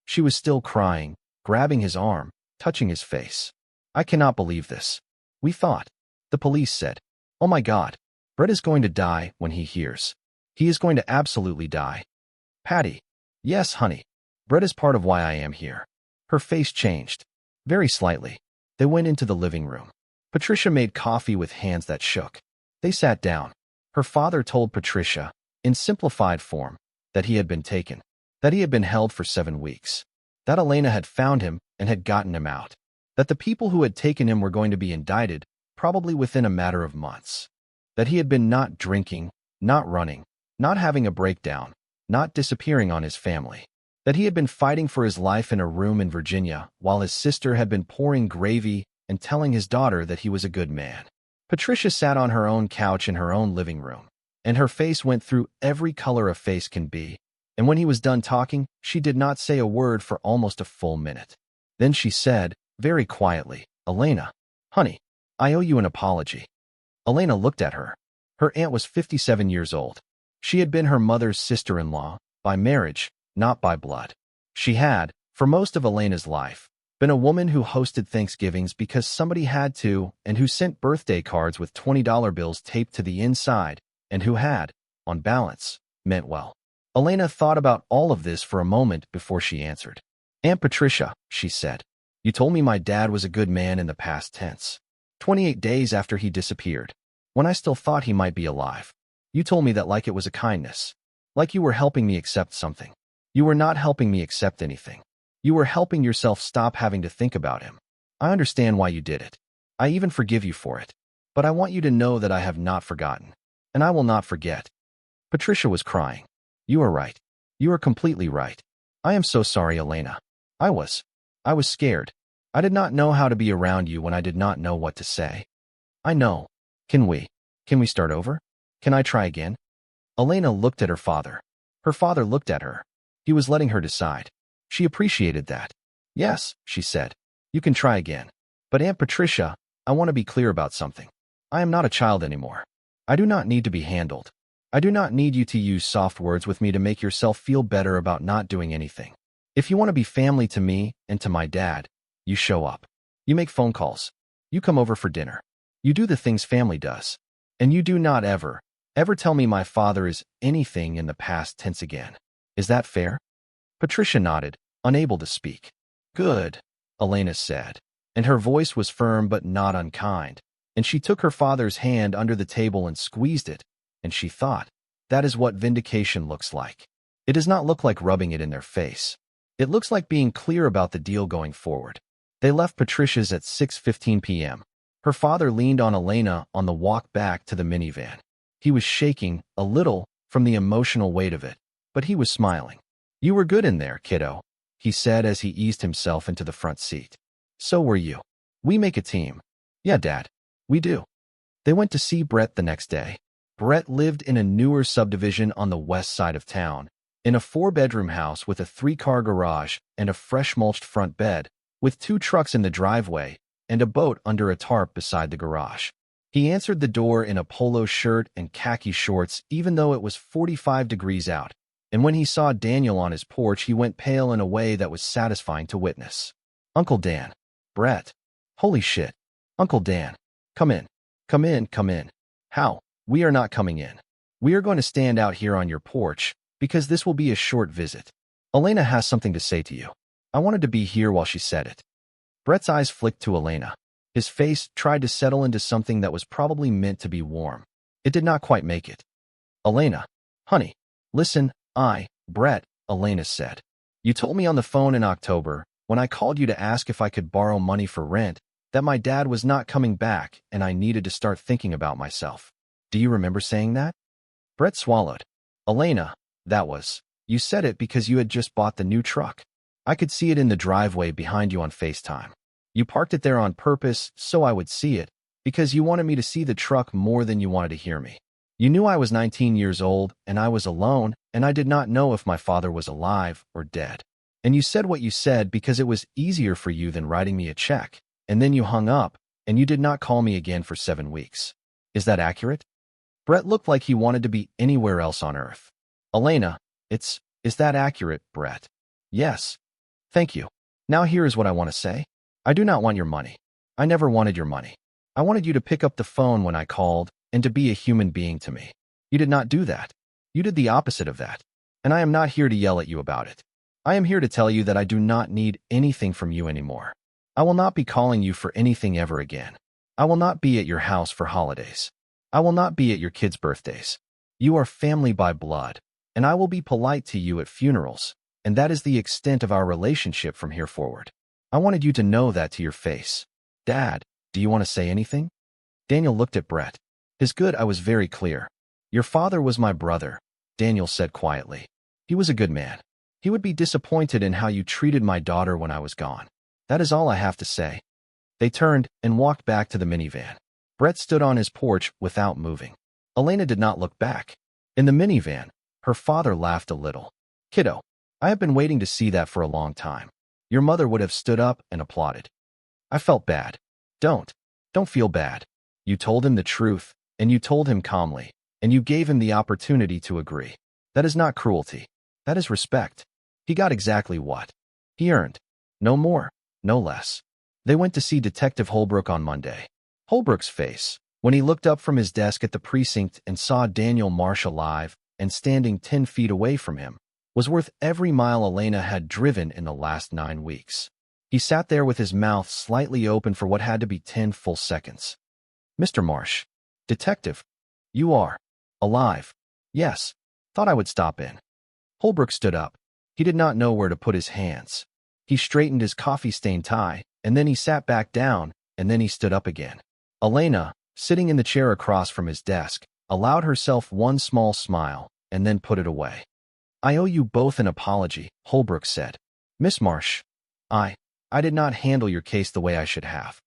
She was still crying, grabbing his arm, touching his face. I cannot believe this. We thought. The police said. Oh my God. Brett is going to die when he hears. He is going to absolutely die. Patty. Yes, honey. Brett is part of why I am here. Her face changed. Very slightly. They went into the living room. Patricia made coffee with hands that shook. They sat down. Her father told Patricia, in simplified form, that he had been taken, that he had been held for 7 weeks, that Elena had found him and had gotten him out, that the people who had taken him were going to be indicted, probably within a matter of months, that he had been not drinking, not running, not having a breakdown, not disappearing on his family. That he had been fighting for his life in a room in Virginia while his sister had been pouring gravy and telling his daughter that he was a good man. Patricia sat on her own couch in her own living room, and her face went through every color a face can be, and when he was done talking, she did not say a word for almost a full minute. Then she said, very quietly, "Elena, honey, I owe you an apology." Elena looked at her. Her aunt was 57 years old. She had been her mother's sister-in-law, by marriage, not by blood. She had, for most of Elena's life, been a woman who hosted Thanksgivings because somebody had to and who sent birthday cards with $20 bills taped to the inside and who had, on balance, meant well. Elena thought about all of this for a moment before she answered. "Aunt Patricia," she said, "you told me my dad was a good man in the past tense. 28 days after he disappeared, when I still thought he might be alive. You told me that like it was a kindness, like you were helping me accept something. You were not helping me accept anything. You were helping yourself stop having to think about him. I understand why you did it. I even forgive you for it. But I want you to know that I have not forgotten, and I will not forget." Patricia was crying. "You are right. You are completely right. I am so sorry, Elena. I was scared. I did not know how to be around you when I did not know what to say. I know. Can we start over? Can I try again?" Elena looked at her father. Her father looked at her. He was letting her decide. She appreciated that. "Yes," she said. "You can try again. But Aunt Patricia, I want to be clear about something. I am not a child anymore. I do not need to be handled. I do not need you to use soft words with me to make yourself feel better about not doing anything. If you want to be family to me and to my dad, you show up. You make phone calls. You come over for dinner. You do the things family does. And you do not ever tell me my father is anything in the past tense again. Is that fair?" Patricia nodded, unable to speak. "Good," Elena said, and her voice was firm but not unkind, and she took her father's hand under the table and squeezed it, and she thought, that is what vindication looks like. It does not look like rubbing it in their face. It looks like being clear about the deal going forward. They left Patricia's at 6:15 p.m. Her father leaned on Elena on the walk back to the minivan. He was shaking, a little, from the emotional weight of it, but he was smiling. "You were good in there, kiddo," he said as he eased himself into the front seat. "So were you. We make a team." "Yeah, Dad. We do." They went to see Brett the next day. Brett lived in a newer subdivision on the west side of town, in a 4-bedroom house with a 3-car garage and a fresh-mulched front bed, with 2 trucks in the driveway and a boat under a tarp beside the garage. He answered the door in a polo shirt and khaki shorts even though it was 45 degrees out, and when he saw Daniel on his porch he went pale in a way that was satisfying to witness. "Uncle Dan." "Brett." "Holy shit. Uncle Dan. Come in. Come in, come in." "How?" "We are not coming in. We are going to stand out here on your porch, because this will be a short visit. Elena has something to say to you." I wanted to be here while she said it. Brett's eyes flicked to Elena. His face tried to settle into something that was probably meant to be warm. It did not quite make it. "Elena, honey, listen, Brett," Elena said. "You told me on the phone in October, when I called you to ask if I could borrow money for rent, that my dad was not coming back and I needed to start thinking about myself. Do you remember saying that?" Brett swallowed. "Elena, you said it because you had just bought the new truck. I could see it in the driveway behind you on FaceTime. You parked it there on purpose so I would see it, because you wanted me to see the truck more than you wanted to hear me. You knew I was 19 years old and I was alone and I did not know if my father was alive or dead. And you said what you said because it was easier for you than writing me a check, and then you hung up and you did not call me again for 7 weeks. Is that accurate?" Brett looked like he wanted to be anywhere else on earth. "Elena, is that accurate, Brett?" "Yes." "Thank you. Now here is what I want to say. I do not want your money. I never wanted your money. I wanted you to pick up the phone when I called and to be a human being to me. You did not do that. You did the opposite of that. And I am not here to yell at you about it. I am here to tell you that I do not need anything from you anymore. I will not be calling you for anything ever again. I will not be at your house for holidays. I will not be at your kids' birthdays. You are family by blood, and I will be polite to you at funerals, and that is the extent of our relationship from here forward. I wanted you to know that to your face. Dad, do you want to say anything?" Daniel looked at Brett. I was very clear. "Your father was my brother," Daniel said quietly. He was a good man. He would be disappointed in how you treated my daughter when I was gone. That is all I have to say." They turned and walked back to the minivan. Brett stood on his porch without moving. Elena did not look back. In the minivan, her father laughed a little. "Kiddo, I have been waiting to see that for a long time." Your mother would have stood up and applauded. I felt bad. Don't feel bad. You told him the truth, and you told him calmly, and you gave him the opportunity to agree. That is not cruelty. That is respect. He got exactly what he earned. No more, no less. They went to see Detective Holbrook on Monday. Holbrook's face, when he looked up from his desk at the precinct and saw Daniel Marsh alive and standing 10 feet away from him, was worth every mile Elena had driven in the last 9 weeks. He sat there with his mouth slightly open for what had to be 10 full seconds. "Mr. Marsh." "Detective, you are alive." "Yes, thought I would stop in." Holbrook stood up. He did not know where to put his hands. He straightened his coffee-stained tie, and then he sat back down, and then he stood up again. Elena, sitting in the chair across from his desk, allowed herself one small smile, and then put it away. "I owe you both an apology," Holbrook said. "Miss Marsh, I did not handle your case the way I should have."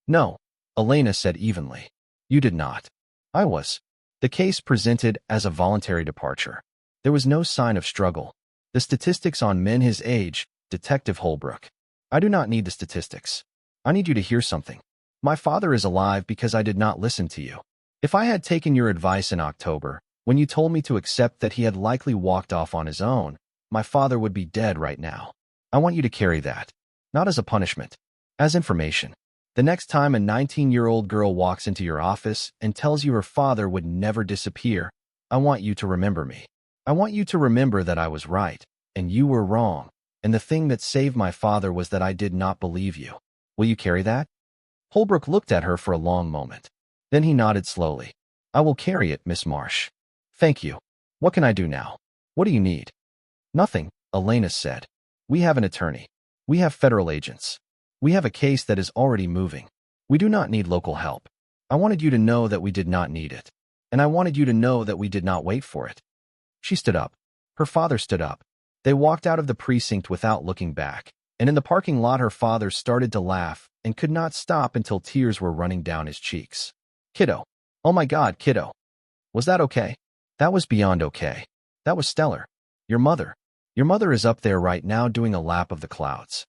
"No," Elena said evenly. "You did not. I was." The case presented as a voluntary departure. There was no sign of struggle. The statistics on men his age, Detective Holbrook. "I do not need the statistics. I need you to hear something. My father is alive because I did not listen to you. If I had taken your advice in October, when you told me to accept that he had likely walked off on his own, my father would be dead right now. I want you to carry that. Not as a punishment, as information. The next time a 19-year-old girl walks into your office and tells you her father would never disappear, I want you to remember me. I want you to remember that I was right, and you were wrong, and the thing that saved my father was that I did not believe you. Will you carry that?" Holbrook looked at her for a long moment. Then he nodded slowly. "I will carry it, Miss Marsh." "Thank you. What can I do now?" "What do you need?" "Nothing," Elena said. "We have an attorney. We have federal agents. We have a case that is already moving. We do not need local help. I wanted you to know that we did not need it. And I wanted you to know that we did not wait for it." She stood up. Her father stood up. They walked out of the precinct without looking back, and in the parking lot her father started to laugh and could not stop until tears were running down his cheeks. "Kiddo. Oh my God, kiddo. Was that okay?" "That was beyond okay. That was stellar. Your mother is up there right now doing a lap of the clouds."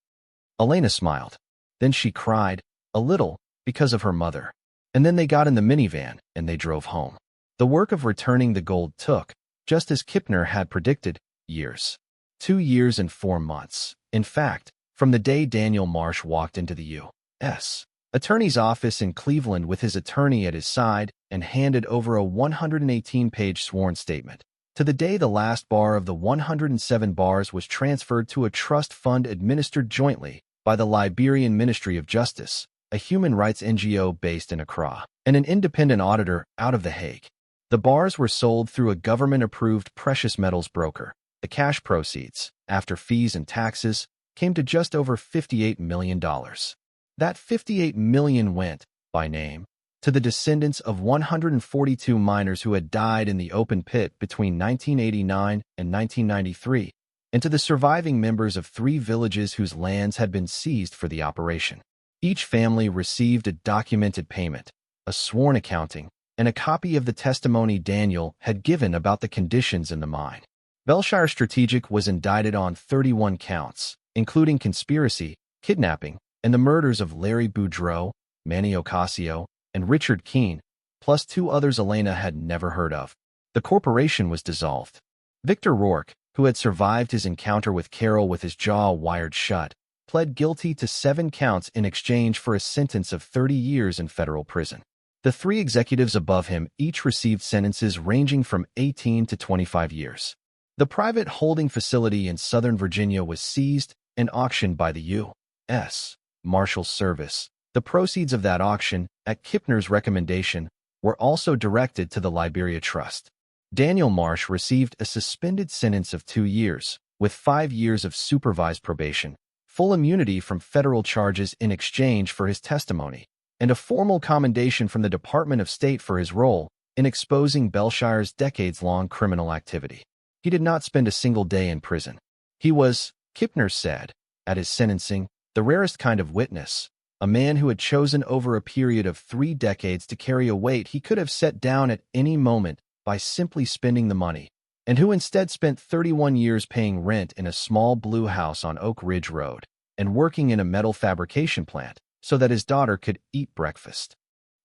Elena smiled. Then she cried, a little, because of her mother. And then they got in the minivan, and they drove home. The work of returning the gold took, just as Kipner had predicted, years. 2 years and 4 months. In fact, from the day Daniel Marsh walked into the U.S. Attorney's office in Cleveland with his attorney at his side and handed over a 118-page sworn statement, to the day the last bar of the 107 bars was transferred to a trust fund administered jointly by the Liberian Ministry of Justice, a human rights NGO based in Accra, and an independent auditor out of The Hague. The bars were sold through a government-approved precious metals broker. The cash proceeds, after fees and taxes, came to just over $58 million. That $58 million went, by name, to the descendants of 142 miners who had died in the open pit between 1989 and 1993, and to the surviving members of 3 villages whose lands had been seized for the operation. Each family received a documented payment, a sworn accounting, and a copy of the testimony Daniel had given about the conditions in the mine. Bellshire Strategic was indicted on 31 counts, including conspiracy, kidnapping, and the murders of Larry Boudreau, Manny Ocasio, and Richard Keene, plus 2 others Elena had never heard of. The corporation was dissolved. Victor Rourke, who had survived his encounter with Carol with his jaw wired shut, pled guilty to 7 counts in exchange for a sentence of 30 years in federal prison. The 3 executives above him each received sentences ranging from 18 to 25 years. The private holding facility in Southern Virginia was seized and auctioned by the U.S. Marshals Service. The proceeds of that auction, at Kipner's recommendation, were also directed to the Liberia Trust. Daniel Marsh received a suspended sentence of 2 years, with 5 years of supervised probation, full immunity from federal charges in exchange for his testimony, and a formal commendation from the Department of State for his role in exposing Bellshire's decades-long criminal activity. He did not spend a single day in prison. He was, Kipner said, at his sentencing, the rarest kind of witness, a man who had chosen over a period of 3 decades to carry a weight he could have set down at any moment by simply spending the money, and who instead spent 31 years paying rent in a small blue house on Oak Ridge Road and working in a metal fabrication plant so that his daughter could eat breakfast.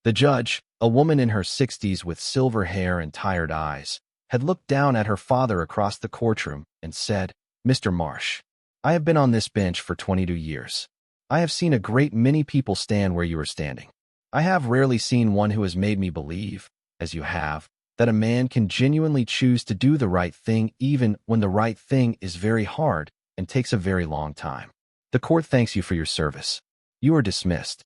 The judge, a woman in her 60s with silver hair and tired eyes, had looked down at her father across the courtroom and said, "Mr. Marsh, I have been on this bench for 22 years. I have seen a great many people stand where you are standing. I have rarely seen one who has made me believe, as you have, that a man can genuinely choose to do the right thing even when the right thing is very hard and takes a very long time. The court thanks you for your service. You are dismissed."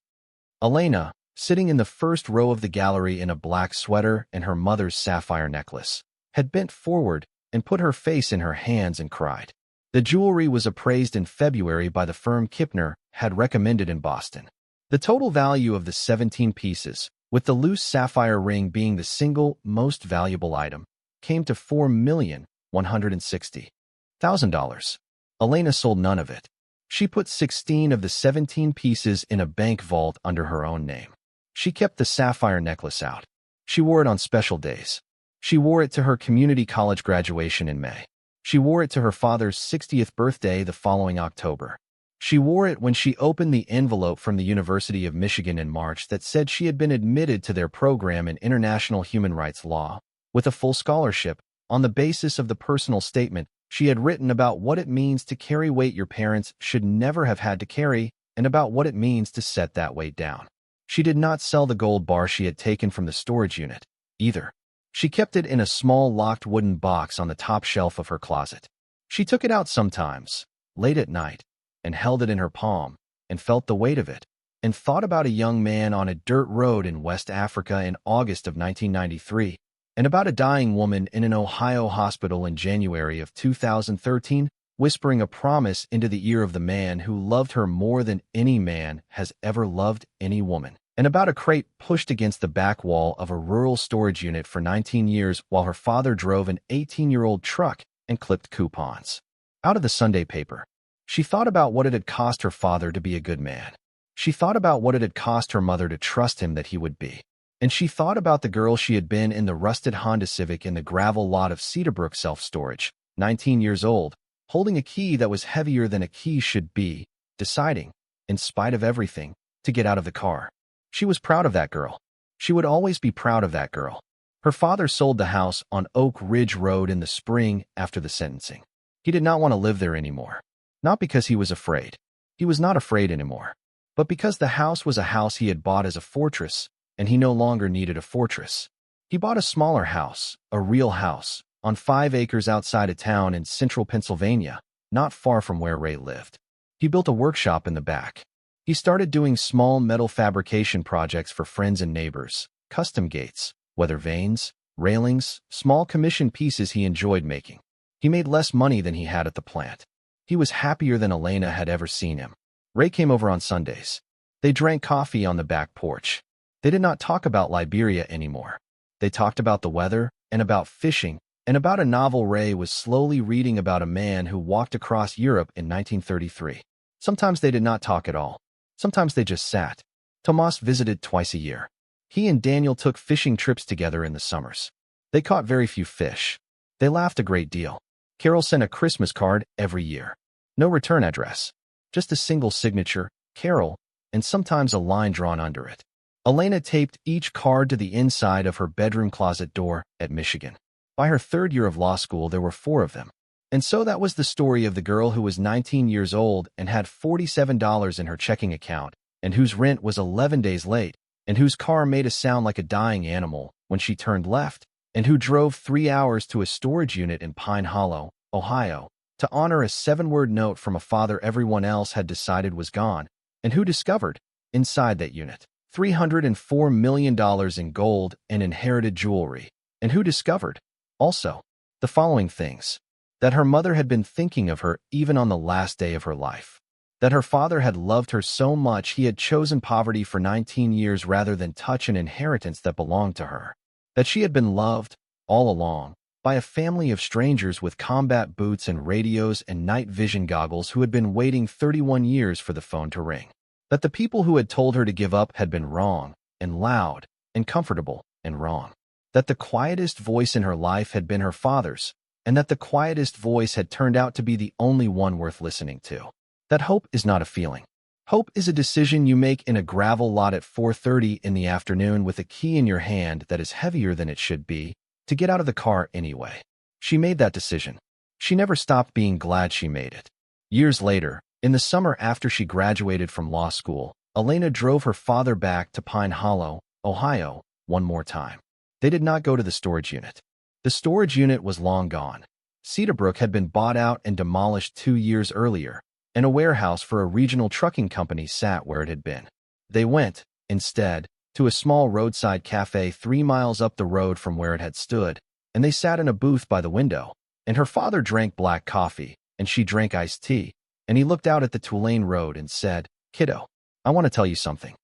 Elena, sitting in the first row of the gallery in a black sweater and her mother's sapphire necklace, had bent forward and put her face in her hands and cried. The jewelry was appraised in February by the firm Kipner had recommended in Boston. The total value of the 17 pieces, with the loose sapphire ring being the single most valuable item, came to $4,160,000. Elena sold none of it. She put 16 of the 17 pieces in a bank vault under her own name. She kept the sapphire necklace out. She wore it on special days. She wore it to her community college graduation in May. She wore it to her father's 60th birthday the following October. She wore it when she opened the envelope from the University of Michigan in March that said she had been admitted to their program in international human rights law, with a full scholarship, on the basis of the personal statement she had written about what it means to carry weight your parents should never have had to carry and about what it means to set that weight down. She did not sell the gold bar she had taken from the storage unit, either. She kept it in a small locked wooden box on the top shelf of her closet. She took it out sometimes, late at night, and held it in her palm, and felt the weight of it, and thought about a young man on a dirt road in West Africa in August of 1993, and about a dying woman in an Ohio hospital in January of 2013, whispering a promise into the ear of the man who loved her more than any man has ever loved any woman, and about a crate pushed against the back wall of a rural storage unit for 19 years while her father drove an 18-year-old truck and clipped coupons out of the Sunday paper. She thought about what it had cost her father to be a good man. She thought about what it had cost her mother to trust him that he would be. And she thought about the girl she had been in the rusted Honda Civic in the gravel lot of Cedarbrook Self Storage, 19 years old, holding a key that was heavier than a key should be, deciding, in spite of everything, to get out of the car. She was proud of that girl. She would always be proud of that girl. Her father sold the house on Oak Ridge Road in the spring after the sentencing. He did not want to live there anymore. Not because he was afraid. He was not afraid anymore. But because the house was a house he had bought as a fortress, and he no longer needed a fortress. He bought a smaller house, a real house, on 5 acres outside of town in central Pennsylvania, not far from where Ray lived. He built a workshop in the back. He started doing small metal fabrication projects for friends and neighbors, custom gates, weather vanes, railings, small commission pieces he enjoyed making. He made less money than he had at the plant. He was happier than Elena had ever seen him. Ray came over on Sundays. They drank coffee on the back porch. They did not talk about Liberia anymore. They talked about the weather and about fishing and about a novel Ray was slowly reading about a man who walked across Europe in 1933. Sometimes they did not talk at all. Sometimes they just sat. Tomas visited twice a year. He and Daniel took fishing trips together in the summers. They caught very few fish. They laughed a great deal. Carol sent a Christmas card every year. No return address. Just a single signature, Carol, and sometimes a line drawn under it. Elena taped each card to the inside of her bedroom closet door at Michigan. By her 3rd year of law school, there were 4 of them. And so that was the story of the girl who was 19 years old and had $47 in her checking account, and whose rent was 11 days late, and whose car made a sound like a dying animal when she turned left, and who drove 3 hours to a storage unit in Pine Hollow, Ohio, to honor a 7-word note from a father everyone else had decided was gone, and who discovered, inside that unit, $304 million in gold and inherited jewelry, and who discovered, also, the following things: that her mother had been thinking of her even on the last day of her life, that her father had loved her so much he had chosen poverty for 19 years rather than touch an inheritance that belonged to her, that she had been loved, all along, by a family of strangers with combat boots and radios and night vision goggles who had been waiting 31 years for the phone to ring. That the people who had told her to give up had been wrong, and loud, and comfortable, and wrong. That the quietest voice in her life had been her father's, and that the quietest voice had turned out to be the only one worth listening to. That hope is not a feeling. Hope is a decision you make in a gravel lot at 4:30 in the afternoon with a key in your hand that is heavier than it should be, to get out of the car anyway. She made that decision. She never stopped being glad she made it. Years later, in the summer after she graduated from law school, Elena drove her father back to Pine Hollow, Ohio, one more time. They did not go to the storage unit. The storage unit was long gone. Cedarbrook had been bought out and demolished 2 years earlier, and a warehouse for a regional trucking company sat where it had been. They went, instead, to a small roadside cafe 3 miles up the road from where it had stood, and they sat in a booth by the window, and her father drank black coffee, and she drank iced tea, and he looked out at the Tulane Road and said, "Kiddo, I want to tell you something."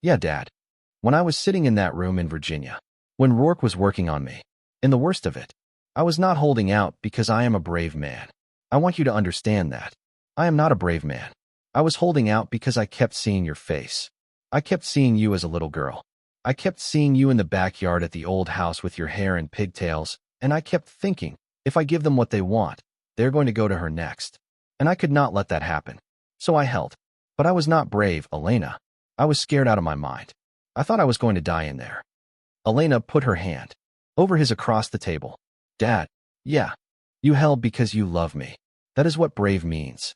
"Yeah, Dad." "When I was sitting in that room in Virginia, when Rourke was working on me, in the worst of it, I was not holding out because I am a brave man. I want you to understand that. I am not a brave man. I was holding out because I kept seeing your face. I kept seeing you as a little girl. I kept seeing you in the backyard at the old house with your hair and pigtails, and I kept thinking, if I give them what they want, they're going to go to her next. And I could not let that happen. So I held. But I was not brave, Elena. I was scared out of my mind. I thought I was going to die in there." Elena put her hand over his across the table. "Dad, yeah, you held because you love me. That is what brave means."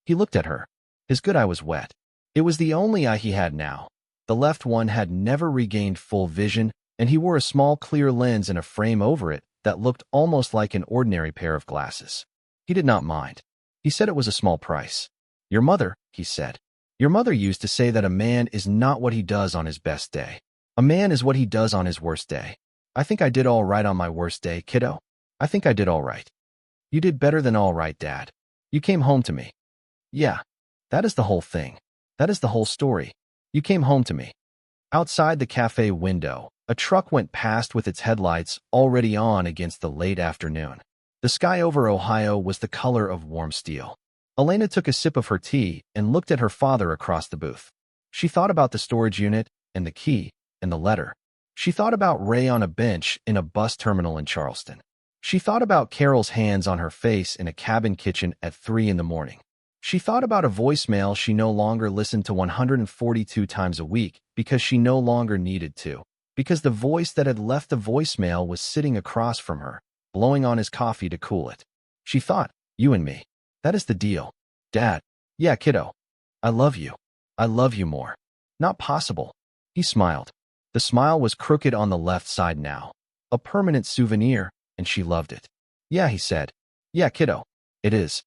He looked at her. His good eye was wet. It was the only eye he had now. The left one had never regained full vision, and he wore a small clear lens and a frame over it that looked almost like an ordinary pair of glasses. He did not mind. He said it was a small price. "Your mother," he said. "Your mother used to say that a man is not what he does on his best day. A man is what he does on his worst day. I think I did all right on my worst day, kiddo. I think I did all right." "You did better than all right, Dad. You came home to me." "Yeah, that is the whole thing. That is the whole story. You came home to me." Outside the cafe window, a truck went past with its headlights already on against the late afternoon. The sky over Ohio was the color of warm steel. Elena took a sip of her tea and looked at her father across the booth. She thought about the storage unit, and the key, and the letter. She thought about Ray on a bench in a bus terminal in Charleston. She thought about Carol's hands on her face in a cabin kitchen at 3 in the morning. She thought about a voicemail she no longer listened to 142 times a week because she no longer needed to, because the voice that had left the voicemail was sitting across from her, blowing on his coffee to cool it. She thought, "You and me. That is the deal. Dad, yeah, kiddo. I love you. I love you more." "Not possible." He smiled. The smile was crooked on the left side now, a permanent souvenir, and she loved it. "Yeah," he said. "Yeah, kiddo. It is."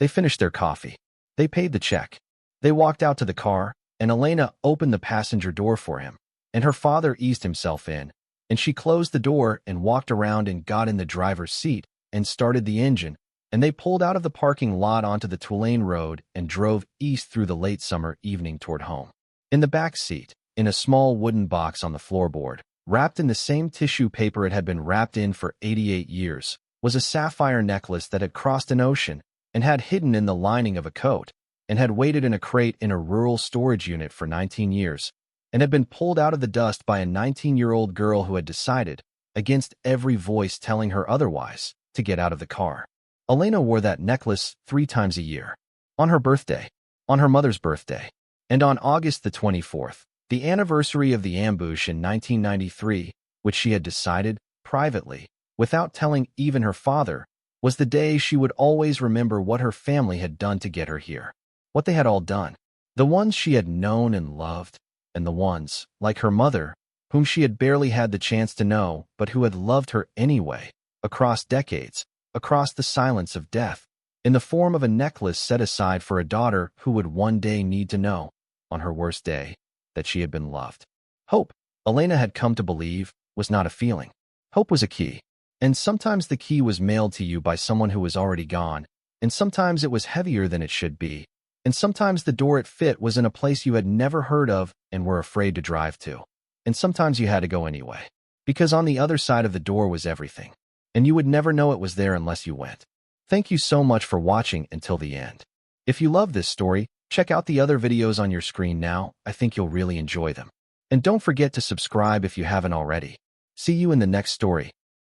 They finished their coffee. They paid the check. They walked out to the car, and Elena opened the passenger door for him, and her father eased himself in, and she closed the door and walked around and got in the driver's seat and started the engine, and they pulled out of the parking lot onto the Tulane Road and drove east through the late summer evening toward home. In the back seat, in a small wooden box on the floorboard, wrapped in the same tissue paper it had been wrapped in for 88 years, was a sapphire necklace that had crossed an ocean and had hidden in the lining of a coat, and had waited in a crate in a rural storage unit for 19 years, and had been pulled out of the dust by a 19-year-old girl who had decided, against every voice telling her otherwise, to get out of the car. Elena wore that necklace 3 times a year. On her birthday, on her mother's birthday, and on August the 24th, the anniversary of the ambush in 1993, which she had decided, privately, without telling even her father, was the day she would always remember what her family had done to get her here. What they had all done. The ones she had known and loved, and the ones, like her mother, whom she had barely had the chance to know, but who had loved her anyway, across decades, across the silence of death, in the form of a necklace set aside for a daughter who would one day need to know, on her worst day, that she had been loved. Hope, Elena had come to believe, was not a feeling. Hope was a key. And sometimes the key was mailed to you by someone who was already gone, and sometimes it was heavier than it should be, and sometimes the door it fit was in a place you had never heard of and were afraid to drive to, and sometimes you had to go anyway, because on the other side of the door was everything, and you would never know it was there unless you went. Thank you so much for watching until the end. If you love this story, check out the other videos on your screen now. I think you'll really enjoy them. And don't forget to subscribe if you haven't already. See you in the next story.